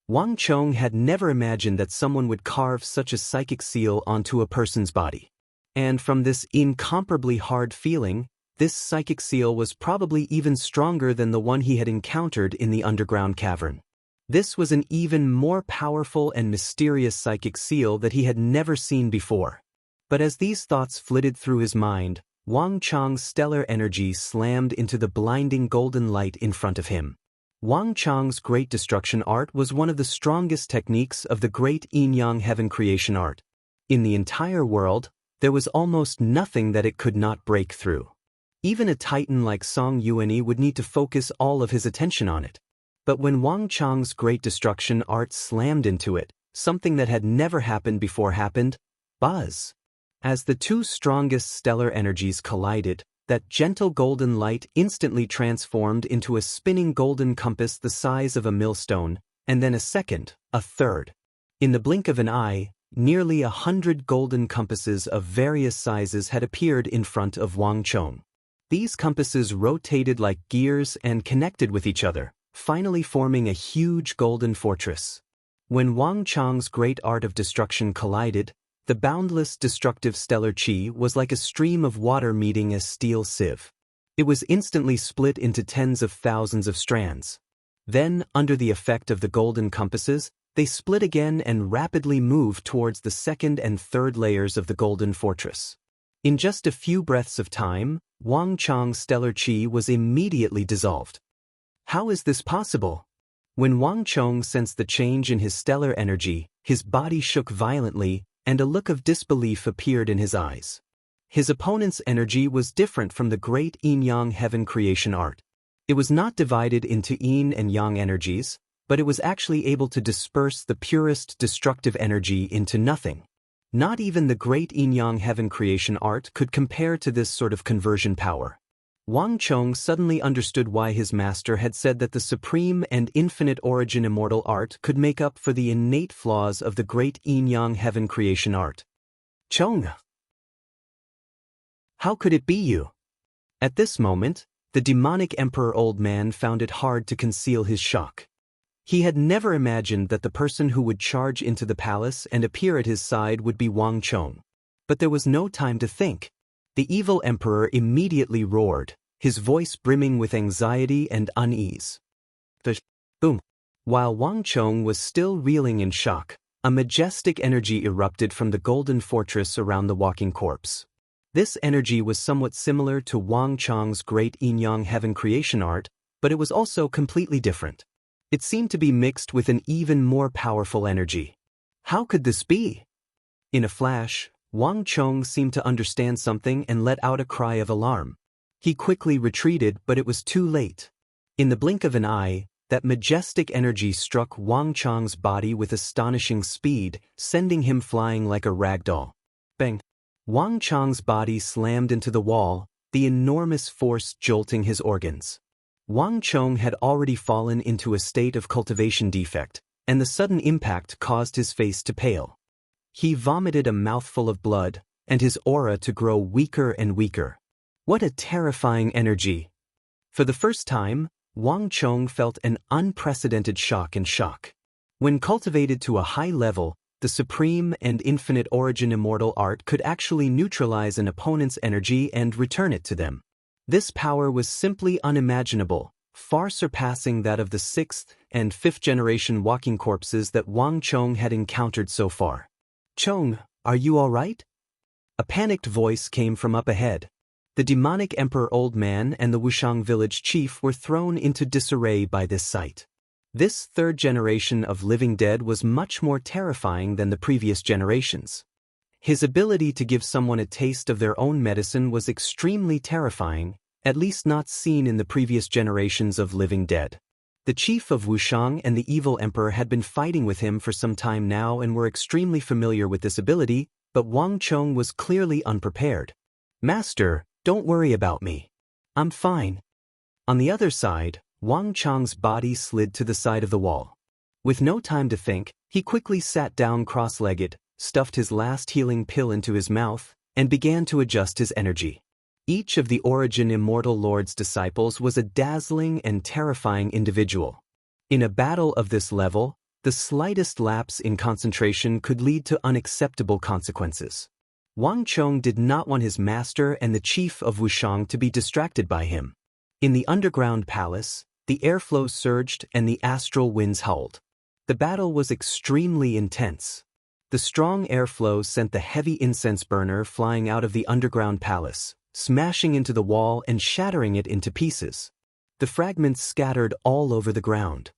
Wang Chong had never imagined that someone would carve such a psychic seal onto a person's body. And from this incomparably hard feeling, This psychic seal was probably even stronger than the one he had encountered in the underground cavern. This was an even more powerful and mysterious psychic seal that he had never seen before. But as these thoughts flitted through his mind, Wang Chang's stellar energy slammed into the blinding golden light in front of him. Wang Chang's great destruction art was one of the strongest techniques of the great yin-yang heaven creation art. In the entire world, there was almost nothing that it could not break through. Even a titan like Song Yuanyi would need to focus all of his attention on it. But when Wang Chang's great destruction art slammed into it, something that had never happened before happened: buzz. As the two strongest stellar energies collided, that gentle golden light instantly transformed into a spinning golden compass the size of a millstone, and then a second, a third. In the blink of an eye, nearly 100 golden compasses of various sizes had appeared in front of Wang Chang. These compasses rotated like gears and connected with each other, finally forming a huge golden fortress. When Wang Chang's great art of destruction collided, the boundless destructive stellar chi was like a stream of water meeting a steel sieve. It was instantly split into tens of thousands of strands. Then, under the effect of the golden compasses, they split again and rapidly moved towards the second and third layers of the golden fortress. In just a few breaths of time, Wang Chang's stellar chi was immediately dissolved. How is this possible? When Wang Chang sensed the change in his stellar energy, his body shook violently, and a look of disbelief appeared in his eyes. His opponent's energy was different from the great yin-yang heaven creation art. It was not divided into yin and yang energies, but it was actually able to disperse the purest destructive energy into nothing. Not even the great yin-yang heaven creation art could compare to this sort of conversion power. Wang Chang suddenly understood why his master had said that the supreme and infinite origin immortal art could make up for the innate flaws of the great yin-yang heaven creation art. Chang! How could it be you? At this moment, the demonic emperor old man found it hard to conceal his shock. He had never imagined that the person who would charge into the palace and appear at his side would be Wang Chang. But there was no time to think. The evil emperor immediately roared, his voice brimming with anxiety and unease. Boom! While Wang Chang was still reeling in shock, a majestic energy erupted from the golden fortress around the walking corpse. This energy was somewhat similar to Wang Chang's great yin-yang heaven creation art, but it was also completely different. It seemed to be mixed with an even more powerful energy. How could this be? In a flash, Wang Chang seemed to understand something and let out a cry of alarm. He quickly retreated, but it was too late. In the blink of an eye, that majestic energy struck Wang Chang's body with astonishing speed, sending him flying like a rag doll. Bang! Wang Chang's body slammed into the wall, the enormous force jolting his organs. Wang Chang had already fallen into a state of cultivation defect, and the sudden impact caused his face to pale. He vomited a mouthful of blood, and his aura to grow weaker and weaker. What a terrifying energy! For the first time, Wang Chang felt an unprecedented shock and shock. When cultivated to a high level, the supreme and infinite origin immortal art could actually neutralize an opponent's energy and return it to them. This power was simply unimaginable, far surpassing that of the 6th and 5th generation walking corpses that Wang Chang had encountered so far. Chang, are you all right? A panicked voice came from up ahead. The demonic emperor old man and the Wushang village chief were thrown into disarray by this sight. This third generation of living dead was much more terrifying than the previous generations. His ability to give someone a taste of their own medicine was extremely terrifying, at least not seen in the previous generations of living dead. The chief of Wushang and the evil emperor had been fighting with him for some time now and were extremely familiar with this ability, but Wang Chang was clearly unprepared. Master, don't worry about me. I'm fine. On the other side, Wang Chang's body slid to the side of the wall. With no time to think, he quickly sat down cross-legged, stuffed his last healing pill into his mouth, and began to adjust his energy. Each of the Origin Immortal Lord's disciples was a dazzling and terrifying individual. In a battle of this level, the slightest lapse in concentration could lead to unacceptable consequences. Wang Chong did not want his master and the chief of Wushang to be distracted by him. In the underground palace, the airflow surged and the astral winds howled. The battle was extremely intense. The strong airflow sent the heavy incense burner flying out of the underground palace, smashing into the wall and shattering it into pieces. The fragments scattered all over the ground.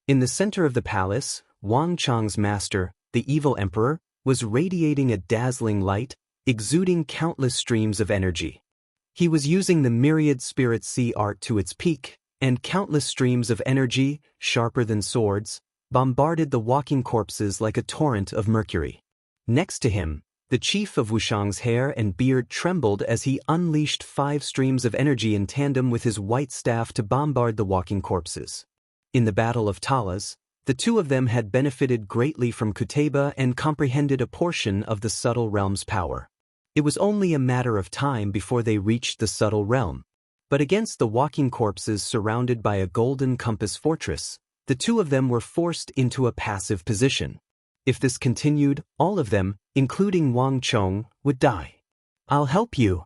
In the center of the palace, Wang Chong's master, the evil emperor, was radiating a dazzling light, exuding countless streams of energy. He was using the myriad spirit sea art to its peak, and countless streams of energy, sharper than swords, bombarded the walking corpses like a torrent of mercury. Next to him, the chief of Wushang's hair and beard trembled as he unleashed 5 streams of energy in tandem with his white staff to bombard the walking corpses. In the Battle of Talas, the two of them had benefited greatly from Kuteba and comprehended a portion of the subtle realm's power. It was only a matter of time before they reached the subtle realm. But against the walking corpses surrounded by a golden compass fortress, the two of them were forced into a passive position. If this continued, all of them, including Wang Chong, would die. "I'll help you."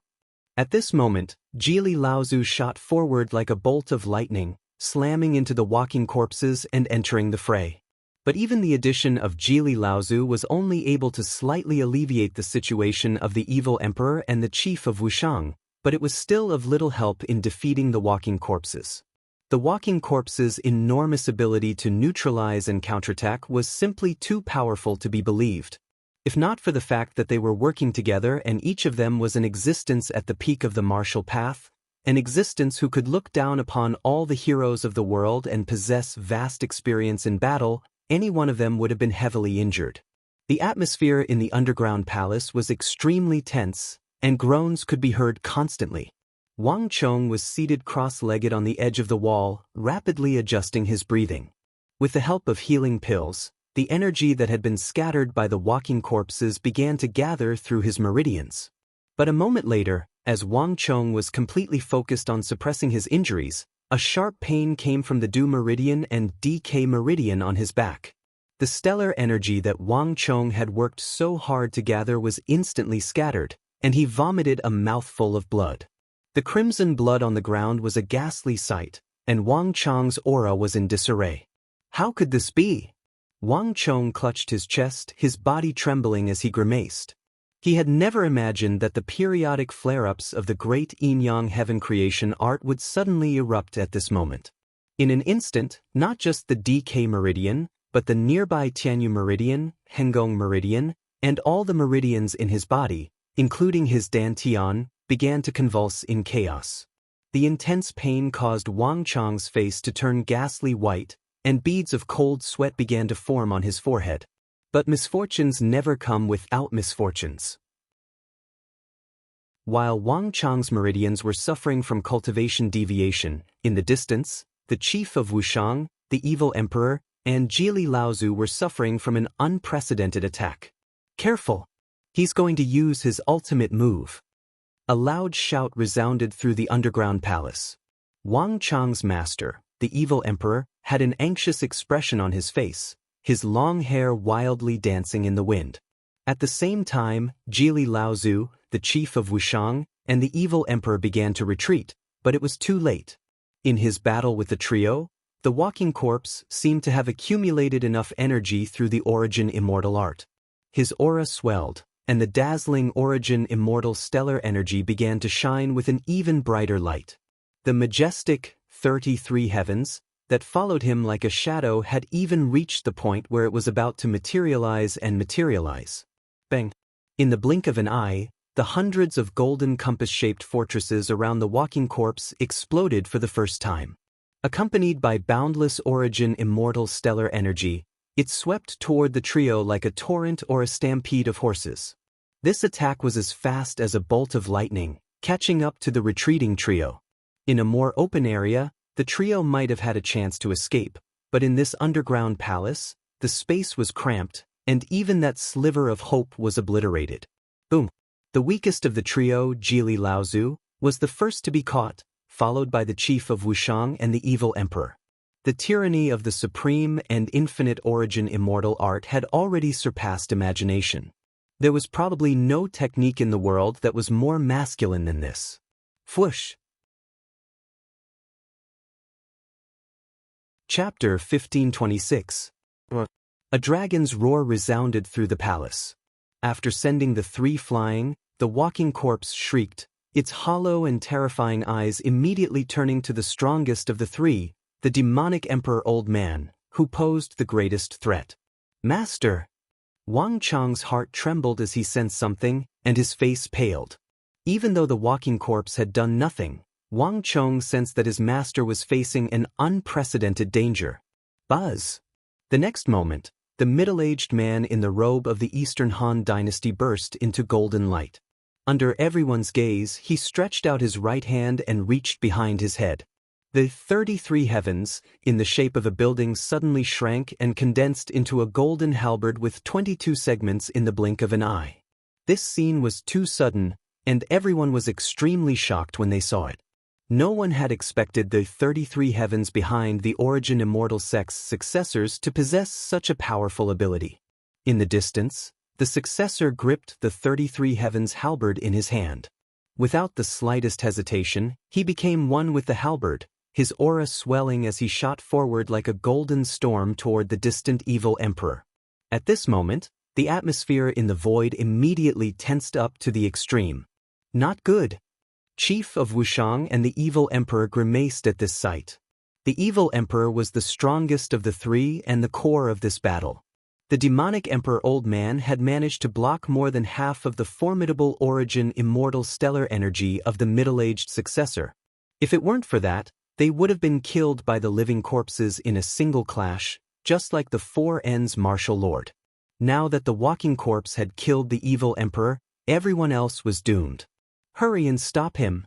At this moment, Jili Laozu shot forward like a bolt of lightning, slamming into the walking corpses and entering the fray. But even the addition of Jili Laozu was only able to slightly alleviate the situation of the evil emperor and the chief of Wushang, but it was still of little help in defeating the walking corpses. The walking corpses' enormous ability to neutralize and counterattack was simply too powerful to be believed. If not for the fact that they were working together and each of them was an existence at the peak of the martial path, an existence who could look down upon all the heroes of the world and possess vast experience in battle, any one of them would have been heavily injured. The atmosphere in the underground palace was extremely tense, and groans could be heard constantly. Wang Chong was seated cross-legged on the edge of the wall, rapidly adjusting his breathing. With the help of healing pills, the energy that had been scattered by the walking corpses began to gather through his meridians. But a moment later, as Wang Chong was completely focused on suppressing his injuries, a sharp pain came from the Du Meridian and DK Meridian on his back. The stellar energy that Wang Chong had worked so hard to gather was instantly scattered, and he vomited a mouthful of blood. The crimson blood on the ground was a ghastly sight, and Wang Chong's aura was in disarray. How could this be? Wang Chong clutched his chest, his body trembling as he grimaced. He had never imagined that the periodic flare-ups of the great yin-yang heaven creation art would suddenly erupt at this moment. In an instant, not just the DK Meridian, but the nearby Tianyu Meridian, Hengong Meridian, and all the meridians in his body, including his dantian, began to convulse in chaos. The intense pain caused Wang Chong's face to turn ghastly white, and beads of cold sweat began to form on his forehead. But misfortunes never come without misfortunes. While Wang Chong's meridians were suffering from cultivation deviation, in the distance, the chief of Wushang, the evil emperor, and Jili Laozu were suffering from an unprecedented attack. "Careful! He's going to use his ultimate move." A loud shout resounded through the underground palace. Wang Chong's master, the evil emperor, had an anxious expression on his face, his long hair wildly dancing in the wind. At the same time, Jili Laozu, the chief of Wushang, and the evil emperor began to retreat, but it was too late. In his battle with the trio, the walking corpse seemed to have accumulated enough energy through the origin immortal art. His aura swelled, and the dazzling origin immortal stellar energy began to shine with an even brighter light. The majestic 33 heavens that followed him like a shadow had even reached the point where it was about to materialize and materialize. Bang! In the blink of an eye, the hundreds of golden compass-shaped fortresses around the walking corpse exploded for the first time. Accompanied by boundless origin immortal stellar energy, it swept toward the trio like a torrent or a stampede of horses. This attack was as fast as a bolt of lightning, catching up to the retreating trio. In a more open area, the trio might have had a chance to escape, but in this underground palace, the space was cramped, and even that sliver of hope was obliterated. Boom! The weakest of the trio, Jili Laozu, was the first to be caught, followed by the chief of Wushang and the evil emperor. The tyranny of the supreme and infinite origin immortal art had already surpassed imagination. There was probably no technique in the world that was more masculine than this. Whoosh! Chapter 1526. A dragon's roar resounded through the palace. After sending the three flying, the walking corpse shrieked, its hollow and terrifying eyes immediately turning to the strongest of the three, the demonic Emperor Old Man, who posed the greatest threat. Master! Wang Chang's heart trembled as he sensed something, and his face paled. Even though the walking corpse had done nothing, Wang Chong sensed that his master was facing an unprecedented danger. Buzz! The next moment, the middle-aged man in the robe of the Eastern Han dynasty burst into golden light. Under everyone's gaze, he stretched out his right hand and reached behind his head. The 33 heavens, in the shape of a building, suddenly shrank and condensed into a golden halberd with 22 segments in the blink of an eye. This scene was too sudden, and everyone was extremely shocked when they saw it. No one had expected the 33 heavens behind the Origin Immortal Sect's successors to possess such a powerful ability. In the distance, the successor gripped the 33 heavens halberd in his hand. Without the slightest hesitation, he became one with the halberd, his aura swelling as he shot forward like a golden storm toward the distant evil emperor. At this moment, the atmosphere in the void immediately tensed up to the extreme. Not good. Chief of Wushang and the evil emperor grimaced at this sight. The evil emperor was the strongest of the three and the core of this battle. The demonic Emperor Old Man had managed to block more than half of the formidable Origin Immortal stellar energy of the middle-aged successor. If it weren't for that, they would have been killed by the living corpses in a single clash, just like the Four Ends martial lord. Now that the walking corpse had killed the evil emperor, everyone else was doomed. Hurry and stop him!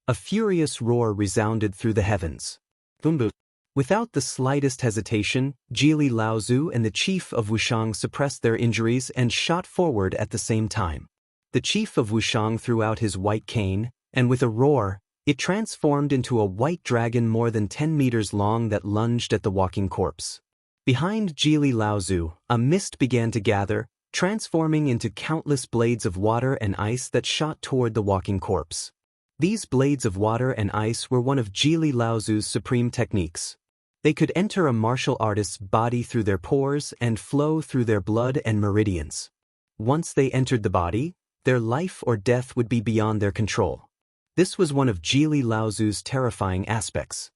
A furious roar resounded through the heavens. Boom! Without the slightest hesitation, Jili Laozu and the chief of Wushang suppressed their injuries and shot forward at the same time. The chief of Wushang threw out his white cane, and with a roar, it transformed into a white dragon more than 10 meters long that lunged at the walking corpse. Behind Jili Laozu, a mist began to gather, transforming into countless blades of water and ice that shot toward the walking corpse. These blades of water and ice were one of Jili Laozu's supreme techniques. They could enter a martial artist's body through their pores and flow through their blood and meridians. Once they entered the body, their life or death would be beyond their control. This was one of Jili Laozu's terrifying aspects.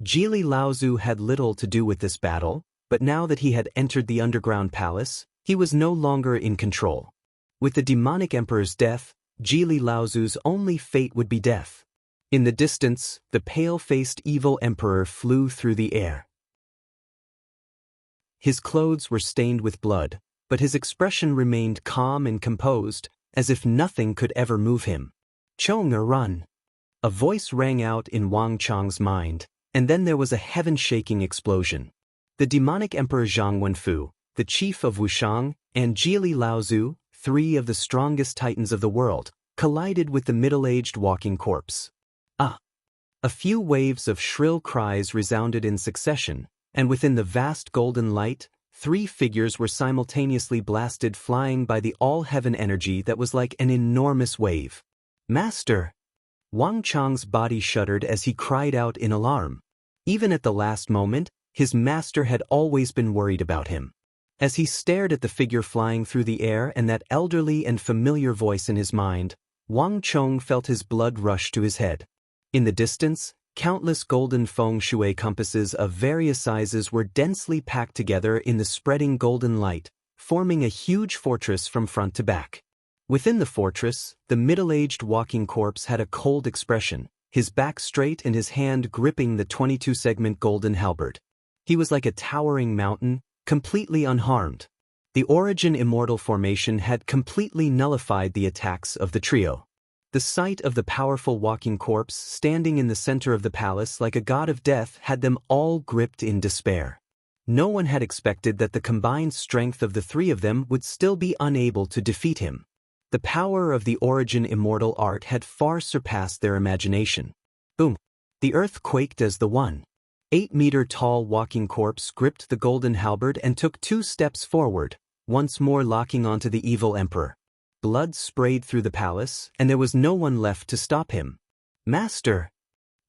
Jili Laozu had little to do with this battle, but now that he had entered the underground palace, he was no longer in control. With the demonic emperor's death, Jili Laozu's only fate would be death. In the distance, the pale-faced evil emperor flew through the air. His clothes were stained with blood, but his expression remained calm and composed, as if nothing could ever move him. Chong or run! A voice rang out in Wang Chang's mind, and then there was a heaven-shaking explosion. The demonic Emperor Zhang Wenfu, the chief of Wushang, and Jili Laozu, three of the strongest titans of the world, collided with the middle-aged walking corpse. Ah! A few waves of shrill cries resounded in succession, and within the vast golden light, three figures were simultaneously blasted flying by the all-heaven energy that was like an enormous wave. Master! Wang Chang's body shuddered as he cried out in alarm. Even at the last moment, his master had always been worried about him. As he stared at the figure flying through the air and that elderly and familiar voice in his mind, Wang Chong felt his blood rush to his head. In the distance, countless golden feng shui compasses of various sizes were densely packed together in the spreading golden light, forming a huge fortress from front to back. Within the fortress, the middle-aged walking corpse had a cold expression, his back straight and his hand gripping the 22-segment golden halberd. He was like a towering mountain, completely unharmed. The Origin Immortal formation had completely nullified the attacks of the trio. The sight of the powerful walking corpse standing in the center of the palace like a god of death had them all gripped in despair. No one had expected that the combined strength of the three of them would still be unable to defeat him. The power of the Origin Immortal art had far surpassed their imagination. Boom! The earth quaked as the 1.8-meter-tall walking corpse gripped the golden halberd and took 2 steps forward, once more locking onto the evil emperor. blood sprayed through the palace, and there was no one left to stop him. "Master!"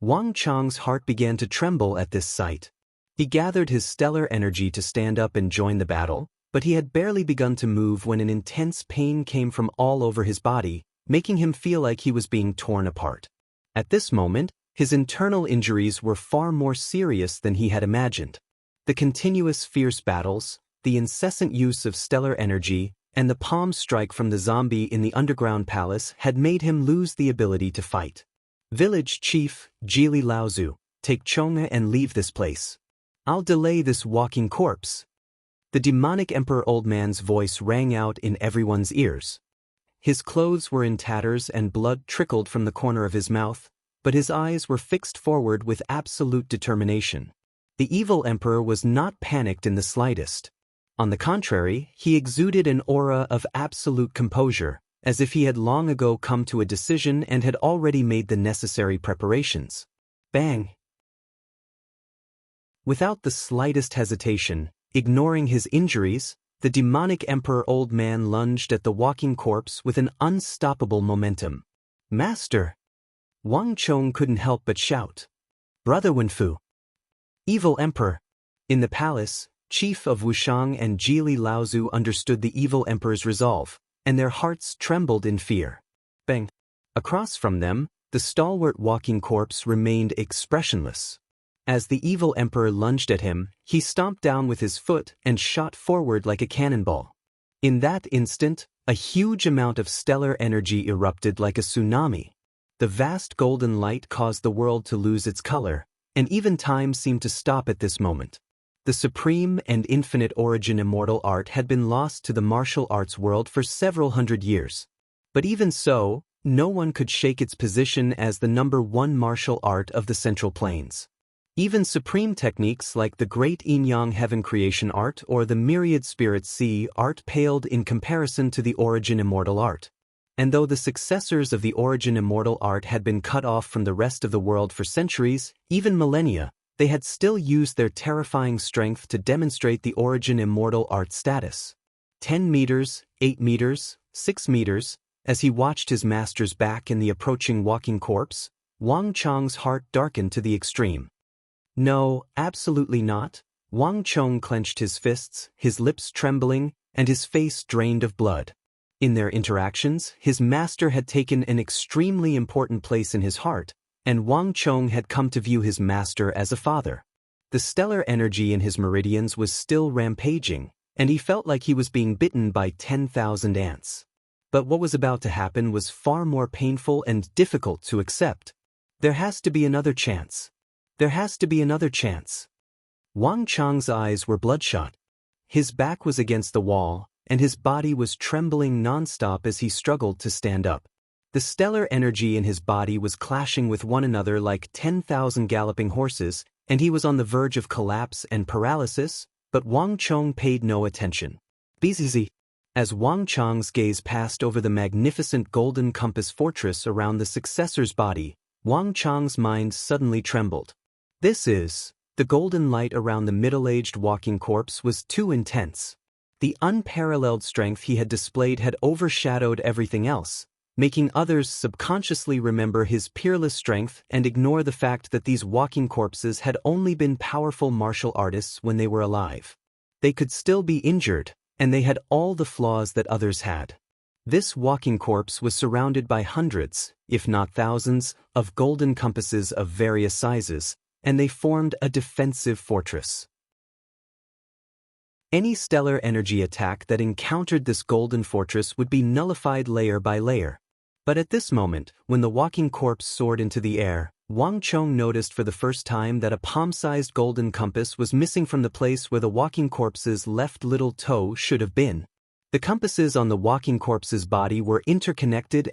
Wang Chang's heart began to tremble at this sight. He gathered his stellar energy to stand up and join the battle, but he had barely begun to move when an intense pain came from all over his body, making him feel like he was being torn apart. At this moment, his internal injuries were far more serious than he had imagined. The continuous fierce battles, the incessant use of stellar energy, and the palm strike from the zombie in the underground palace had made him lose the ability to fight. "Village Chief, Jili Laozu, take Chonga and leave this place. I'll delay this walking corpse." The demonic Emperor Old Man's voice rang out in everyone's ears. His clothes were in tatters and blood trickled from the corner of his mouth, but his eyes were fixed forward with absolute determination. The evil emperor was not panicked in the slightest. On the contrary, he exuded an aura of absolute composure, as if he had long ago come to a decision and had already made the necessary preparations. Bang! Without the slightest hesitation, ignoring his injuries, the demonic Emperor Old Man lunged at the walking corpse with an unstoppable momentum. "Master!" Wang Chong couldn't help but shout. "Brother Wenfu!" Evil Emperor! In the palace, Chief of Wushang and Jili Laozu understood the evil emperor's resolve, and their hearts trembled in fear. Bang! Across from them, the stalwart walking corpse remained expressionless. As the evil emperor lunged at him, he stomped down with his foot and shot forward like a cannonball. In that instant, a huge amount of stellar energy erupted like a tsunami. The vast golden light caused the world to lose its color, and even time seemed to stop at this moment. The supreme and infinite origin immortal art had been lost to the martial arts world for several hundred years. But even so, no one could shake its position as the #1 martial art of the Central Plains. Even supreme techniques like the Great Yin-Yang Heaven Creation Art or the Myriad Spirit Sea Art paled in comparison to the Origin Immortal Art. And though the successors of the Origin Immortal Art had been cut off from the rest of the world for centuries, even millennia, they had still used their terrifying strength to demonstrate the Origin Immortal Art status. 10 meters, 8 meters, 6 meters, as he watched his master's back in the approaching walking corpse, Wang Chong's heart darkened to the extreme. No, absolutely not. Wang Chong clenched his fists, his lips trembling, and his face drained of blood. In their interactions, his master had taken an extremely important place in his heart, and Wang Chong had come to view his master as a father. The stellar energy in his meridians was still rampaging, and he felt like he was being bitten by 10,000 ants. But what was about to happen was far more painful and difficult to accept. There has to be another chance. There has to be another chance. Wang Chong's eyes were bloodshot. His back was against the wall, and his body was trembling nonstop as he struggled to stand up. The stellar energy in his body was clashing with one another like 10,000 galloping horses, and he was on the verge of collapse and paralysis, but Wang Chong paid no attention. Bzz. As Wang Chong's gaze passed over the magnificent golden compass fortress around the successor's body, Wang Chong's mind suddenly trembled. The golden light around the middle-aged walking corpse was too intense. The unparalleled strength he had displayed had overshadowed everything else, making others subconsciously remember his peerless strength and ignore the fact that these walking corpses had only been powerful martial artists when they were alive. They could still be injured, and they had all the flaws that others had. This walking corpse was surrounded by hundreds, if not thousands, of golden compasses of various sizes, and they formed a defensive fortress. Any stellar energy attack that encountered this golden fortress would be nullified layer by layer. But at this moment, when the walking corpse soared into the air, Wang Chong noticed for the first time that a palm-sized golden compass was missing from the place where the walking corpse's left little toe should have been. The compasses on the walking corpse's body were interconnected,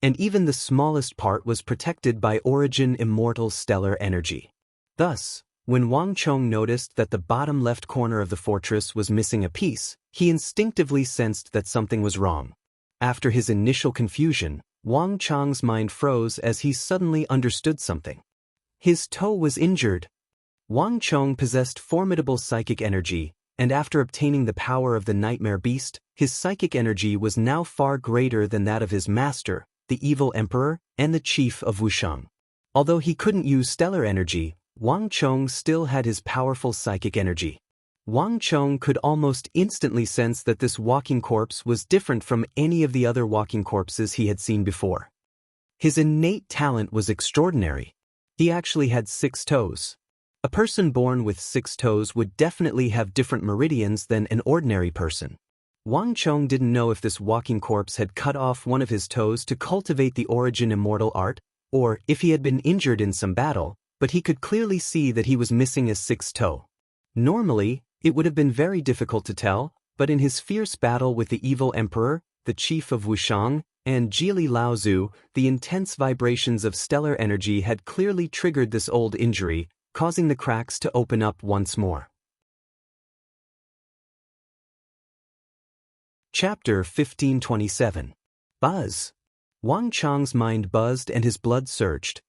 and even the smallest part was protected by Origin Immortal Stellar Energy. Thus, when Wang Chong noticed that the bottom left corner of the fortress was missing a piece, he instinctively sensed that something was wrong. After his initial confusion, Wang Chong's mind froze as he suddenly understood something. His toe was injured. Wang Chong possessed formidable psychic energy, and after obtaining the power of the Nightmare Beast, His psychic energy was now far greater than that of his master, the evil emperor, and the chief of Wushang. Although he couldn't use stellar energy, Wang Chong still had his powerful psychic energy. Wang Chong could almost instantly sense that this walking corpse was different from any of the other walking corpses he had seen before. His innate talent was extraordinary. He actually had 6 toes. A person born with 6 toes would definitely have different meridians than an ordinary person. Wang Chong didn't know if this walking corpse had cut off one of his toes to cultivate the origin immortal art, or if he had been injured in some battle, but he could clearly see that he was missing a 6th toe. Normally, it would have been very difficult to tell, but in his fierce battle with the evil emperor, the chief of Wushang, and Jili Laozu, the intense vibrations of stellar energy had clearly triggered this old injury, causing the cracks to open up once more. Chapter 1527. Buzz. Wang Chong's mind buzzed and his blood surged.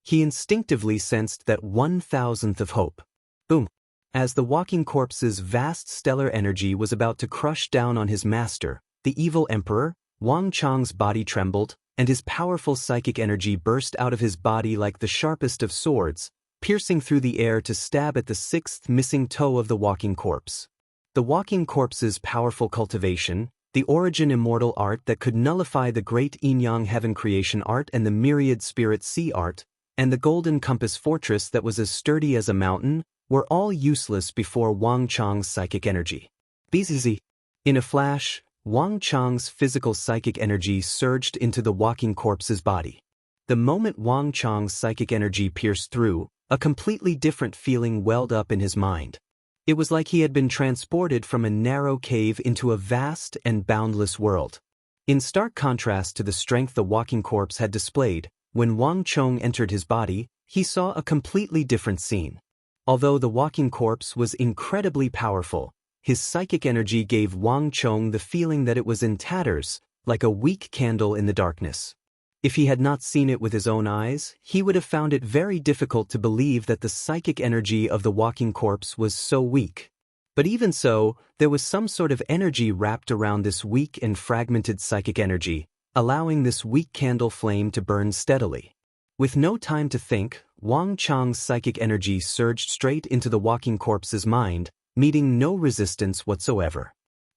He instinctively sensed that 1,000th of hope. Boom. As the walking corpse's vast stellar energy was about to crush down on his master, the evil emperor, Wang Chong's body trembled, and his powerful psychic energy burst out of his body like the sharpest of swords, piercing through the air to stab at the 6th missing toe of the walking corpse. The walking corpse's powerful cultivation, the origin immortal art that could nullify the great yin-yang heaven creation art and the myriad spirit sea art, and the golden compass fortress that was as sturdy as a mountain, were all useless before Wang Chong's psychic energy. Bzz. In a flash, Wang Chong's physical psychic energy surged into the walking corpse's body. The moment Wang Chong's psychic energy pierced through, a completely different feeling welled up in his mind. It was like he had been transported from a narrow cave into a vast and boundless world. In stark contrast to the strength the walking corpse had displayed, when Wang Chong entered his body, he saw a completely different scene. Although the walking corpse was incredibly powerful, his psychic energy gave Wang Chong the feeling that it was in tatters, like a weak candle in the darkness. If he had not seen it with his own eyes, he would have found it very difficult to believe that the psychic energy of the walking corpse was so weak. But even so, there was some sort of energy wrapped around this weak and fragmented psychic energy, allowing this weak candle flame to burn steadily. With no time to think, Wang Chong's psychic energy surged straight into the walking corpse's mind, meeting no resistance whatsoever.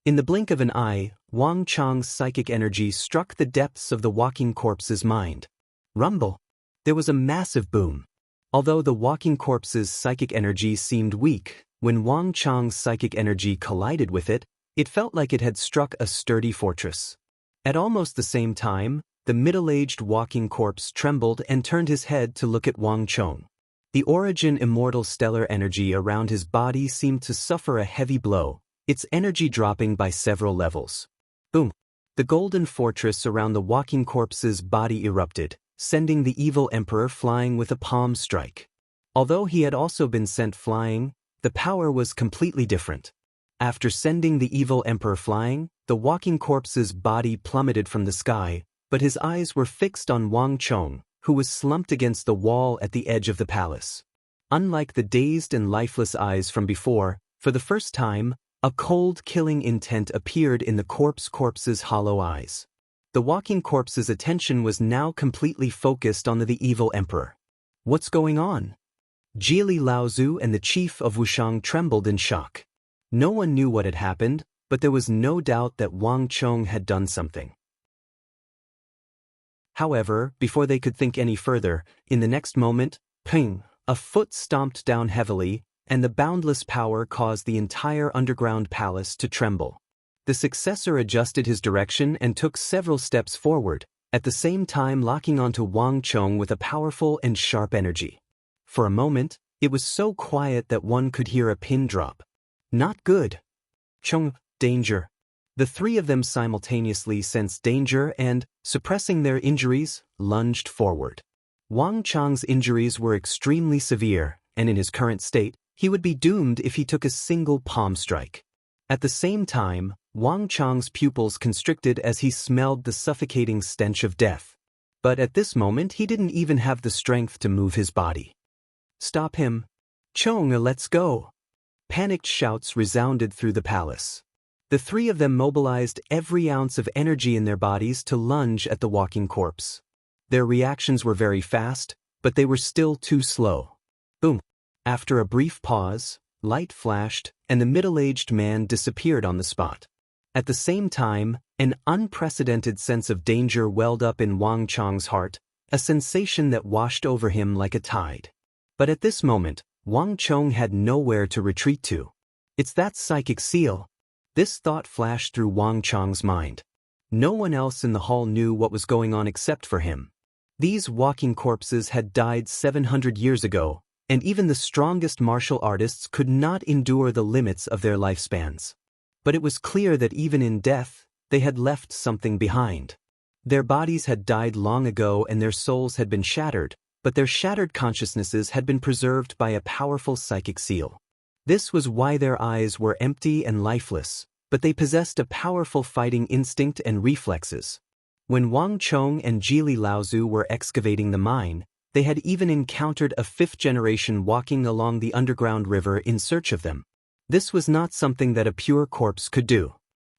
In the blink of an eye, Wang Chong's psychic energy struck the depths of the walking corpse's mind. Rumble. There was a massive boom. Although the walking corpse's psychic energy seemed weak, when Wang Chong's psychic energy collided with it, it felt like it had struck a sturdy fortress. At almost the same time, the middle-aged walking corpse trembled and turned his head to look at Wang Chong. The origin immortal stellar energy around his body seemed to suffer a heavy blow, its energy dropping by several levels. Boom! The golden fortress around the walking corpse's body erupted, sending the evil emperor flying with a palm strike. Although he had also been sent flying, the power was completely different. After sending the evil emperor flying, the walking corpse's body plummeted from the sky, but his eyes were fixed on Wang Chong, who was slumped against the wall at the edge of the palace. Unlike the dazed and lifeless eyes from before, for the first time, a cold, killing intent appeared in the corpse's hollow eyes. The walking corpse's attention was now completely focused on the evil emperor. What's going on? Jili Laozu and the chief of Wushang trembled in shock. No one knew what had happened, but there was no doubt that Wang Chong had done something. However, before they could think any further, in the next moment, ping, a foot stomped down heavily, and the boundless power caused the entire underground palace to tremble. The successor adjusted his direction and took several steps forward, at the same time locking onto Wang Chong with a powerful and sharp energy. For a moment, it was so quiet that one could hear a pin drop. Not good. Chong, danger. The three of them simultaneously sensed danger and, suppressing their injuries, lunged forward. Wang Chong's injuries were extremely severe, and in his current state, he would be doomed if he took a single palm strike. At the same time, Wang Chong's pupils constricted as he smelled the suffocating stench of death. But at this moment he didn't even have the strength to move his body. Stop him. Chong, let's go. Panicked shouts resounded through the palace. The three of them mobilized every ounce of energy in their bodies to lunge at the walking corpse. Their reactions were very fast, but they were still too slow. Boom! After a brief pause, light flashed, and the middle-aged man disappeared on the spot. At the same time, an unprecedented sense of danger welled up in Wang Chang's heart, a sensation that washed over him like a tide. But at this moment, Wang Chong had nowhere to retreat to. It's that psychic seal. This thought flashed through Wang Chang's mind. No one else in the hall knew what was going on except for him. These walking corpses had died 700 years ago, and even the strongest martial artists could not endure the limits of their lifespans. But it was clear that even in death, they had left something behind. Their bodies had died long ago and their souls had been shattered, but their shattered consciousnesses had been preserved by a powerful psychic seal. This was why their eyes were empty and lifeless, but they possessed a powerful fighting instinct and reflexes. When Wang Chong and Jili Laozu were excavating the mine, they had even encountered a fifth generation walking along the underground river in search of them. This was not something that a pure corpse could do.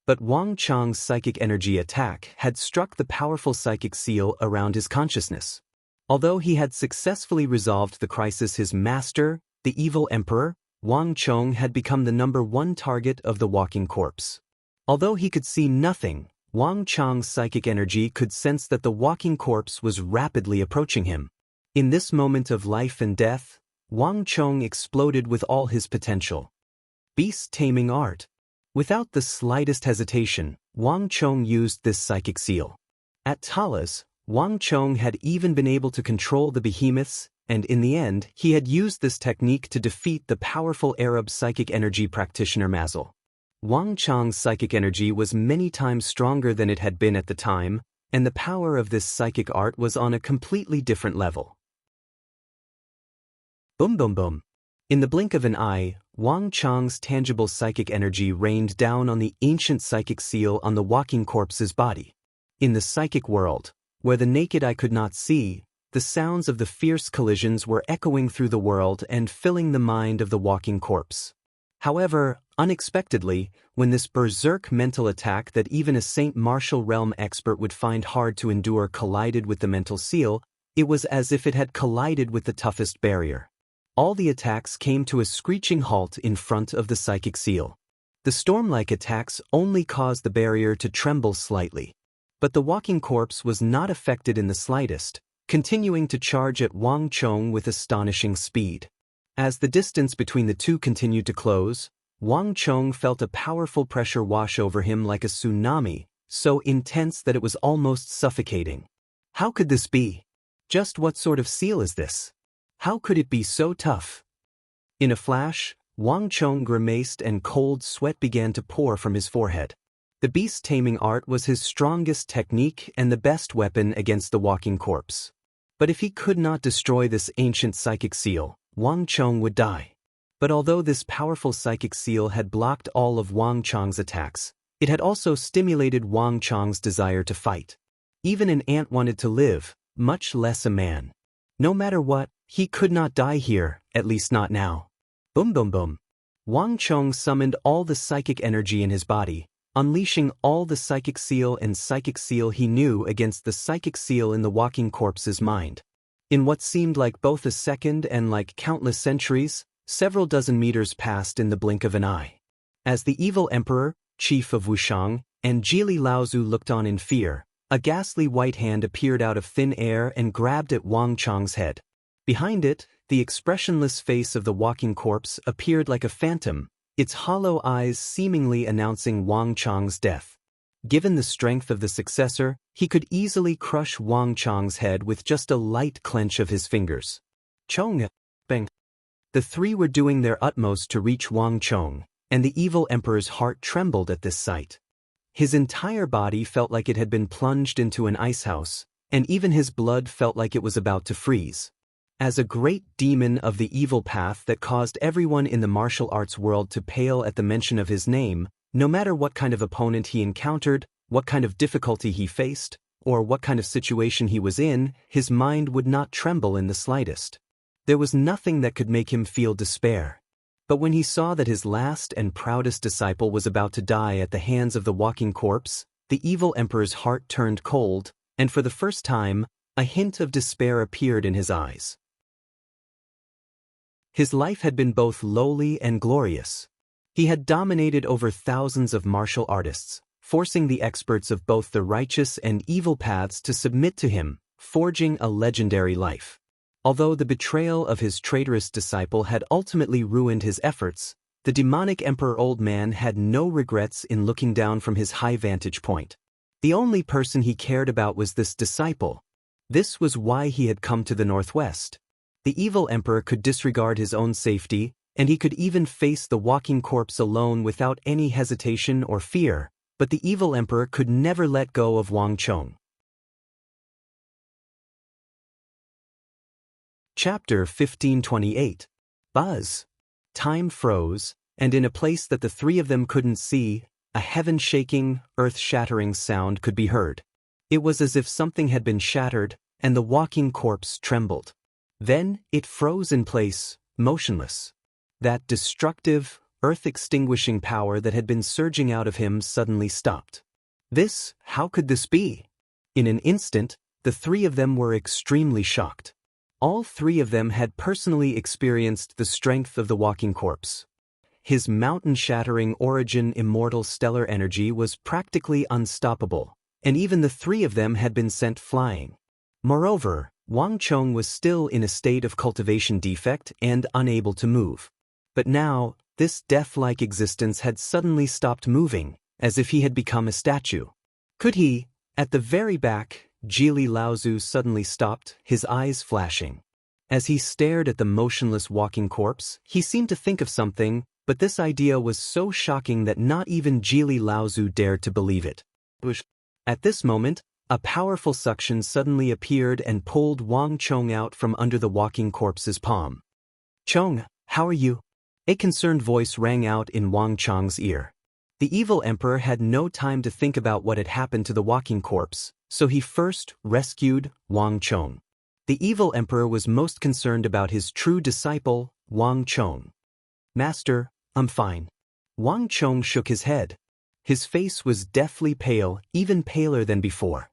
But Wang Chang's psychic energy attack had struck the powerful psychic seal around his consciousness. Although he had successfully resolved the crisis, his master, the evil emperor, Wang Chong, had become the #1 target of the walking corpse. Although he could see nothing, Wang Chang's psychic energy could sense that the walking corpse was rapidly approaching him. In this moment of life and death, Wang Chong exploded with all his potential. Beast taming art. Without the slightest hesitation, Wang Chong used this psychic seal. At Talas, Wang Chong had even been able to control the behemoths, and in the end, he had used this technique to defeat the powerful Arab psychic energy practitioner Mazel. Wang Chang's psychic energy was many times stronger than it had been at the time, and the power of this psychic art was on a completely different level. Boom boom boom. In the blink of an eye, Wang Chang's tangible psychic energy rained down on the ancient psychic seal on the walking corpse's body. In the psychic world, where the naked eye could not see, the sounds of the fierce collisions were echoing through the world and filling the mind of the walking corpse. However, unexpectedly, when this berserk mental attack that even a Saint Martial Realm expert would find hard to endure collided with the mental seal, it was as if it had collided with the toughest barrier. All the attacks came to a screeching halt in front of the psychic seal. The storm-like attacks only caused the barrier to tremble slightly. But the walking corpse was not affected in the slightest, continuing to charge at Wang Chong with astonishing speed. As the distance between the two continued to close, Wang Chong felt a powerful pressure wash over him like a tsunami, so intense that it was almost suffocating. How could this be? Just what sort of seal is this? How could it be so tough? In a flash, Wang Chong grimaced and cold sweat began to pour from his forehead. The beast-taming art was his strongest technique and the best weapon against the walking corpse. But if he could not destroy this ancient psychic seal, Wang Chong would die. But although this powerful psychic seal had blocked all of Wang Chong's attacks, it had also stimulated Wang Chong's desire to fight. Even an ant wanted to live, much less a man. No matter what, he could not die here, at least not now. Boom boom boom. Wang Chong summoned all the psychic energy in his body, unleashing all the psychic seal and psychic seal he knew against the psychic seal in the walking corpse's mind. In what seemed like both a second and like countless centuries, several dozen meters passed in the blink of an eye. As the evil emperor, chief of Wushang, and Jili Laozu looked on in fear, a ghastly white hand appeared out of thin air and grabbed at Wang Chong's head. Behind it, the expressionless face of the walking corpse appeared like a phantom, its hollow eyes seemingly announcing Wang Chong's death. Given the strength of the successor, he could easily crush Wang Chong's head with just a light clench of his fingers. Chong! Bang! The three were doing their utmost to reach Wang Chong, and the evil emperor's heart trembled at this sight. His entire body felt like it had been plunged into an icehouse, and even his blood felt like it was about to freeze. As a great demon of the evil path that caused everyone in the martial arts world to pale at the mention of his name, no matter what kind of opponent he encountered, what kind of difficulty he faced, or what kind of situation he was in, his mind would not tremble in the slightest. There was nothing that could make him feel despair. But when he saw that his last and proudest disciple was about to die at the hands of the walking corpse, the evil emperor's heart turned cold, and for the first time, a hint of despair appeared in his eyes. His life had been both lowly and glorious. He had dominated over thousands of martial artists, forcing the experts of both the righteous and evil paths to submit to him, forging a legendary life. Although the betrayal of his traitorous disciple had ultimately ruined his efforts, the demonic Emperor Old Man had no regrets in looking down from his high vantage point. The only person he cared about was this disciple. This was why he had come to the Northwest. The evil emperor could disregard his own safety, and he could even face the walking corpse alone without any hesitation or fear, but the evil emperor could never let go of Wang Chong. Chapter 1528. Buzz. Time froze, and in a place that the three of them couldn't see, a heaven-shaking, earth-shattering sound could be heard. It was as if something had been shattered, and the walking corpse trembled. Then it froze in place, motionless. That destructive, earth-extinguishing power that had been surging out of him suddenly stopped. How could this be? In an instant, the three of them were extremely shocked. All three of them had personally experienced the strength of the walking corpse. His mountain-shattering origin immortal stellar energy was practically unstoppable, and even the three of them had been sent flying. Moreover, Wang Chong was still in a state of cultivation defect and unable to move. But now, this death-like existence had suddenly stopped moving, as if he had become a statue. Could he? At the very back, Jili Laozu suddenly stopped, his eyes flashing. As he stared at the motionless walking corpse, he seemed to think of something, but this idea was so shocking that not even Jili Laozu dared to believe it. At this moment, a powerful suction suddenly appeared and pulled Wang Chong out from under the walking corpse's palm. "Chong, how are you?" A concerned voice rang out in Wang Chong's ear. The evil emperor had no time to think about what had happened to the walking corpse, so he first rescued Wang Chong. The evil emperor was most concerned about his true disciple, Wang Chong. "Master, I'm fine." Wang Chong shook his head. His face was deathly pale, even paler than before.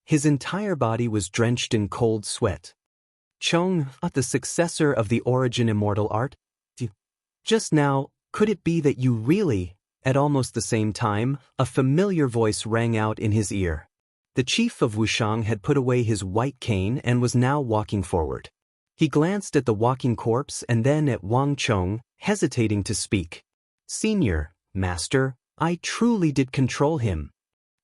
His entire body was drenched in cold sweat. "Chong, the successor of the origin immortal art? Just now, could it be that you really..." At almost the same time, a familiar voice rang out in his ear. The chief of Wushang had put away his white cane and was now walking forward. He glanced at the walking corpse and then at Wang Chong, hesitating to speak. "Senior, master, I truly did control him."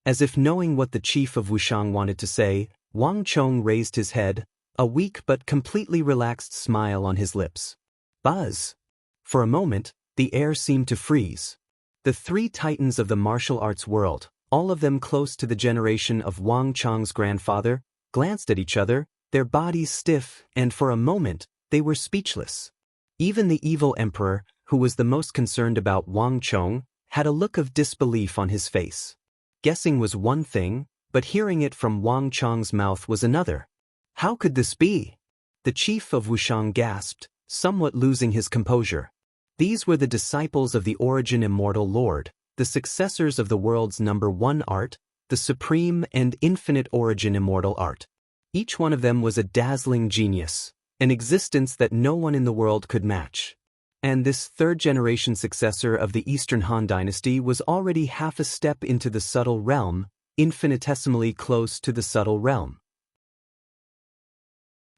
As if knowing what the chief of Wushang wanted to say, Wang Chong raised his head, a weak but completely relaxed smile on his lips. "Buzz." For a moment, the air seemed to freeze. The three titans of the martial arts world, all of them close to the generation of Wang Chong's grandfather, glanced at each other, their bodies stiff, and for a moment, they were speechless. Even the evil emperor, who was the most concerned about Wang Chong, had a look of disbelief on his face. Guessing was one thing, but hearing it from Wang Chong's mouth was another. How could this be? The chief of Wushang gasped, somewhat losing his composure. These were the disciples of the origin immortal Lord, the successors of the world's #1 art, the supreme and infinite origin immortal art. Each one of them was a dazzling genius, an existence that no one in the world could match. And this third-generation successor of the Eastern Han Dynasty was already half a step into the subtle realm, infinitesimally close to the subtle realm.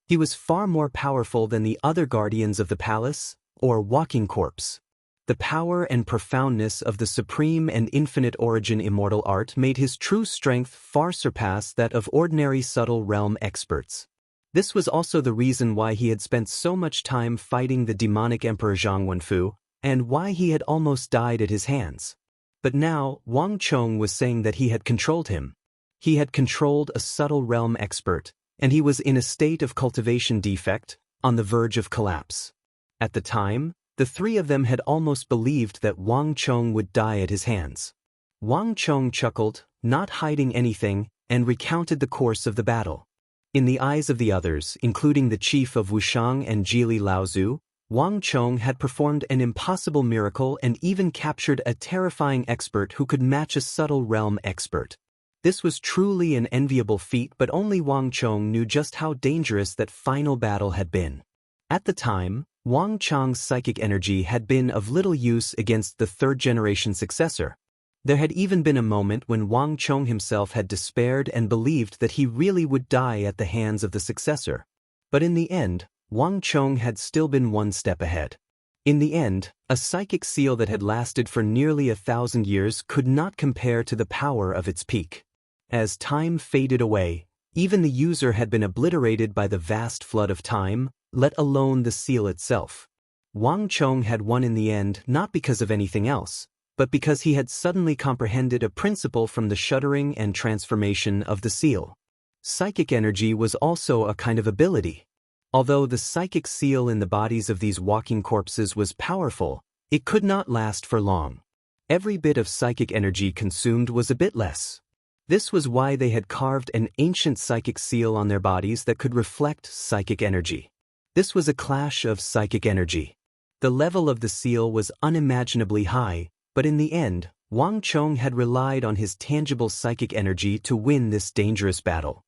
He was far more powerful than the other guardians of the palace, or walking corpse. The power and profoundness of the supreme and infinite origin immortal art made his true strength far surpass that of ordinary subtle realm experts. This was also the reason why he had spent so much time fighting the demonic Emperor Zhang Wenfu, and why he had almost died at his hands. But now, Wang Chong was saying that he had controlled him. He had controlled a subtle realm expert, and he was in a state of cultivation defect, on the verge of collapse. At the time, the three of them had almost believed that Wang Chong would die at his hands. Wang Chong chuckled, not hiding anything, and recounted the course of the battle. In the eyes of the others, including the chief of Wushang and Jili Laozu, Wang Chong had performed an impossible miracle and even captured a terrifying expert who could match a subtle realm expert. This was truly an enviable feat, but only Wang Chong knew just how dangerous that final battle had been. At the time, Wang Chong's psychic energy had been of little use against the third-generation successor. There had even been a moment when Wang Chong himself had despaired and believed that he really would die at the hands of the successor. But in the end, Wang Chong had still been one step ahead. In the end, a psychic seal that had lasted for nearly 1,000 years could not compare to the power of its peak. As time faded away, even the user had been obliterated by the vast flood of time, let alone the seal itself. Wang Chong had won in the end not because of anything else, but because he had suddenly comprehended a principle from the shuddering and transformation of the seal. Psychic energy was also a kind of ability. Although the psychic seal in the bodies of these walking corpses was powerful, it could not last for long. Every bit of psychic energy consumed was a bit less. This was why they had carved an ancient psychic seal on their bodies that could reflect psychic energy. This was a clash of psychic energy. The level of the seal was unimaginably high, but in the end, Wang Chong had relied on his tangible psychic energy to win this dangerous battle.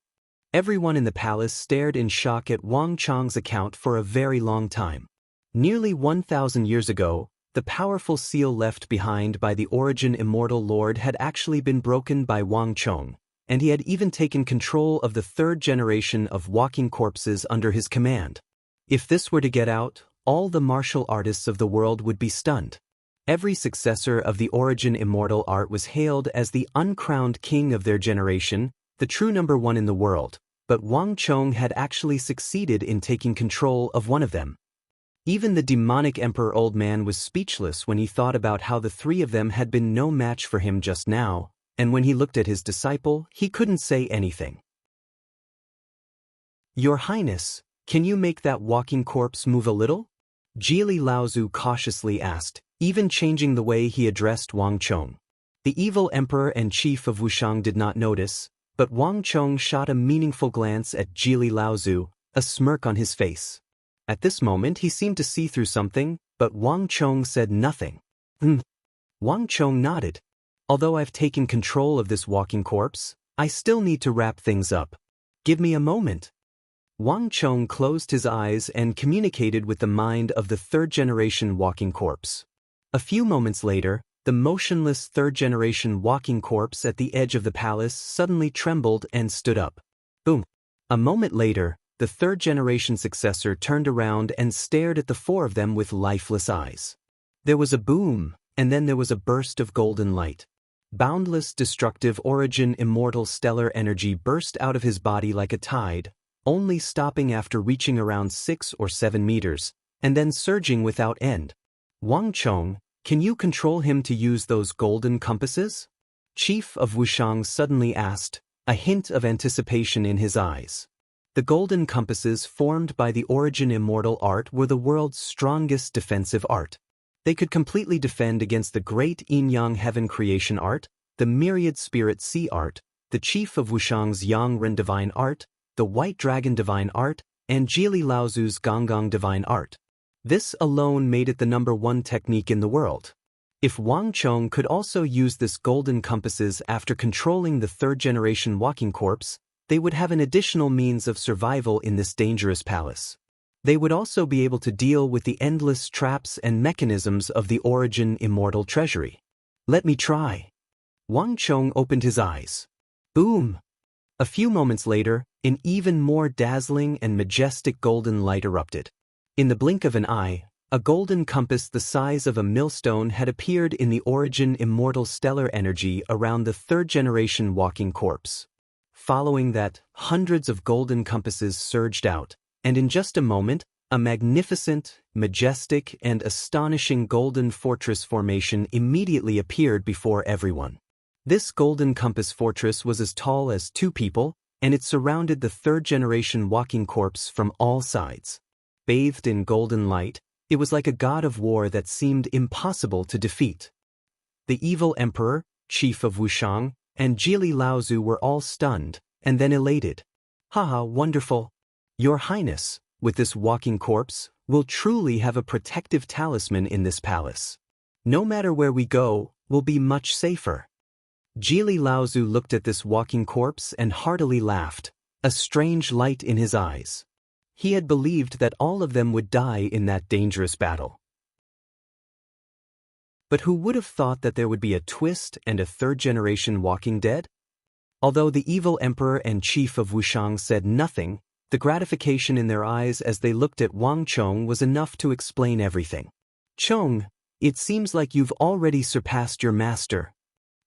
Everyone in the palace stared in shock at Wang Chong's account for a very long time. Nearly 1,000 years ago, the powerful seal left behind by the Origin Immortal Lord had actually been broken by Wang Chong, and he had even taken control of the third generation of walking corpses under his command. If this were to get out, all the martial artists of the world would be stunned. Every successor of the Origin Immortal art was hailed as the uncrowned king of their generation, the true number one in the world, but Wang Chong had actually succeeded in taking control of one of them. Even the demonic Emperor Old Man was speechless when he thought about how the three of them had been no match for him just now, and when he looked at his disciple, he couldn't say anything. "Your Highness, can you make that walking corpse move a little?" Jili Laozu cautiously asked, even changing the way he addressed Wang Chong. The evil emperor and chief of Wushang did not notice, but Wang Chong shot a meaningful glance at Jili Laozu, a smirk on his face. At this moment he seemed to see through something, but Wang Chong said nothing. Wang Chong nodded. "Although I've taken control of this walking corpse, I still need to wrap things up. Give me a moment." Wang Chong closed his eyes and communicated with the mind of the third-generation walking corpse. A few moments later, the motionless third-generation walking corpse at the edge of the palace suddenly trembled and stood up. Boom! A moment later, the third-generation successor turned around and stared at the four of them with lifeless eyes. There was a boom, and then there was a burst of golden light. Boundless, destructive Origin Immortal stellar energy burst out of his body like a tide, only stopping after reaching around 6 or 7 meters, and then surging without end. "Wang Chong, can you control him to use those golden compasses?" Chief of Wushang suddenly asked, a hint of anticipation in his eyes. The golden compasses formed by the Origin Immortal art were the world's strongest defensive art. They could completely defend against the great Yin-Yang Heaven creation art, the Myriad Spirit Sea art, the Chief of Wushang's Yang Ren divine art, the White Dragon divine art, and Jili Laozu's Gonggong divine art. This alone made it the #1 technique in the world. If Wang Chong could also use this golden compasses after controlling the third-generation walking corpse, they would have an additional means of survival in this dangerous palace. They would also be able to deal with the endless traps and mechanisms of the Origin Immortal treasury. "Let me try." Wang Chong opened his eyes. Boom! A few moments later, an even more dazzling and majestic golden light erupted. In the blink of an eye, a golden compass the size of a millstone had appeared in the Origin Immortal stellar energy around the third-generation walking corpse. Following that, hundreds of golden compasses surged out, and in just a moment, a magnificent, majestic, and astonishing golden fortress formation immediately appeared before everyone. This golden compass fortress was as tall as 2 people, and it surrounded the third-generation walking corpse from all sides. Bathed in golden light, it was like a god of war that seemed impossible to defeat. The evil emperor, chief of Wushang, and Jili Laozu were all stunned, and then elated. "Haha, wonderful! Your Highness, with this walking corpse, we'll truly have a protective talisman in this palace. No matter where we go, we'll be much safer. Jili Laozu looked at this walking corpse and heartily laughed, a strange light in his eyes. He had believed that all of them would die in that dangerous battle. But who would have thought that there would be a twist and a third-generation walking dead? Although the evil emperor and chief of Wushang said nothing, the gratification in their eyes as they looked at Wang Chong was enough to explain everything. Chong, it seems like you've already surpassed your master.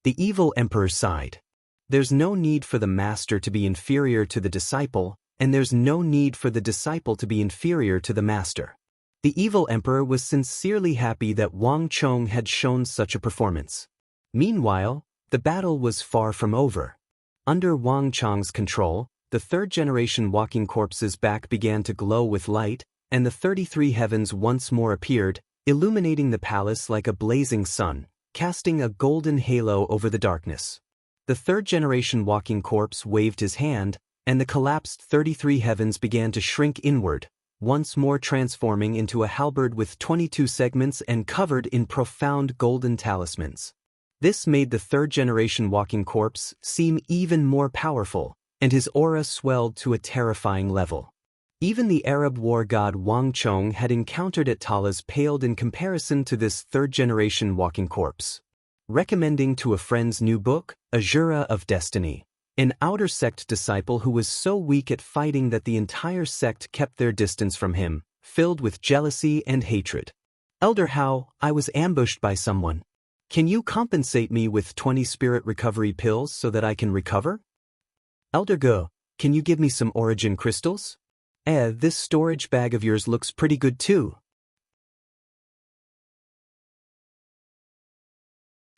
The evil emperor sighed. There's no need for the master to be inferior to the disciple, and there's no need for the disciple to be inferior to the master. The evil emperor was sincerely happy that Wang Chong had shown such a performance. Meanwhile, the battle was far from over. Under Wang Chong's control, the third-generation walking corpse's back began to glow with light, and the 33 heavens once more appeared, illuminating the palace like a blazing sun, casting a golden halo over the darkness. The third-generation walking corpse waved his hand, and the collapsed 33 heavens began to shrink inward, once more transforming into a halberd with 22 segments and covered in profound golden talismans. This made the third-generation walking corpse seem even more powerful, and his aura swelled to a terrifying level. Even the Arab war god Wang Chong had encountered at Talas paled in comparison to this third-generation walking corpse. Recommending to a friend's new book, Azura of Destiny. An outer sect disciple who was so weak at fighting that the entire sect kept their distance from him, filled with jealousy and hatred. Elder Hao, I was ambushed by someone. Can you compensate me with 20 spirit recovery pills so that I can recover? Elder Ge, can you give me some origin crystals? This storage bag of yours looks pretty good too.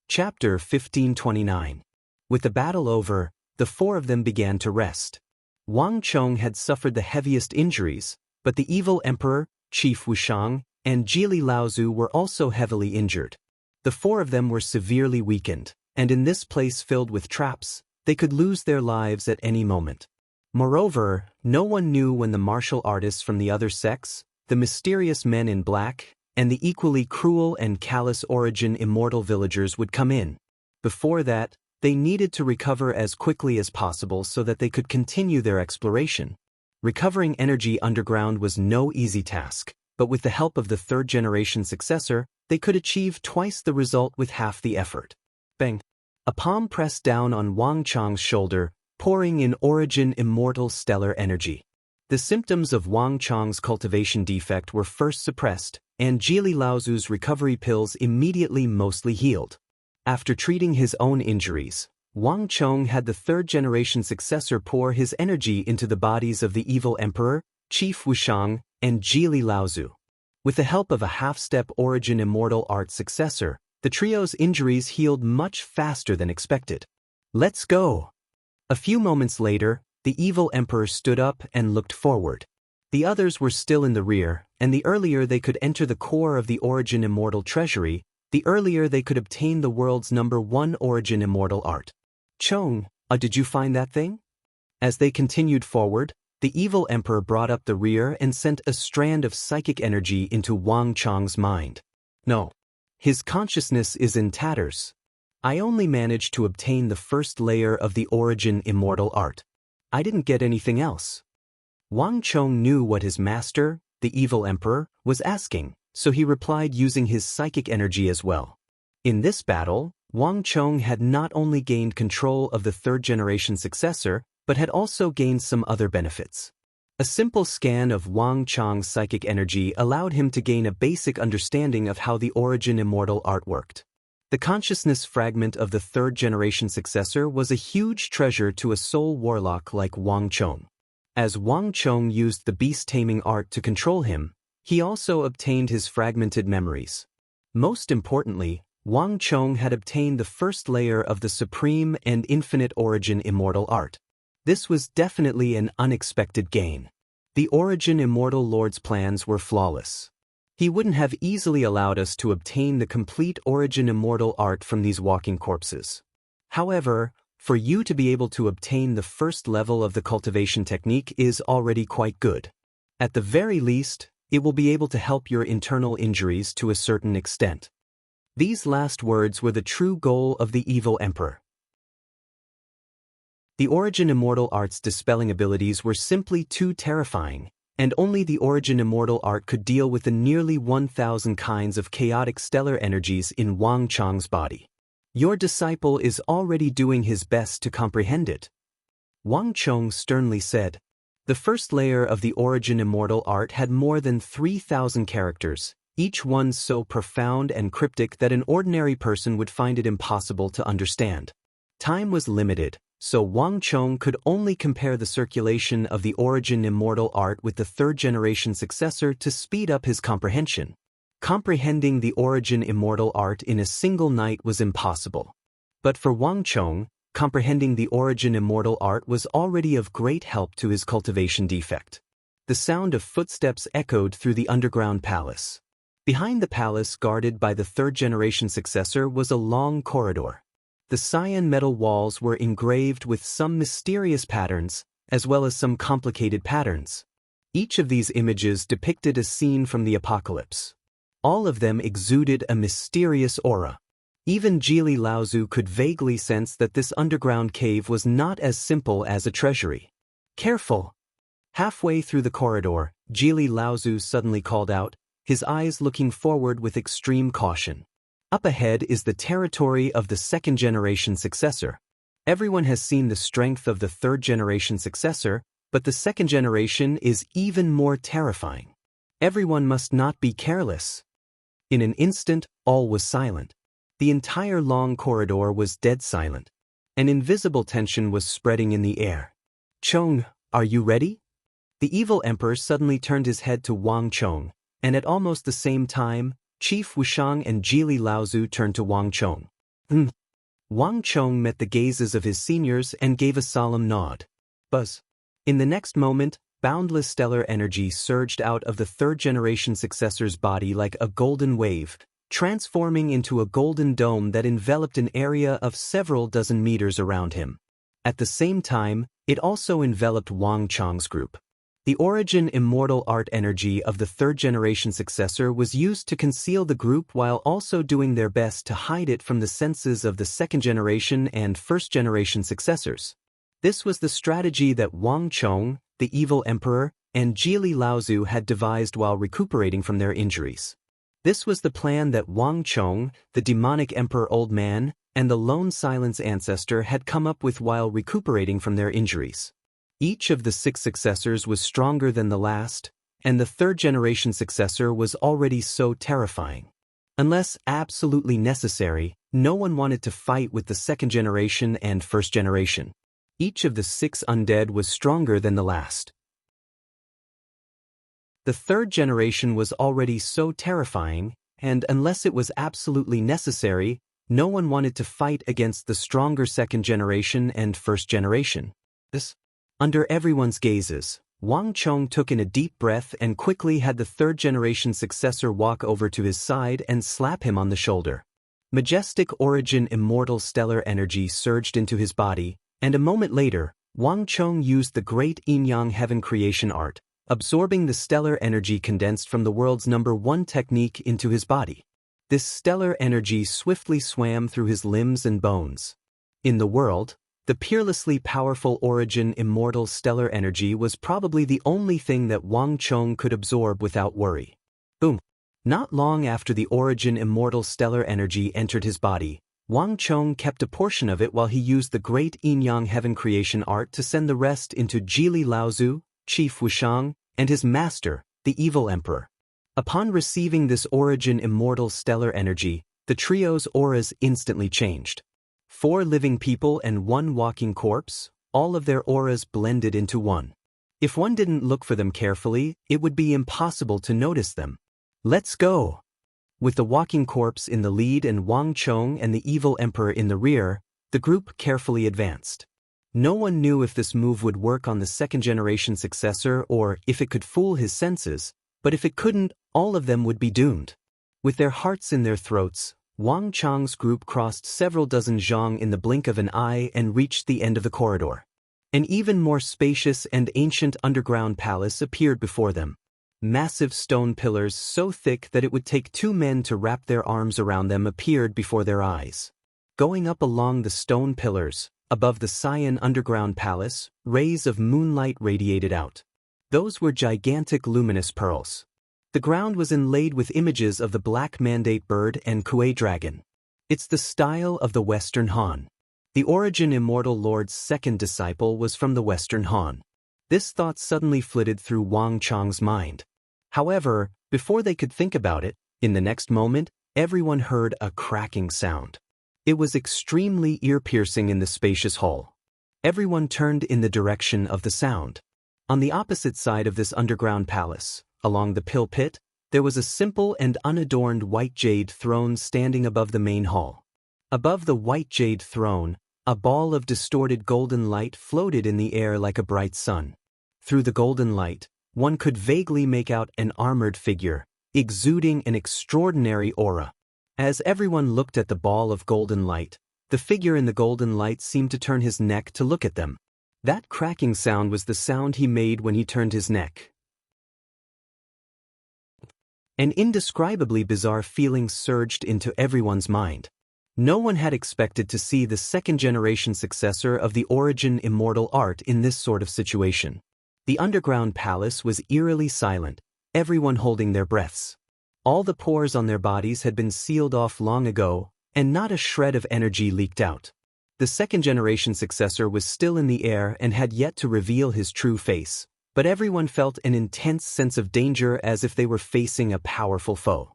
Chapter 1529. With the battle over, the four of them began to rest. Wang Chong had suffered the heaviest injuries, but the evil emperor, Chief Wushang, and Jili Laozu were also heavily injured. The four of them were severely weakened, and in this place filled with traps, they could lose their lives at any moment. Moreover, no one knew when the martial artists from the other sects, the mysterious men in black, and the equally cruel and callous origin immortal villagers would come in. Before that, they needed to recover as quickly as possible so that they could continue their exploration. Recovering energy underground was no easy task, but with the help of the third-generation successor, they could achieve twice the result with half the effort. Bang! A palm pressed down on Wang Chong's shoulder, pouring in origin immortal stellar energy. The symptoms of Wang Chong's cultivation defect were first suppressed, and Jili Laozu's recovery pills immediately mostly healed. After treating his own injuries, Wang Chong had the third-generation successor pour his energy into the bodies of the evil emperor, Chief Wushang, and Jili Laozu. With the help of a half-step origin immortal art successor, the trio's injuries healed much faster than expected. Let's go! A few moments later, the evil emperor stood up and looked forward. The others were still in the rear, and the earlier they could enter the core of the origin immortal treasury, the earlier they could obtain the world's #1 origin immortal art. Chong, did you find that thing? As they continued forward, the evil emperor brought up the rear and sent a strand of psychic energy into Wang Chong's mind. No. His consciousness is in tatters. I only managed to obtain the first layer of the origin immortal art. I didn't get anything else. Wang Chong knew what his master, the evil emperor, was asking, so he replied using his psychic energy as well. In this battle, Wang Chong had not only gained control of the third-generation successor, but had also gained some other benefits. A simple scan of Wang Chong's psychic energy allowed him to gain a basic understanding of how the origin immortal art worked. The consciousness fragment of the third-generation successor was a huge treasure to a soul warlock like Wang Chong. As Wang Chong used the beast-taming art to control him, he also obtained his fragmented memories. Most importantly, Wang Chong had obtained the first layer of the supreme and infinite origin immortal art. This was definitely an unexpected gain. The origin immortal lord's plans were flawless. He wouldn't have easily allowed us to obtain the complete origin immortal art from these walking corpses. However, for you to be able to obtain the first level of the cultivation technique is already quite good. At the very least, it will be able to help your internal injuries to a certain extent. These last words were the true goal of the evil emperor. The Origin Immortal Art's dispelling abilities were simply too terrifying, and only the Origin Immortal Art could deal with the nearly 1,000 kinds of chaotic stellar energies in Wang Chong's body. Your disciple is already doing his best to comprehend it, Wang Chong sternly said. The first layer of the Origin Immortal Art had more than 3,000 characters, each one so profound and cryptic that an ordinary person would find it impossible to understand. Time was limited, so Wang Chong could only compare the circulation of the Origin Immortal Art with the third-generation successor to speed up his comprehension. Comprehending the Origin Immortal Art in a single night was impossible. But for Wang Chong, comprehending the Origin Immortal Art was already of great help to his cultivation defect. The sound of footsteps echoed through the underground palace. Behind the palace, guarded by the third-generation successor, was a long corridor. The cyan metal walls were engraved with some mysterious patterns, as well as some complicated patterns. Each of these images depicted a scene from the apocalypse. All of them exuded a mysterious aura. Even Jili Laozu could vaguely sense that this underground cave was not as simple as a treasury. Careful! Halfway through the corridor, Jili Laozu suddenly called out, his eyes looking forward with extreme caution. Up ahead is the territory of the second-generation successor. Everyone has seen the strength of the third-generation successor, but the second generation is even more terrifying. Everyone must not be careless. In an instant, all was silent. The entire long corridor was dead silent. An invisible tension was spreading in the air. Chong, are you ready? The evil emperor suddenly turned his head to Wang Chong, and at almost the same time, Chief Wushang and Jili Laozu turned to Wang Chong. Wang Chong met the gazes of his seniors and gave a solemn nod. Buzz. In the next moment, boundless stellar energy surged out of the third-generation successor's body like a golden wave, transforming into a golden dome that enveloped an area of several dozen meters around him. At the same time, it also enveloped Wang Chong's group. The Origin Immortal Art energy of the third-generation successor was used to conceal the group while also doing their best to hide it from the senses of the second-generation and first-generation successors. This was the strategy that Wang Chong, the evil emperor, and Jili Laozu had devised while recuperating from their injuries. This was the plan that Wang Chong, the demonic emperor old man, and the lone silence ancestor had come up with while recuperating from their injuries. Each of the 6 successors was stronger than the last, and the third-generation successor was already so terrifying. Unless absolutely necessary, no one wanted to fight with the second generation and first generation. Each of the 6 undead was stronger than the last. The third generation was already so terrifying, and unless it was absolutely necessary, no one wanted to fight against the stronger second generation and first generation. Under everyone's gazes, Wang Chong took in a deep breath and quickly had the third-generation successor walk over to his side and slap him on the shoulder. Majestic Origin Immortal Stellar Energy surged into his body, and a moment later, Wang Chong used the great Yin-Yang Heaven Creation Art, absorbing the stellar energy condensed from the world's #1 technique into his body. This stellar energy swiftly swam through his limbs and bones. In the world, the peerlessly powerful Origin Immortal Stellar Energy was probably the only thing that Wang Chong could absorb without worry. Boom! Not long after the Origin Immortal Stellar Energy entered his body, Wang Chong kept a portion of it while he used the great Yin-Yang Heaven Creation Art to send the rest into Jili Laozu, Chief Wushang, and his master, the evil emperor. Upon receiving this Origin Immortal Stellar Energy, the trio's auras instantly changed. 4 living people and 1 walking corpse, all of their auras blended into one. If one didn't look for them carefully, it would be impossible to notice them. Let's go! With the walking corpse in the lead and Wang Chong and the evil emperor in the rear, the group carefully advanced. No one knew if this move would work on the second-generation successor or if it could fool his senses, but if it couldn't, all of them would be doomed. With their hearts in their throats, Wang Chong's group crossed several dozen zhang in the blink of an eye and reached the end of the corridor. An even more spacious and ancient underground palace appeared before them. Massive stone pillars so thick that it would take 2 men to wrap their arms around them appeared before their eyes. Going up along the stone pillars, above the Cyan underground palace, rays of moonlight radiated out. Those were gigantic luminous pearls. The ground was inlaid with images of the black mandate bird and Kuei dragon. It's the style of the Western Han. The Origin Immortal Lord's second disciple was from the Western Han. This thought suddenly flitted through Wang Chong's mind. However, before they could think about it, in the next moment, everyone heard a cracking sound. It was extremely ear-piercing in the spacious hall. Everyone turned in the direction of the sound. On the opposite side of this underground palace, along the pill pit, there was a simple and unadorned white jade throne standing above the main hall. Above the white jade throne, a ball of distorted golden light floated in the air like a bright sun. Through the golden light, one could vaguely make out an armored figure, exuding an extraordinary aura. As everyone looked at the ball of golden light, the figure in the golden light seemed to turn his neck to look at them. That cracking sound was the sound he made when he turned his neck. An indescribably bizarre feeling surged into everyone's mind. No one had expected to see the second-generation successor of the Origin Immortal Art in this sort of situation. The underground palace was eerily silent, everyone holding their breaths. All the pores on their bodies had been sealed off long ago, and not a shred of energy leaked out. The second-generation successor was still in the air and had yet to reveal his true face, but everyone felt an intense sense of danger as if they were facing a powerful foe.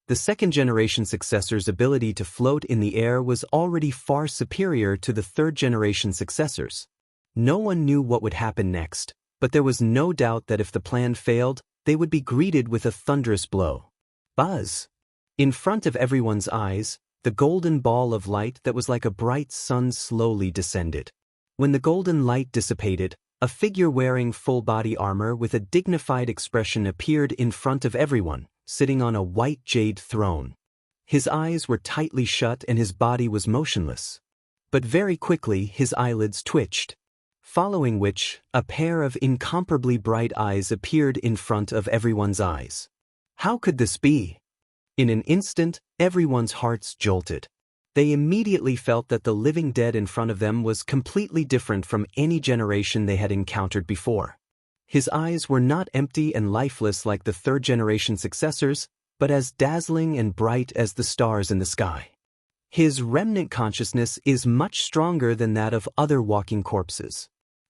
The second-generation successor's ability to float in the air was already far superior to the third-generation successors. No one knew what would happen next, but there was no doubt that if the plan failed, they would be greeted with a thunderous blow. Buzz! In front of everyone's eyes, the golden ball of light that was like a bright sun slowly descended. When the golden light dissipated, a figure wearing full-body armor with a dignified expression appeared in front of everyone, sitting on a white jade throne. His eyes were tightly shut and his body was motionless. But very quickly his eyelids twitched. Following which, a pair of incomparably bright eyes appeared in front of everyone's eyes. How could this be? In an instant, everyone's hearts jolted. They immediately felt that the living dead in front of them was completely different from any generation they had encountered before. His eyes were not empty and lifeless like the third-generation successors, but as dazzling and bright as the stars in the sky. His remnant consciousness is much stronger than that of other walking corpses.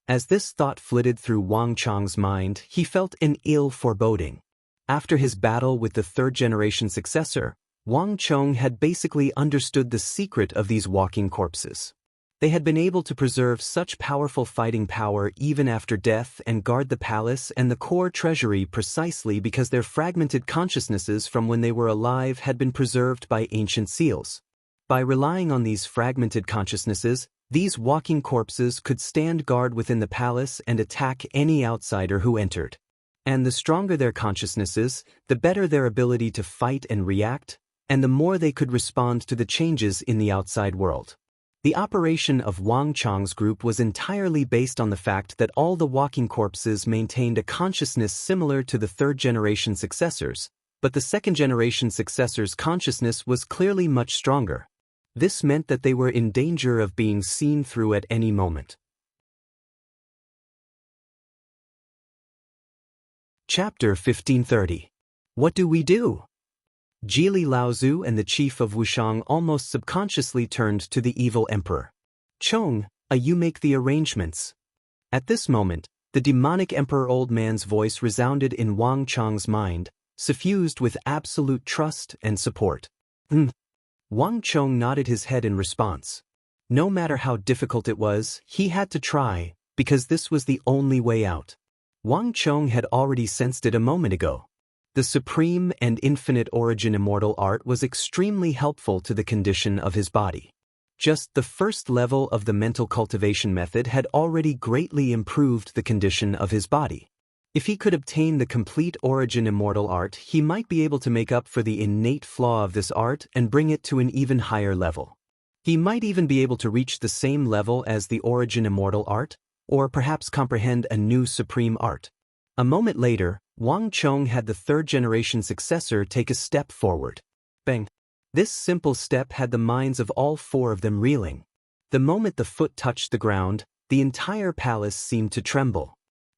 As this thought flitted through Wang Chong's mind, he felt an ill foreboding. After his battle with the third-generation successor, Wang Chong had basically understood the secret of these walking corpses. They had been able to preserve such powerful fighting power even after death and guard the palace and the core treasury precisely because their fragmented consciousnesses from when they were alive had been preserved by ancient seals. By relying on these fragmented consciousnesses, these walking corpses could stand guard within the palace and attack any outsider who entered. And the stronger their consciousnesses, the better their ability to fight and react, and the more they could respond to the changes in the outside world. The operation of Wang Chong's group was entirely based on the fact that all the walking corpses maintained a consciousness similar to the third-generation successors, but the second-generation successors' consciousness was clearly much stronger. This meant that they were in danger of being seen through at any moment. Chapter 1530. What do we do? Jili Laozu and the chief of Wushang almost subconsciously turned to the evil emperor. Chong, you make the arrangements. At this moment, the demonic emperor old man's voice resounded in Wang Chong's mind, suffused with absolute trust and support. Wang Chong nodded his head in response. No matter how difficult it was, he had to try, because this was the only way out. Wang Chong had already sensed it a moment ago. The supreme and infinite origin immortal art was extremely helpful to the condition of his body. Just the first level of the mental cultivation method had already greatly improved the condition of his body. If he could obtain the complete origin immortal art, he might be able to make up for the innate flaw of this art and bring it to an even higher level. He might even be able to reach the same level as the origin immortal art, or perhaps comprehend a new supreme art. A moment later, Wang Chong had the third-generation successor take a step forward. Bang! This simple step had the minds of all four of them reeling. The moment the foot touched the ground, the entire palace seemed to tremble.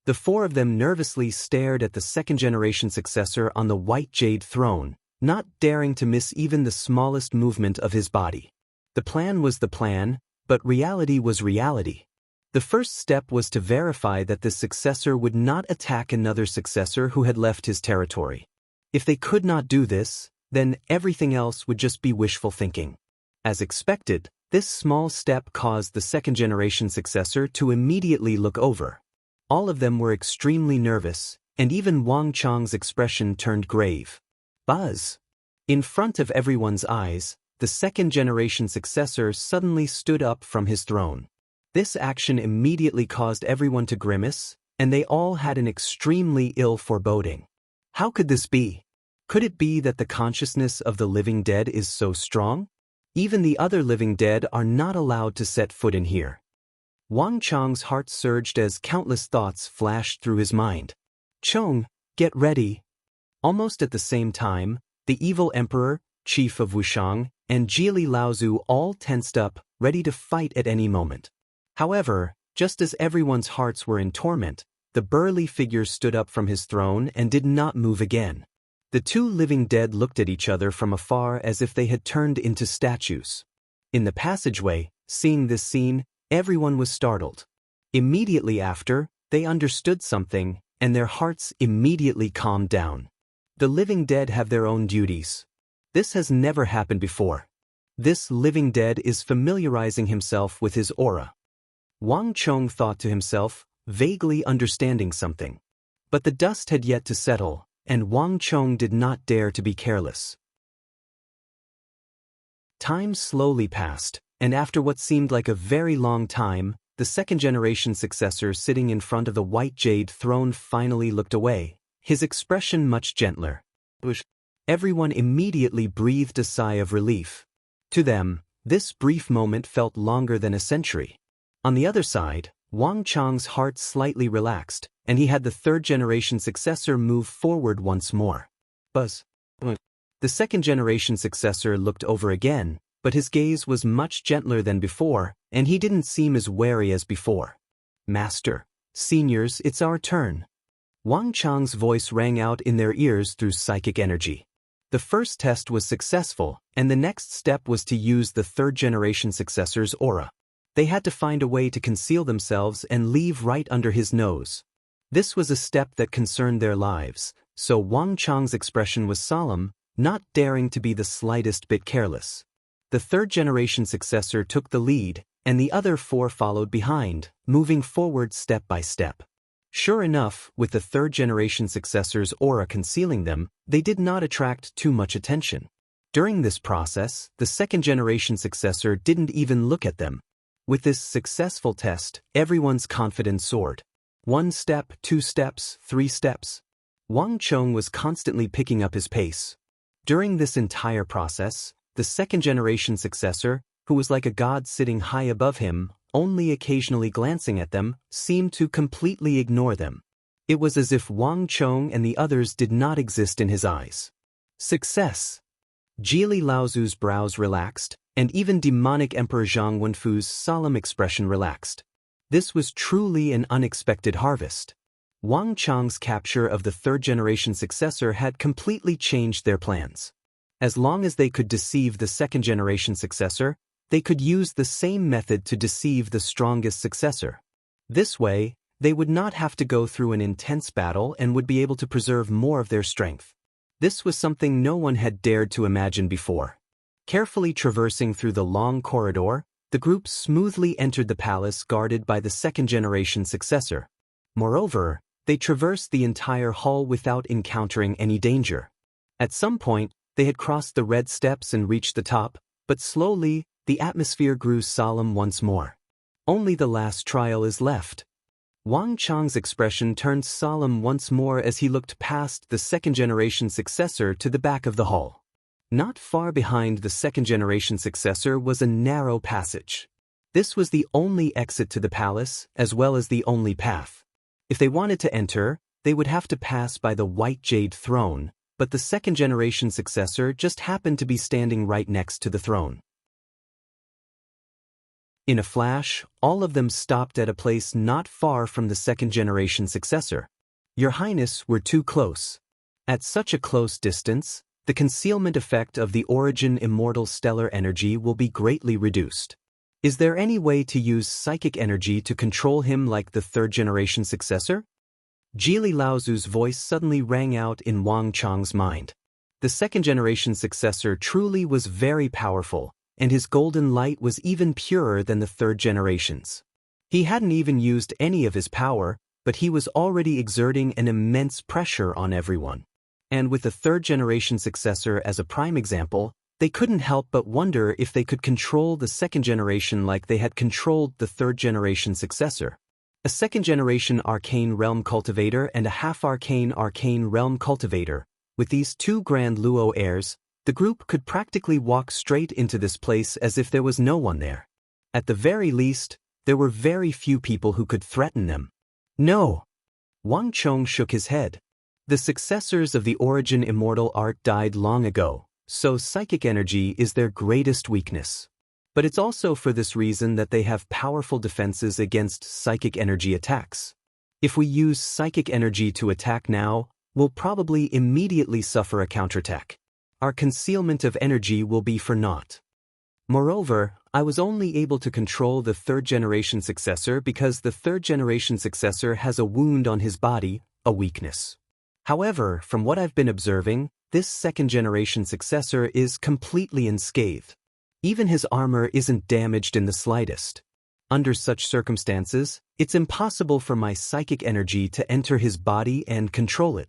The four of them nervously stared at the second-generation successor on the white jade throne, not daring to miss even the smallest movement of his body. The plan was the plan, but reality was reality. The first step was to verify that the successor would not attack another successor who had left his territory. If they could not do this, then everything else would just be wishful thinking. As expected, this small step caused the second-generation successor to immediately look over. All of them were extremely nervous, and even Wang Chong's expression turned grave. Buzz! In front of everyone's eyes, the second-generation successor suddenly stood up from his throne. This action immediately caused everyone to grimace, and they all had an extremely ill foreboding. How could this be? Could it be that the consciousness of the living dead is so strong? Even the other living dead are not allowed to set foot in here. Wang Chong's heart surged as countless thoughts flashed through his mind. Chong, get ready. Almost at the same time, the evil emperor, chief of Wushang, and Jili Laozu all tensed up, ready to fight at any moment. However, just as everyone's hearts were in torment, the burly figure stood up from his throne and did not move again. The two living dead looked at each other from afar as if they had turned into statues. In the passageway, seeing this scene, everyone was startled. Immediately after, they understood something, and their hearts immediately calmed down. The living dead have their own duties. This has never happened before. This living dead is familiarizing himself with his aura. Wang Chong thought to himself, vaguely understanding something. But the dust had yet to settle, and Wang Chong did not dare to be careless. Time slowly passed, and after what seemed like a very long time, the second-generation successor sitting in front of the white jade throne finally looked away, his expression much gentler. Everyone immediately breathed a sigh of relief. To them, this brief moment felt longer than a century. On the other side, Wang Chong's heart slightly relaxed, and he had the third-generation successor move forward once more. Buzz. The second-generation successor looked over again, but his gaze was much gentler than before, and he didn't seem as wary as before. Master, seniors, it's our turn. Wang Chong's voice rang out in their ears through psychic energy. The first test was successful, and the next step was to use the third-generation successor's aura. They had to find a way to conceal themselves and leave right under his nose. This was a step that concerned their lives, so Wang Chong's expression was solemn, not daring to be the slightest bit careless. The third-generation successor took the lead, and the other four followed behind, moving forward step by step. Sure enough, with the third-generation successor's aura concealing them, they did not attract too much attention. During this process, the second-generation successor didn't even look at them. With this successful test, everyone's confidence soared. 1 step, 2 steps, 3 steps. Wang Chong was constantly picking up his pace. During this entire process, the second-generation successor, who was like a god sitting high above him, only occasionally glancing at them, seemed to completely ignore them. It was as if Wang Chong and the others did not exist in his eyes. Success! Jili Laozu's brows relaxed, and even demonic Emperor Zhang Wenfu's solemn expression relaxed. This was truly an unexpected harvest. Wang Chong's capture of the third-generation successor had completely changed their plans. As long as they could deceive the second-generation successor, they could use the same method to deceive the strongest successor. This way, they would not have to go through an intense battle and would be able to preserve more of their strength. This was something no one had dared to imagine before. Carefully traversing through the long corridor, the group smoothly entered the palace guarded by the second-generation successor. Moreover, they traversed the entire hall without encountering any danger. At some point, they had crossed the red steps and reached the top, but slowly, the atmosphere grew solemn once more. Only the last trial is left. Wang Chong's expression turned solemn once more as he looked past the second-generation successor to the back of the hall. Not far behind the second-generation successor was a narrow passage. This was the only exit to the palace, as well as the only path. If they wanted to enter, they would have to pass by the white jade throne, but the second-generation successor just happened to be standing right next to the throne. In a flash, all of them stopped at a place not far from the second-generation successor. Your Highness, we're too close. At such a close distance, the concealment effect of the origin immortal stellar energy will be greatly reduced. Is there any way to use psychic energy to control him like the third-generation successor? Jili Laozu's voice suddenly rang out in Wang Chang's mind. The second-generation successor truly was very powerful, and his golden light was even purer than the third generation's. He hadn't even used any of his power, but he was already exerting an immense pressure on everyone. And with the third-generation successor as a prime example, they couldn't help but wonder if they could control the second generation like they had controlled the third-generation successor. A second-generation arcane realm cultivator and a half-arcane realm cultivator. With these two grand Luo heirs, the group could practically walk straight into this place as if there was no one there. At the very least, there were very few people who could threaten them. No! Wang Chong shook his head. The successors of the origin immortal art died long ago, so psychic energy is their greatest weakness. But it's also for this reason that they have powerful defenses against psychic energy attacks. If we use psychic energy to attack now, we'll probably immediately suffer a counterattack. Our concealment of energy will be for naught. Moreover, I was only able to control the third-generation successor because the third-generation successor has a wound on his body, a weakness. However, from what I've been observing, this second-generation successor is completely unscathed. Even his armor isn't damaged in the slightest. Under such circumstances, it's impossible for my psychic energy to enter his body and control it.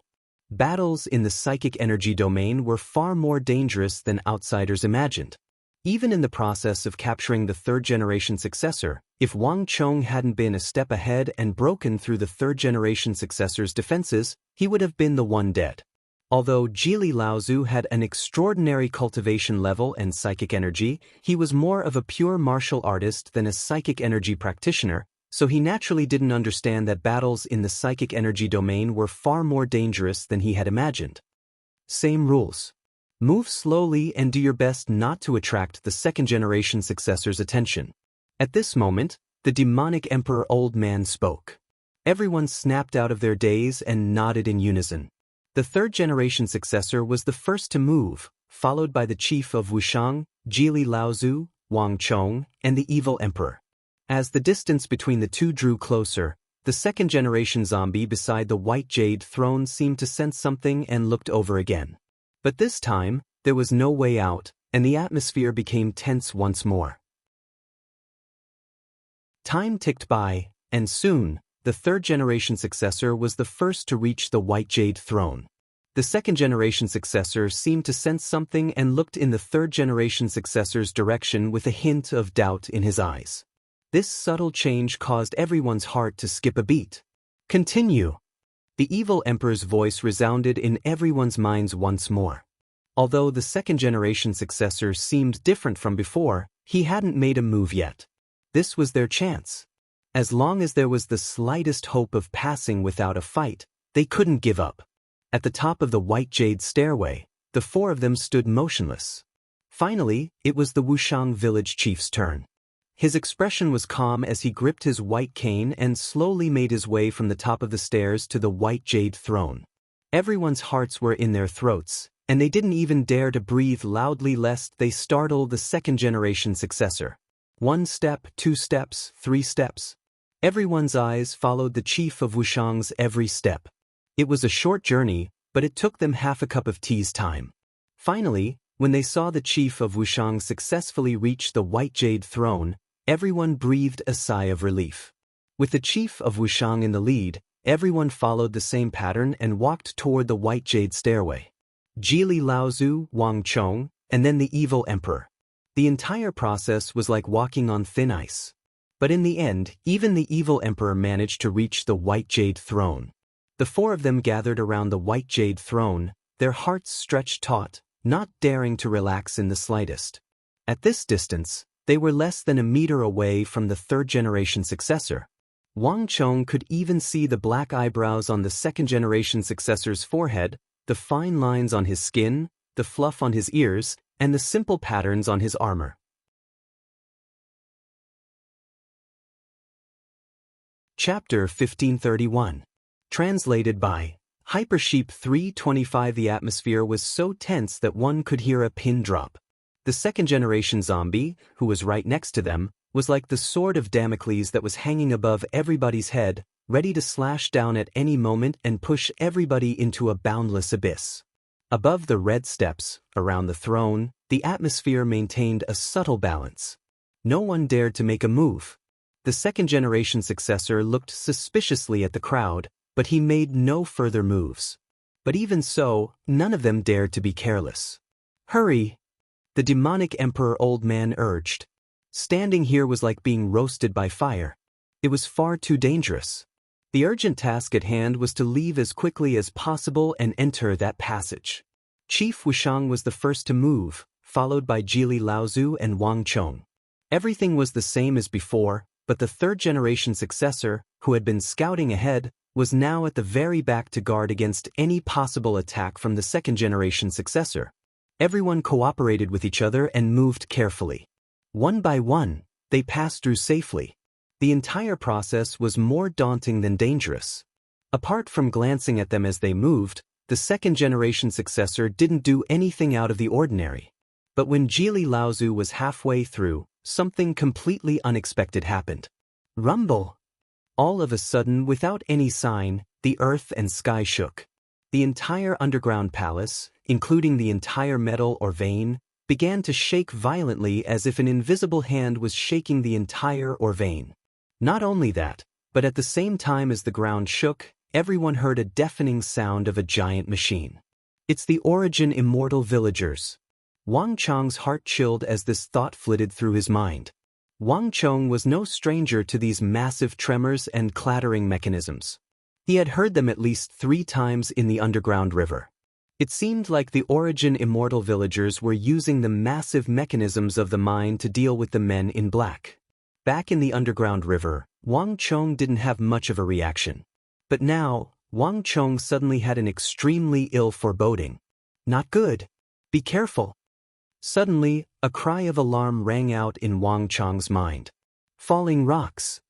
Battles in the psychic energy domain were far more dangerous than outsiders imagined. Even in the process of capturing the third-generation successor, if Wang Chong hadn't been a step ahead and broken through the third-generation successor's defenses, he would have been the one dead. Although Jili Laozu had an extraordinary cultivation level and psychic energy, he was more of a pure martial artist than a psychic energy practitioner, so he naturally didn't understand that battles in the psychic energy domain were far more dangerous than he had imagined. Same rules. Move slowly and do your best not to attract the second-generation successor's attention. At this moment, the demonic Emperor Old Man spoke. Everyone snapped out of their daze and nodded in unison. The third-generation successor was the first to move, followed by the chief of Wushang, Jili Laozu, Wang Chong, and the evil emperor. As the distance between the two drew closer, the second-generation zombie beside the white jade throne seemed to sense something and looked over again. But this time, there was no way out, and the atmosphere became tense once more. Time ticked by, and soon, the third-generation successor was the first to reach the white jade throne. The second-generation successor seemed to sense something and looked in the third-generation successor's direction with a hint of doubt in his eyes. This subtle change caused everyone's heart to skip a beat. Continue! The evil emperor's voice resounded in everyone's minds once more. Although the second-generation successor seemed different from before, he hadn't made a move yet. This was their chance. As long as there was the slightest hope of passing without a fight, they couldn't give up. At the top of the white jade stairway, the four of them stood motionless. Finally, it was the Wushang village chief's turn. His expression was calm as he gripped his white cane and slowly made his way from the top of the stairs to the white jade throne. Everyone's hearts were in their throats, and they didn't even dare to breathe loudly lest they startle the second-generation successor. 1 step, 2 steps, 3 steps. Everyone's eyes followed the chief of Wushang's every step. It was a short journey, but it took them half a cup of tea's time. Finally, when they saw the chief of Wushang successfully reach the white jade throne, everyone breathed a sigh of relief. With the chief of Wushang in the lead, everyone followed the same pattern and walked toward the white jade stairway. Jili Laozu, Wang Chong, and then the evil emperor. The entire process was like walking on thin ice. But in the end, even the evil emperor managed to reach the white jade throne. The four of them gathered around the white jade throne, their hearts stretched taut, not daring to relax in the slightest. At this distance, They were less than a meter away from the third-generation successor. Wang Chong could even see the black eyebrows on the second-generation successor's forehead, the fine lines on his skin, the fluff on his ears, and the simple patterns on his armor. Chapter 1531. Translated by Hypersheep 325. The atmosphere was so tense that one could hear a pin drop. The second-generation zombie, who was right next to them, was like the sword of Damocles that was hanging above everybody's head, ready to slash down at any moment and push everybody into a boundless abyss. Above the red steps, around the throne, the atmosphere maintained a subtle balance. No one dared to make a move. The second-generation successor looked suspiciously at the crowd, but he made no further moves. But even so, none of them dared to be careless. "Hurry!" the demonic Emperor Old Man urged. Standing here was like being roasted by fire. It was far too dangerous. The urgent task at hand was to leave as quickly as possible and enter that passage. Chief Wushang was the first to move, followed by Jili Laozu and Wang Chong. Everything was the same as before, but the third-generation successor, who had been scouting ahead, was now at the very back to guard against any possible attack from the second-generation successor. Everyone cooperated with each other and moved carefully. One by one, they passed through safely. The entire process was more daunting than dangerous. Apart from glancing at them as they moved, the second-generation successor didn't do anything out of the ordinary. But when Jili Laozu was halfway through, something completely unexpected happened. Rumble! All of a sudden, without any sign, the earth and sky shook. The entire underground palace, including the entire metal or vein, began to shake violently as if an invisible hand was shaking the entire or vein. Not only that, but at the same time as the ground shook, everyone heard a deafening sound of a giant machine. "It's the Origin immortal villagers." Wang Chong's heart chilled as this thought flitted through his mind. Wang Chong was no stranger to these massive tremors and clattering mechanisms. He had heard them at least 3 times in the underground river. It seemed like the Origin immortal villagers were using the massive mechanisms of the mine to deal with the men in black. Back in the underground river, Wang Chong didn't have much of a reaction. But now, Wang Chong suddenly had an extremely ill foreboding. "Not good. Be careful." Suddenly, a cry of alarm rang out in Wang Chong's mind. "Falling rocks."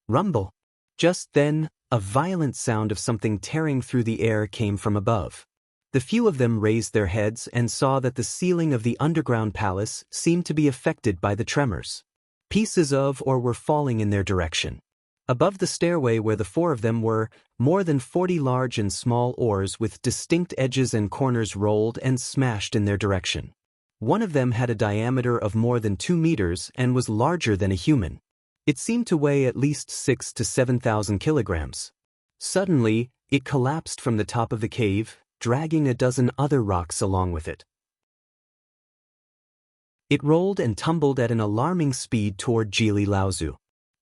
Rumble. Just then, a violent sound of something tearing through the air came from above. The few of them raised their heads and saw that the ceiling of the underground palace seemed to be affected by the tremors. Pieces of or were falling in their direction. Above the stairway where the 4 of them were, more than 40 large and small oars with distinct edges and corners rolled and smashed in their direction. One of them had a diameter of more than 2 meters and was larger than a human. It seemed to weigh at least 6,000 to 7,000 kilograms. Suddenly, it collapsed from the top of the cave, dragging a dozen other rocks along with it. It rolled and tumbled at an alarming speed toward Jili Laozu.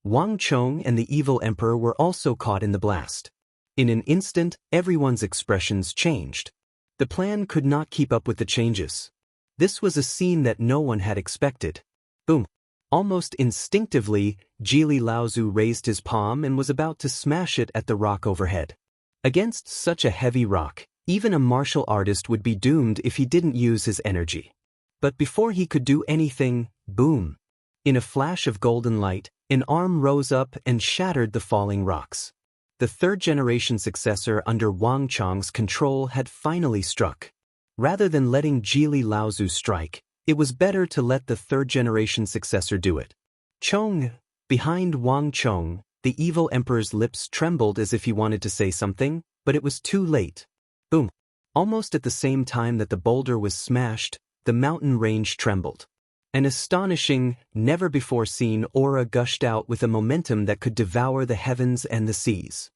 Wang Chong and the evil emperor were also caught in the blast. In an instant, everyone's expressions changed. The plan could not keep up with the changes. This was a scene that no one had expected. Boom! Almost instinctively, Jili Laozu raised his palm and was about to smash it at the rock overhead. Against such a heavy rock, even a martial artist would be doomed if he didn't use his energy. But before he could do anything, boom! In a flash of golden light, an arm rose up and shattered the falling rocks. The third-generation successor under Wang Chong's control had finally struck. Rather than letting Jili Laozu strike, it was better to let the third-generation successor do it. Chong! Behind Wang Chong, the evil emperor's lips trembled as if he wanted to say something, but it was too late. Boom! Almost at the same time that the boulder was smashed, the mountain range trembled. An astonishing, never-before-seen aura gushed out with a momentum that could devour the heavens and the seas.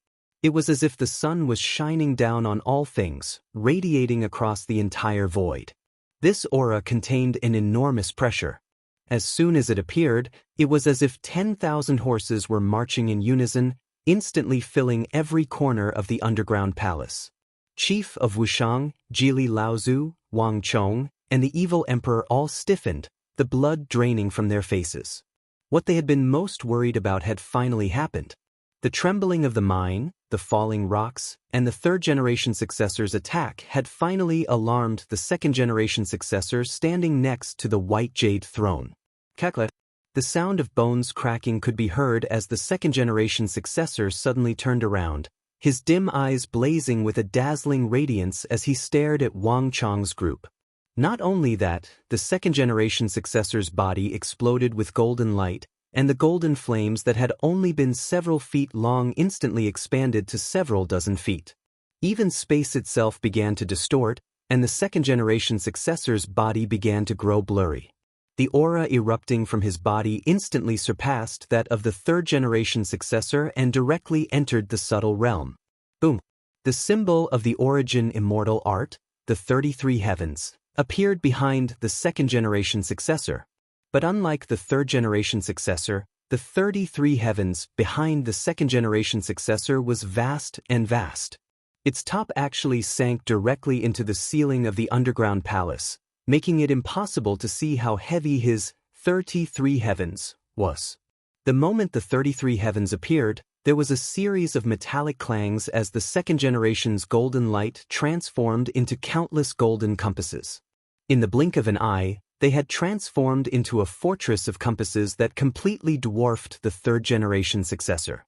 It was as if the sun was shining down on all things, radiating across the entire void. This aura contained an enormous pressure. As soon as it appeared, it was as if 10,000 horses were marching in unison, instantly filling every corner of the underground palace. Chief of Wushang, Jili Laozu, Wang Chong, and the evil emperor all stiffened, the blood draining from their faces. What they had been most worried about had finally happened. The trembling of the mine, the falling rocks, and the third-generation successor's attack had finally alarmed the second-generation successor standing next to the white jade throne. Kaklet. The sound of bones cracking could be heard as the second-generation successor suddenly turned around, his dim eyes blazing with a dazzling radiance as he stared at Wang Chang's group. Not only that, the second-generation successor's body exploded with golden light, and the golden flames that had only been several feet long instantly expanded to several dozen feet. Even space itself began to distort, and the second-generation successor's body began to grow blurry. The aura erupting from his body instantly surpassed that of the third-generation successor and directly entered the subtle realm. Boom! The symbol of the origin immortal art, the 33 heavens, appeared behind the second-generation successor. But unlike the third-generation successor, the 33 heavens behind the second-generation successor was vast and vast. Its top actually sank directly into the ceiling of the underground palace, making it impossible to see how heavy his 33 heavens was. The moment the 33 heavens appeared, there was a series of metallic clangs as the second generation's golden light transformed into countless golden compasses. In the blink of an eye, they had transformed into a fortress of compasses that completely dwarfed the third-generation successor.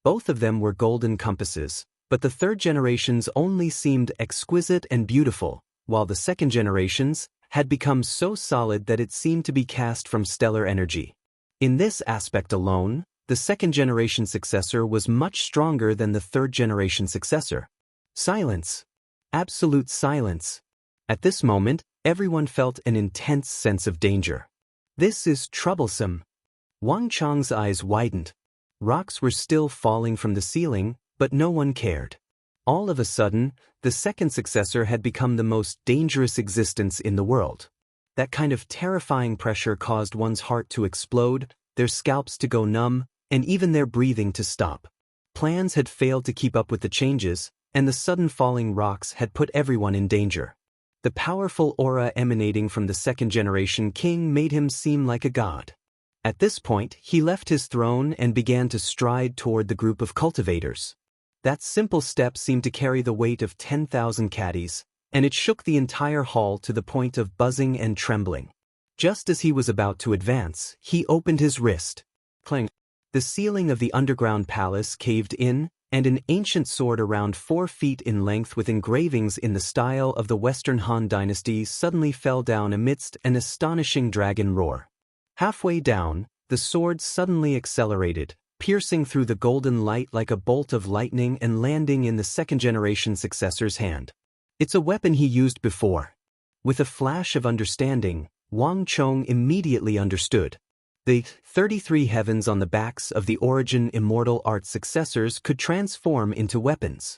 Both of them were golden compasses, but the third generation's only seemed exquisite and beautiful, while the second generation's had become so solid that it seemed to be cast from stellar energy. In this aspect alone, the second-generation successor was much stronger than the third-generation successor. Silence. Absolute silence. At this moment, everyone felt an intense sense of danger. This is troublesome. Wang Chang's eyes widened. Rocks were still falling from the ceiling, but no one cared. All of a sudden, the second successor had become the most dangerous existence in the world. That kind of terrifying pressure caused one's heart to explode, their scalps to go numb, and even their breathing to stop. Plans had failed to keep up with the changes, and the sudden falling rocks had put everyone in danger. The powerful aura emanating from the second-generation king made him seem like a god. At this point, he left his throne and began to stride toward the group of cultivators. That simple step seemed to carry the weight of 10,000 caddies, and it shook the entire hall to the point of buzzing and trembling. Just as he was about to advance, he opened his wrist. Clang! The ceiling of the underground palace caved in, and an ancient sword around 4 feet in length with engravings in the style of the Western Han dynasty suddenly fell down amidst an astonishing dragon roar. Halfway down, the sword suddenly accelerated, piercing through the golden light like a bolt of lightning and landing in the second-generation successor's hand. It's a weapon he used before. With a flash of understanding, Wang Chong immediately understood. The 33 heavens on the backs of the origin immortal art successors could transform into weapons.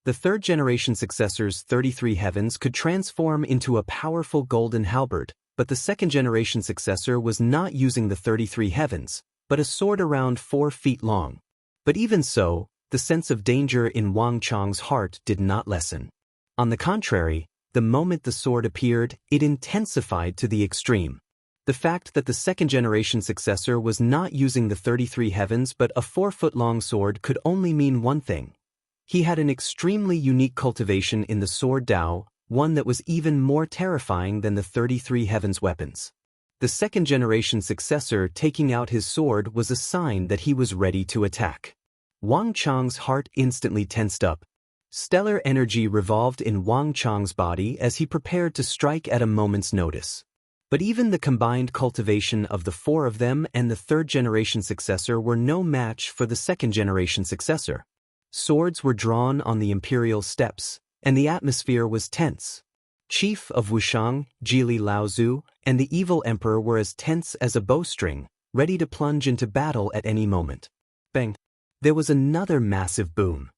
The third-generation successor's 33 heavens could transform into a powerful golden halberd, but the second-generation successor was not using the 33 heavens, but a sword around 4 feet long. But even so, the sense of danger in Wang Chang's heart did not lessen. On the contrary, the moment the sword appeared, it intensified to the extreme. The fact that the second-generation successor was not using the 33 heavens but a 4-foot-long sword could only mean one thing. He had an extremely unique cultivation in the sword Dao, one that was even more terrifying than the 33 heavens weapons. The second-generation successor taking out his sword was a sign that he was ready to attack. Wang Chang's heart instantly tensed up. Stellar energy revolved in Wang Chang's body as he prepared to strike at a moment's notice. But even the combined cultivation of the 4 of them and the third-generation successor were no match for the second-generation successor. Swords were drawn on the imperial steps, and the atmosphere was tense. Chief of Wushang, Jili Laozu, and the evil emperor were as tense as a bowstring, ready to plunge into battle at any moment. Bang! There was another massive boom.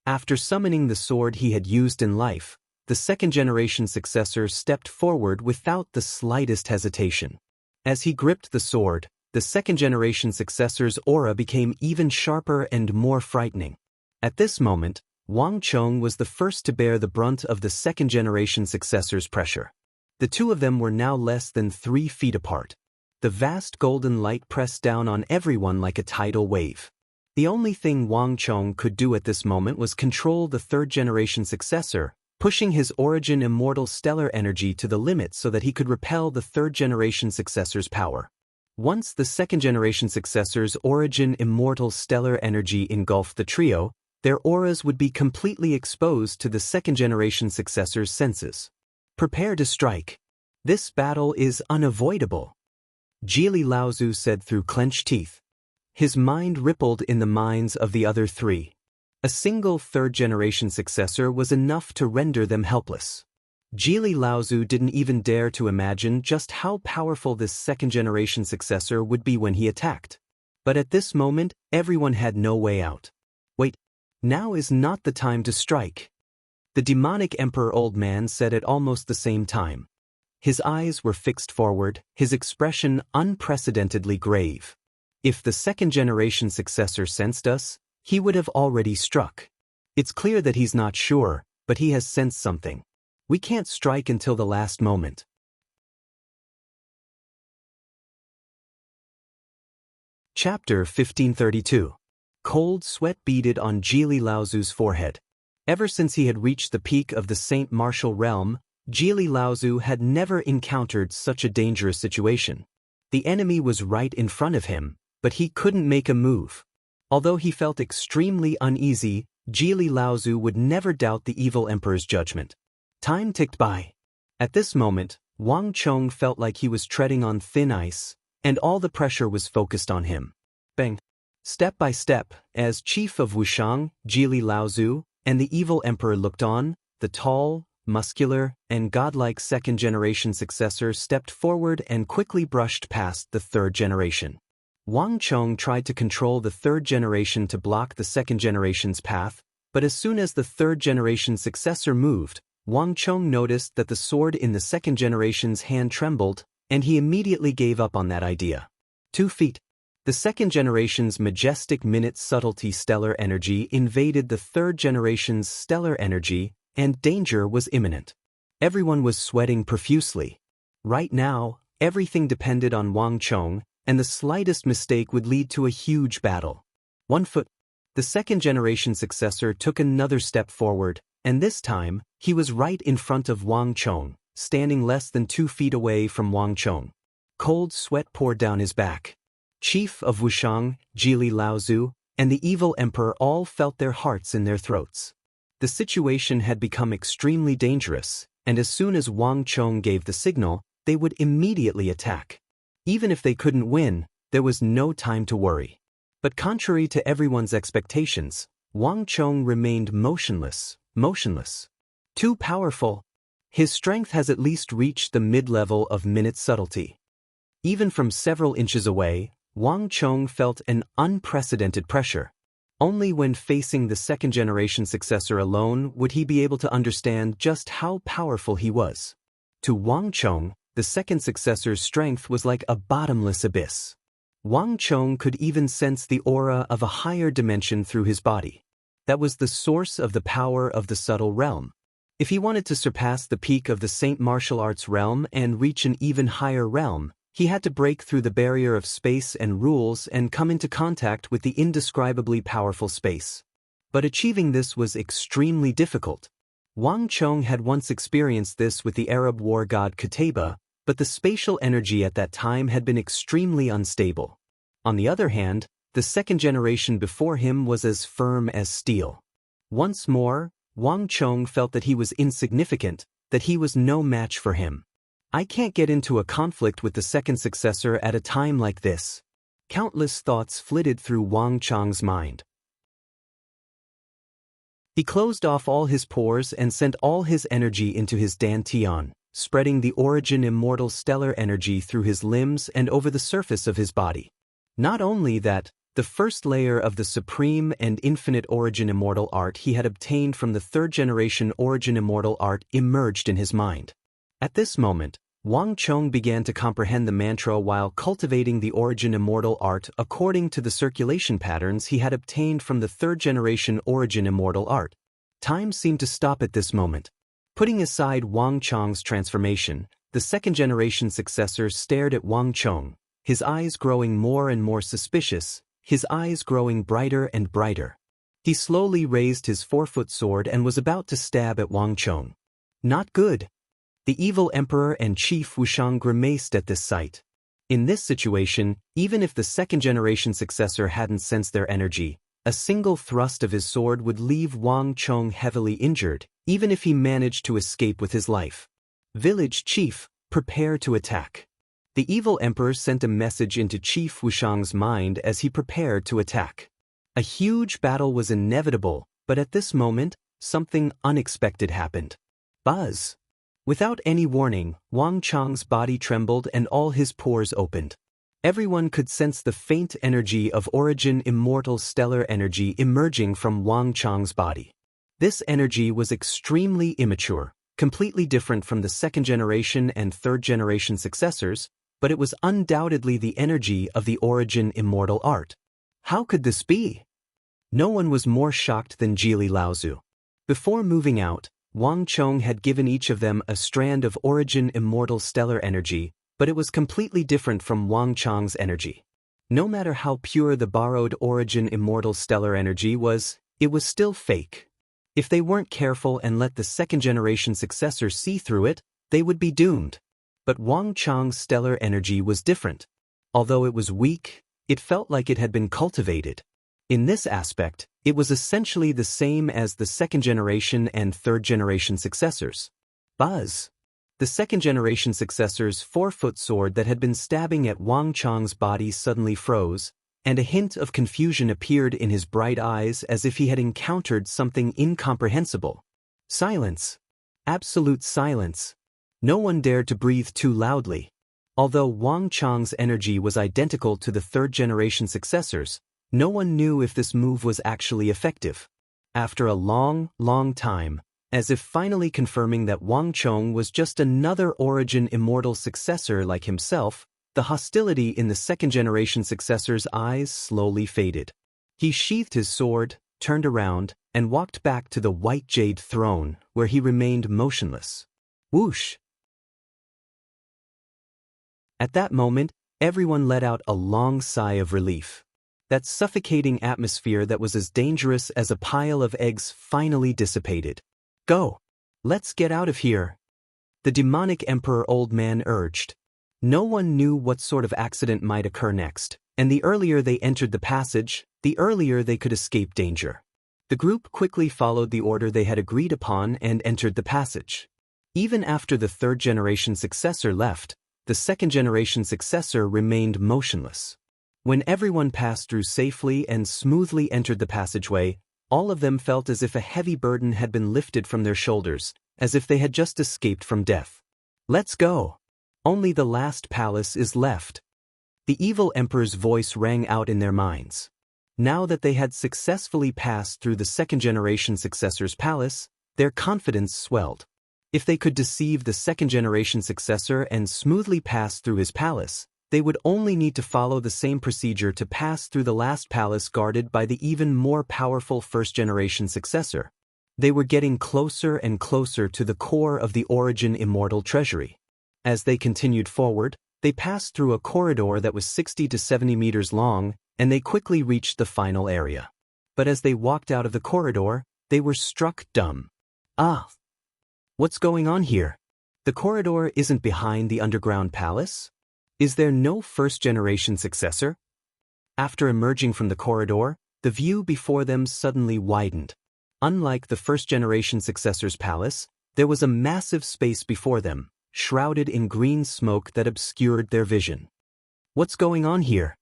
After summoning the sword he had used in life, the second-generation successor stepped forward without the slightest hesitation. As he gripped the sword, the second-generation successor's aura became even sharper and more frightening. At this moment, Wang Chong was the first to bear the brunt of the second-generation successor's pressure. The two of them were now less than 3 feet apart. The vast golden light pressed down on everyone like a tidal wave. The only thing Wang Chong could do at this moment was control the third-generation successor, pushing his origin immortal stellar energy to the limit so that he could repel the third-generation successor's power. Once the second-generation successor's origin immortal stellar energy engulfed the trio, their auras would be completely exposed to the second-generation successor's senses. Prepare to strike. This battle is unavoidable, Jili Laozu said through clenched teeth. His mind rippled in the minds of the other three. A single third-generation successor was enough to render them helpless. Jili Laozu didn't even dare to imagine just how powerful this second-generation successor would be when he attacked. But at this moment, everyone had no way out. Wait, now is not the time to strike. The demonic Emperor Old Man said at almost the same time. His eyes were fixed forward, his expression unprecedentedly grave. If the second-generation successor sensed us, he would have already struck. It's clear that he's not sure, but he has sensed something. We can't strike until the last moment. Chapter 1532. Cold sweat beaded on Jili Laozu's forehead. Ever since he had reached the peak of the Saint Martial realm, Jili Laozu had never encountered such a dangerous situation. The enemy was right in front of him, but he couldn't make a move. Although he felt extremely uneasy, Jili Laozu would never doubt the evil emperor's judgment. Time ticked by. At this moment, Wang Chong felt like he was treading on thin ice, and all the pressure was focused on him. Bang! Step by step, as chief of Wushang, Jili Laozu, and the evil emperor looked on, the tall, muscular, and godlike second-generation successor stepped forward and quickly brushed past the third generation. Wang Chong tried to control the third generation to block the second generation's path, but as soon as the third generation successor moved, Wang Chong noticed that the sword in the second generation's hand trembled, and he immediately gave up on that idea. 2 feet. The second generation's majestic minute subtlety stellar energy invaded the third generation's stellar energy, and danger was imminent. Everyone was sweating profusely. Right now, everything depended on Wang Chong, and the slightest mistake would lead to a huge battle. 1 foot. The second-generation successor took another step forward, and this time, he was right in front of Wang Chong, standing less than 2 feet away from Wang Chong. Cold sweat poured down his back. Chief of Wushang, Jili Laozu, and the evil emperor all felt their hearts in their throats. The situation had become extremely dangerous, and as soon as Wang Chong gave the signal, they would immediately attack. Even if they couldn't win, there was no time to worry. But contrary to everyone's expectations, Wang Chong remained motionless. Too powerful. His strength has at least reached the mid-level of minute subtlety. Even from several inches away, Wang Chong felt an unprecedented pressure. Only when facing the second-generation successor alone would he be able to understand just how powerful he was. To Wang Chong, the second successor's strength was like a bottomless abyss. Wang Chong could even sense the aura of a higher dimension through his body. That was the source of the power of the subtle realm. If he wanted to surpass the peak of the Saint Martial Arts realm and reach an even higher realm, he had to break through the barrier of space and rules and come into contact with the indescribably powerful space. But achieving this was extremely difficult. Wang Chong had once experienced this with the Arab war god Qutayba, but the spatial energy at that time had been extremely unstable. On the other hand, the second generation before him was as firm as steel. Once more, Wang Chong felt that he was insignificant, that he was no match for him. I can't get into a conflict with the second successor at a time like this. Countless thoughts flitted through Wang Chong's mind. He closed off all his pores and sent all his energy into his dantian, spreading the origin immortal stellar energy through his limbs and over the surface of his body. Not only that, the first layer of the supreme and infinite origin immortal art he had obtained from the third generation origin immortal art emerged in his mind. At this moment, Wang Chong began to comprehend the mantra while cultivating the origin immortal art according to the circulation patterns he had obtained from the third generation origin immortal art. Time seemed to stop at this moment. Putting aside Wang Chong's transformation, the second-generation successor stared at Wang Chong, his eyes growing more and more suspicious, his eyes growing brighter and brighter. He slowly raised his 4-foot sword and was about to stab at Wang Chong. Not good. The evil emperor and Chief Wushang grimaced at this sight. In this situation, even if the second-generation successor hadn't sensed their energy, a single thrust of his sword would leave Wang Chong heavily injured, even if he managed to escape with his life. Village Chief, prepare to attack. The evil emperor sent a message into Chief Wushang's mind as he prepared to attack. A huge battle was inevitable, but at this moment, something unexpected happened. Buzz! Without any warning, Wang Chong's body trembled and all his pores opened. Everyone could sense the faint energy of origin immortal stellar energy emerging from Wang Chong's body. This energy was extremely immature, completely different from the second-generation and third-generation successors, but it was undoubtedly the energy of the origin immortal art. How could this be? No one was more shocked than Jili Laozu. Before moving out, Wang Chong had given each of them a strand of origin immortal stellar energy, but it was completely different from Wang Chong's energy. No matter how pure the borrowed origin immortal stellar energy was, it was still fake. If they weren't careful and let the second-generation successor see through it, they would be doomed. But Wang Chong's stellar energy was different. Although it was weak, it felt like it had been cultivated. In this aspect, it was essentially the same as the second-generation and third-generation successors. Buzz! The second-generation successor's 4-foot sword that had been stabbing at Wang Chong's body suddenly froze, and a hint of confusion appeared in his bright eyes as if he had encountered something incomprehensible. Silence. Absolute silence. No one dared to breathe too loudly. Although Wang Chong's energy was identical to the third-generation successors, no one knew if this move was actually effective. After a long, long time, as if finally confirming that Wang Chong was just another origin immortal successor like himself, the hostility in the second-generation successor's eyes slowly faded. He sheathed his sword, turned around, and walked back to the white jade throne, where he remained motionless. Whoosh! At that moment, everyone let out a long sigh of relief. That suffocating atmosphere that was as dangerous as a pile of eggs finally dissipated. Go! Let's get out of here! The demonic emperor old man urged. No one knew what sort of accident might occur next, and the earlier they entered the passage, the earlier they could escape danger. The group quickly followed the order they had agreed upon and entered the passage. Even after the third-generation successor left, the second-generation successor remained motionless. When everyone passed through safely and smoothly entered the passageway, all of them felt as if a heavy burden had been lifted from their shoulders, as if they had just escaped from death. Let's go! Only the last palace is left. The evil emperor's voice rang out in their minds. Now that they had successfully passed through the second-generation successor's palace, their confidence swelled. If they could deceive the second-generation successor and smoothly pass through his palace, they would only need to follow the same procedure to pass through the last palace guarded by the even more powerful first-generation successor. They were getting closer and closer to the core of the origin immortal treasury. As they continued forward, they passed through a corridor that was 60 to 70 meters long, and they quickly reached the final area. But as they walked out of the corridor, they were struck dumb. Ah! What's going on here? The corridor isn't behind the underground palace? Is there no first-generation successor? After emerging from the corridor, the view before them suddenly widened. Unlike the first-generation successor's palace, there was a massive space before them, shrouded in green smoke that obscured their vision. What's going on here?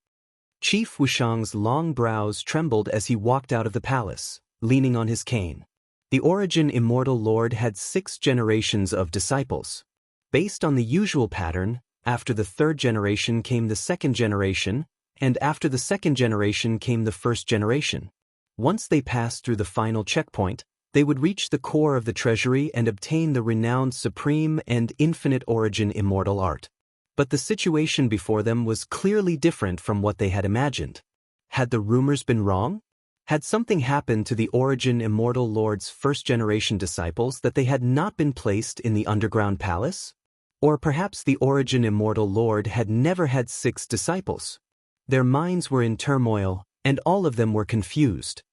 Chief Wushang's long brows trembled as he walked out of the palace, leaning on his cane. The origin immortal lord had 6 generations of disciples. Based on the usual pattern, after the third generation came the second generation, and after the second generation came the first generation. Once they passed through the final checkpoint, they would reach the core of the treasury and obtain the renowned supreme and infinite origin immortal art. But the situation before them was clearly different from what they had imagined. Had the rumors been wrong? Had something happened to the Origin Immortal Lord's first-generation disciples that they had not been placed in the underground palace? Or perhaps the Origin Immortal Lord had never had 6 disciples? Their minds were in turmoil, and all of them were confused.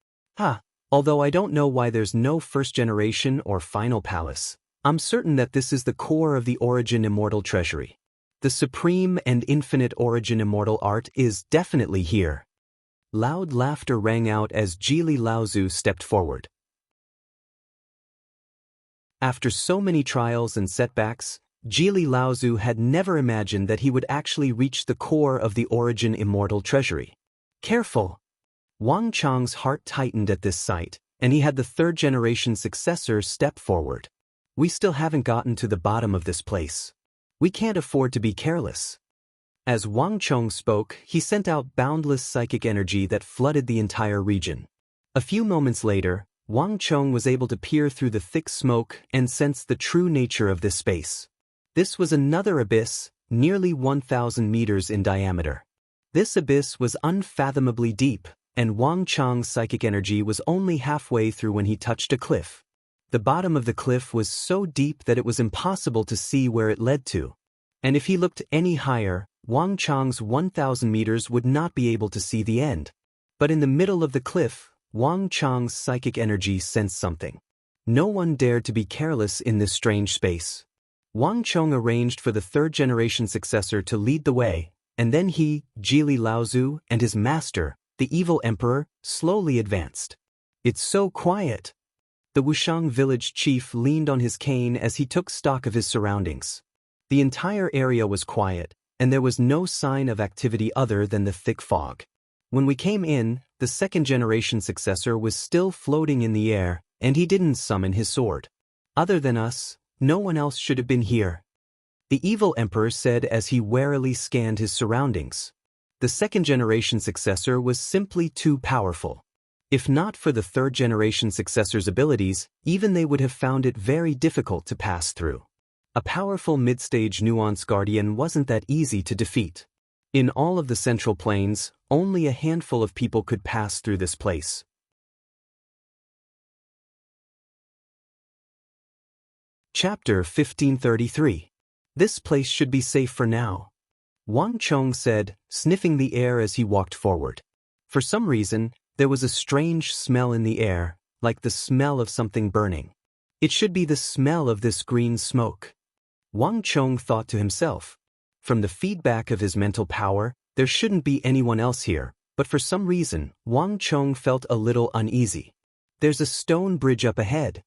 Although I don't know why there's no first-generation or final palace, I'm certain that this is the core of the Origin Immortal Treasury. The supreme and infinite Origin Immortal art is definitely here. Loud laughter rang out as Jili Laozu stepped forward. After so many trials and setbacks, Jili Laozu had never imagined that he would actually reach the core of the Origin Immortal Treasury. Careful! Wang Chang's heart tightened at this sight, and he had the third-generation successor step forward. We still haven't gotten to the bottom of this place. We can't afford to be careless. As Wang Chong spoke, he sent out boundless psychic energy that flooded the entire region. A few moments later, Wang Chong was able to peer through the thick smoke and sense the true nature of this space. This was another abyss, nearly 1,000 meters in diameter. This abyss was unfathomably deep, and Wang Chong's psychic energy was only halfway through when he touched a cliff. The bottom of the cliff was so deep that it was impossible to see where it led to. And if he looked any higher, Wang Chong's 1,000 meters would not be able to see the end. But in the middle of the cliff, Wang Chong's psychic energy sensed something. No one dared to be careless in this strange space. Wang Chong arranged for the third-generation successor to lead the way, and then he, Jili Laozu, and his master, the evil emperor, slowly advanced. It's so quiet. The Wushang village chief leaned on his cane as he took stock of his surroundings. The entire area was quiet, and there was no sign of activity other than the thick fog. When we came in, the second-generation successor was still floating in the air, and he didn't summon his sword. Other than us, no one else should have been here. The evil emperor said as he warily scanned his surroundings. The second-generation successor was simply too powerful. If not for the third-generation successor's abilities, even they would have found it very difficult to pass through. A powerful mid-stage nuance guardian wasn't that easy to defeat. In all of the Central Plains, only a handful of people could pass through this place. Chapter 1533. This place should be safe for now, Wang Chong said, sniffing the air as he walked forward. For some reason, there was a strange smell in the air, like the smell of something burning. It should be the smell of this green smoke. Wang Chong thought to himself. From the feedback of his mental power, there shouldn't be anyone else here, but for some reason, Wang Chong felt a little uneasy. There's a stone bridge up ahead.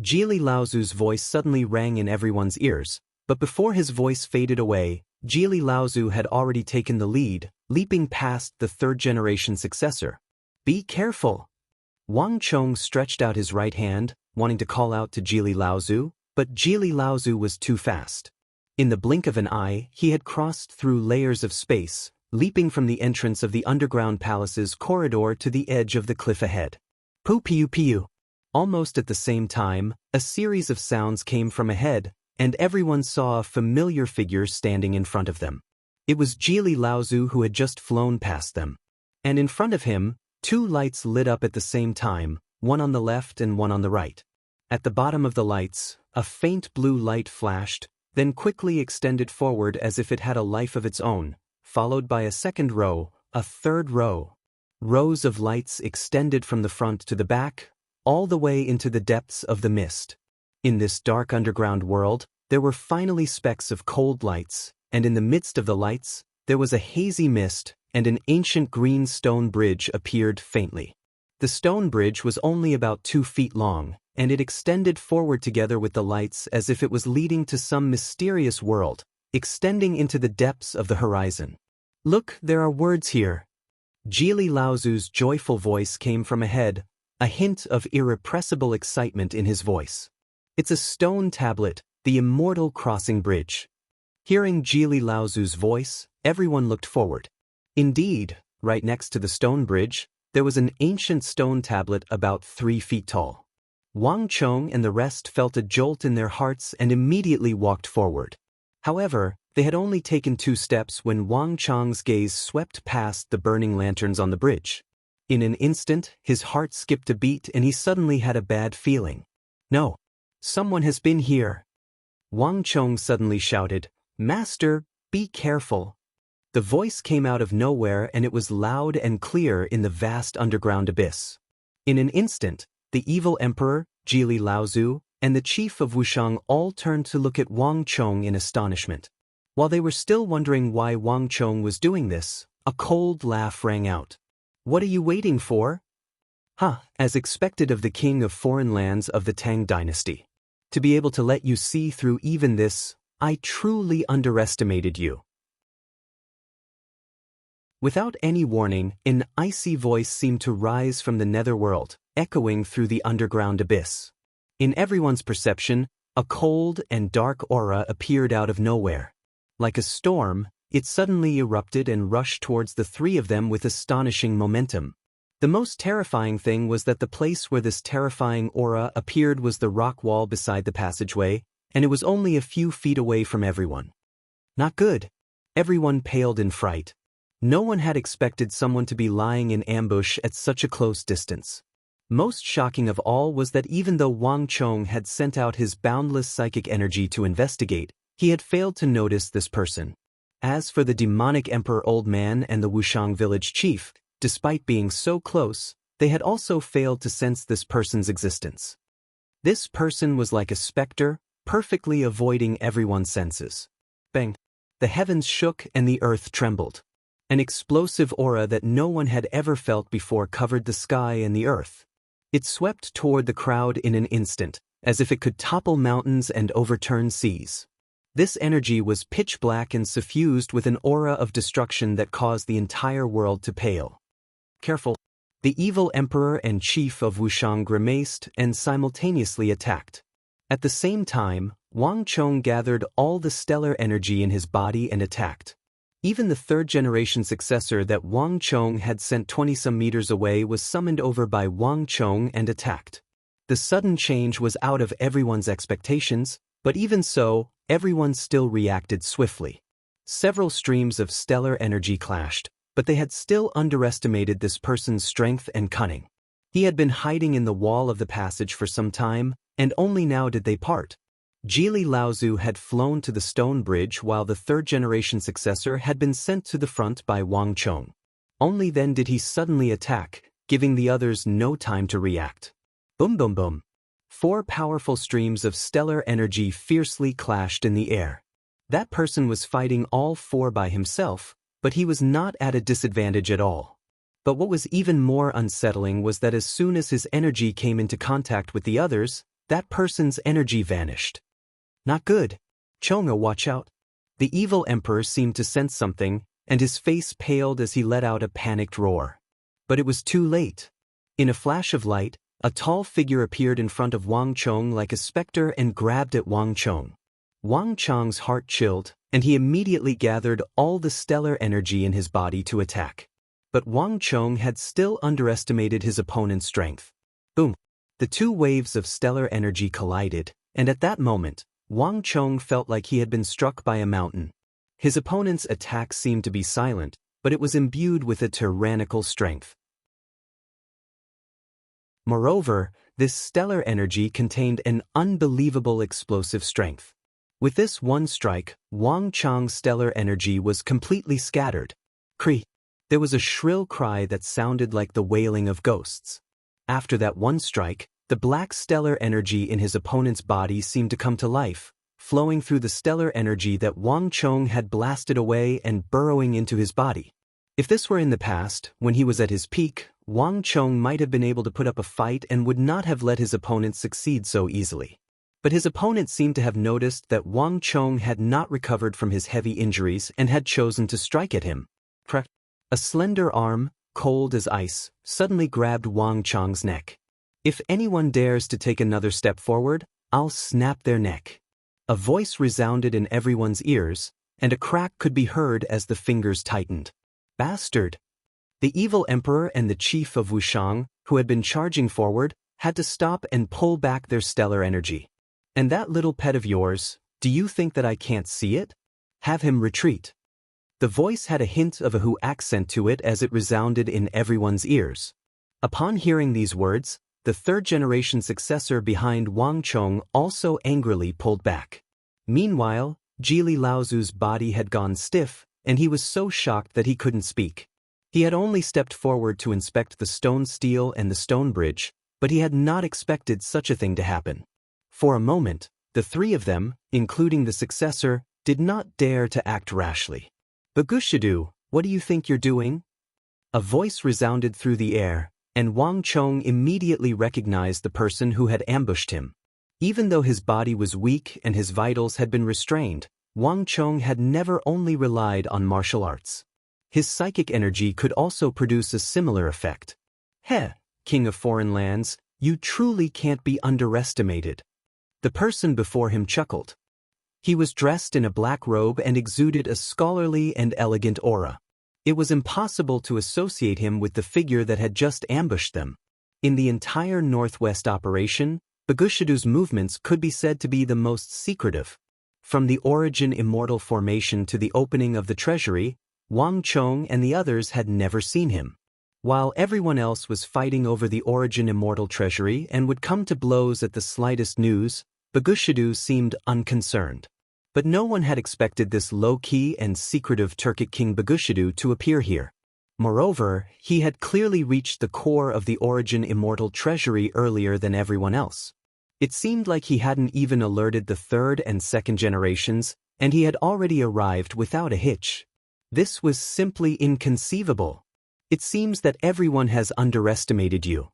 Jili Laozu's voice suddenly rang in everyone's ears, but before his voice faded away, Jili Laozu had already taken the lead, leaping past the third-generation successor. Be careful! Wang Chong stretched out his right hand, wanting to call out to Jili Laozu, but Jili Laozu was too fast. In the blink of an eye, he had crossed through layers of space, leaping from the entrance of the underground palace's corridor to the edge of the cliff ahead. Poo-pew-pew. Almost at the same time, a series of sounds came from ahead, and everyone saw a familiar figure standing in front of them. It was Jili Laozu who had just flown past them. And in front of him, 2 lights lit up at the same time, one on the left and one on the right. At the bottom of the lights, a faint blue light flashed, then quickly extended forward as if it had a life of its own, followed by a second row, a third row. Rows of lights extended from the front to the back, all the way into the depths of the mist. In this dark underground world, there were finally specks of cold lights, and in the midst of the lights, there was a hazy mist, and an ancient green stone bridge appeared faintly. The stone bridge was only about 2 feet long, and it extended forward together with the lights as if it was leading to some mysterious world, extending into the depths of the horizon. Look, there are words here. Jili Laozu's joyful voice came from ahead, a hint of irrepressible excitement in his voice. It's a stone tablet, the immortal crossing bridge. Hearing Jili Laozu's voice, everyone looked forward. Indeed, right next to the stone bridge, there was an ancient stone tablet about 3 feet tall. Wang Chong and the rest felt a jolt in their hearts and immediately walked forward. However, they had only taken 2 steps when Wang Chong's gaze swept past the burning lanterns on the bridge. In an instant, his heart skipped a beat and he suddenly had a bad feeling. No. Someone has been here. Wang Chong suddenly shouted, "Master, be careful." The voice came out of nowhere and it was loud and clear in the vast underground abyss. In an instant, the evil emperor, Jili Laozu, and the chief of Wushang all turned to look at Wang Chong in astonishment. While they were still wondering why Wang Chong was doing this, a cold laugh rang out. "What are you waiting for?" As expected of the king of foreign lands of the Tang dynasty. To be able to let you see through even this, I truly underestimated you. Without any warning, an icy voice seemed to rise from the netherworld, echoing through the underground abyss. In everyone's perception, a cold and dark aura appeared out of nowhere. Like a storm, it suddenly erupted and rushed towards the three of them with astonishing momentum. The most terrifying thing was that the place where this terrifying aura appeared was the rock wall beside the passageway, and it was only a few feet away from everyone. Not good. Everyone paled in fright. No one had expected someone to be lying in ambush at such a close distance. Most shocking of all was that even though Wang Chong had sent out his boundless psychic energy to investigate, he had failed to notice this person. As for the demonic emperor old man and the Wushang village chief, despite being so close, they had also failed to sense this person's existence. This person was like a specter, perfectly avoiding everyone's senses. Bang! The heavens shook and the earth trembled. An explosive aura that no one had ever felt before covered the sky and the earth. It swept toward the crowd in an instant, as if it could topple mountains and overturn seas. This energy was pitch black and suffused with an aura of destruction that caused the entire world to pale. Careful! The evil emperor and chief of Wushang grimaced and simultaneously attacked. At the same time, Wang Chong gathered all the stellar energy in his body and attacked. Even the third-generation successor that Wang Chong had sent 20-some meters away was summoned over by Wang Chong and attacked. The sudden change was out of everyone's expectations, but even so, everyone still reacted swiftly. Several streams of stellar energy clashed, but they had still underestimated this person's strength and cunning. He had been hiding in the wall of the passage for some time, and only now did they part. Jili Laozu had flown to the stone bridge while the third-generation successor had been sent to the front by Wang Chong. Only then did he suddenly attack, giving the others no time to react. Boom boom boom. 4 powerful streams of stellar energy fiercely clashed in the air. That person was fighting all 4 by himself, but he was not at a disadvantage at all. But what was even more unsettling was that as soon as his energy came into contact with the others, that person's energy vanished. Not good. Chonga, watch out. The evil emperor seemed to sense something, and his face paled as he let out a panicked roar. But it was too late. In a flash of light, a tall figure appeared in front of Wang Chong like a specter and grabbed at Wang Chong. Wang Chong's heart chilled, and he immediately gathered all the stellar energy in his body to attack. But Wang Chong had still underestimated his opponent's strength. Boom! The 2 waves of stellar energy collided, and at that moment, Wang Chong felt like he had been struck by a mountain. His opponent's attack seemed to be silent, but it was imbued with a tyrannical strength. Moreover, this stellar energy contained an unbelievable explosive strength. With this one strike, Wang Chong's stellar energy was completely scattered. Cree! There was a shrill cry that sounded like the wailing of ghosts. After that one strike, the black stellar energy in his opponent's body seemed to come to life, flowing through the stellar energy that Wang Chong had blasted away and burrowing into his body. If this were in the past, when he was at his peak, Wang Chong might have been able to put up a fight and would not have let his opponent succeed so easily. But his opponent seemed to have noticed that Wang Chong had not recovered from his heavy injuries and had chosen to strike at him. A slender arm, cold as ice, suddenly grabbed Wang Chong's neck. If anyone dares to take another step forward, I'll snap their neck. A voice resounded in everyone's ears, and a crack could be heard as the fingers tightened. Bastard! The evil emperor and the chief of Wushang, who had been charging forward, had to stop and pull back their stellar energy. And that little pet of yours, do you think that I can't see it? Have him retreat. The voice had a hint of a Hu accent to it as it resounded in everyone's ears. Upon hearing these words, the third-generation successor behind Wang Chong also angrily pulled back. Meanwhile, Jili Laozu's body had gone stiff, and he was so shocked that he couldn't speak. He had only stepped forward to inspect the stone steel and the stone bridge, but he had not expected such a thing to happen. For a moment, the three of them, including the successor, did not dare to act rashly. "Bagushidu, what do you think you're doing?" A voice resounded through the air, and Wang Chong immediately recognized the person who had ambushed him. Even though his body was weak and his vitals had been restrained, Wang Chong had never only relied on martial arts. His psychic energy could also produce a similar effect. "Heh, King of Foreign Lands, you truly can't be underestimated." The person before him chuckled. He was dressed in a black robe and exuded a scholarly and elegant aura. It was impossible to associate him with the figure that had just ambushed them. In the entire Northwest operation, Bagushidu's movements could be said to be the most secretive. From the origin immortal formation to the opening of the treasury, Wang Chong and the others had never seen him. While everyone else was fighting over the origin immortal treasury and would come to blows at the slightest news, Bagushidu seemed unconcerned. But no one had expected this low-key and secretive Turkic king Bagushidu to appear here. Moreover, he had clearly reached the core of the origin immortal treasury earlier than everyone else. It seemed like he hadn't even alerted the third and second generations, and he had already arrived without a hitch. This was simply inconceivable. It seems that everyone has underestimated you.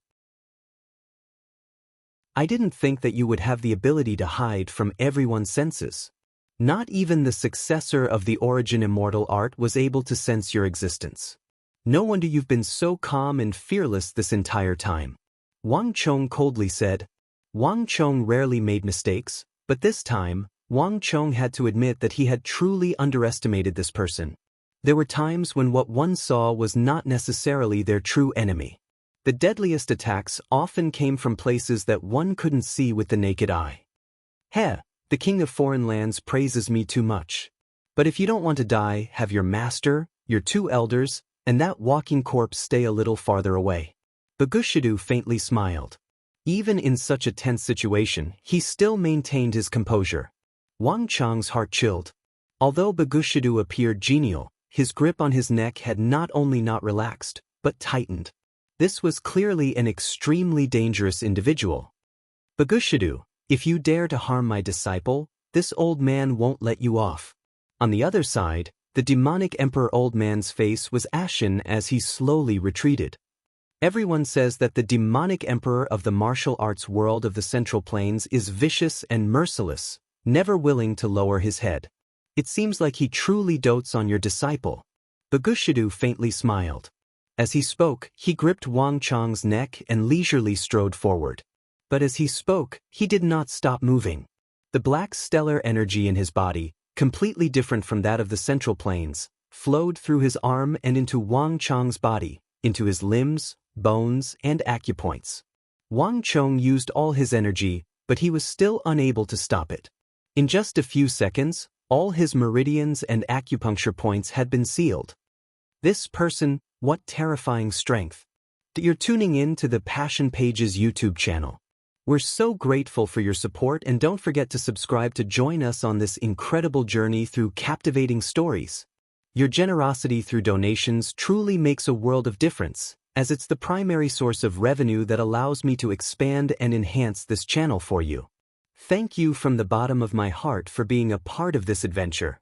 I didn't think that you would have the ability to hide from everyone's senses. Not even the successor of the origin immortal art was able to sense your existence. No wonder you've been so calm and fearless this entire time. Wang Chong coldly said. Wang Chong rarely made mistakes, but this time, Wang Chong had to admit that he had truly underestimated this person. There were times when what one saw was not necessarily their true enemy. The deadliest attacks often came from places that one couldn't see with the naked eye. "Heh, the King of Foreign Lands praises me too much. But if you don't want to die, have your master, your two elders, and that walking corpse stay a little farther away." Bagushidu faintly smiled. Even in such a tense situation, he still maintained his composure. Wang Chong's heart chilled. Although Bagushidu appeared genial, his grip on his neck had not only not relaxed, but tightened. This was clearly an extremely dangerous individual. "Bagushidu, if you dare to harm my disciple, this old man won't let you off." On the other side, the demonic emperor old man's face was ashen as he slowly retreated. Everyone says that the demonic emperor of the martial arts world of the Central Plains is vicious and merciless, never willing to lower his head. It seems like he truly dotes on your disciple. Bagushidu faintly smiled. As he spoke, he gripped Wang Chong's neck and leisurely strode forward. But as he spoke, he did not stop moving. The black stellar energy in his body, completely different from that of the Central Plains, flowed through his arm and into Wang Chong's body, into his limbs, bones, and acupoints. Wang Chong used all his energy, but he was still unable to stop it. In just a few seconds, all his meridians and acupuncture points had been sealed. This person, what terrifying strength. You're tuning in to the Passion Pages YouTube channel. We're so grateful for your support, and don't forget to subscribe to join us on this incredible journey through captivating stories. Your generosity through donations truly makes a world of difference, as it's the primary source of revenue that allows me to expand and enhance this channel for you. Thank you from the bottom of my heart for being a part of this adventure.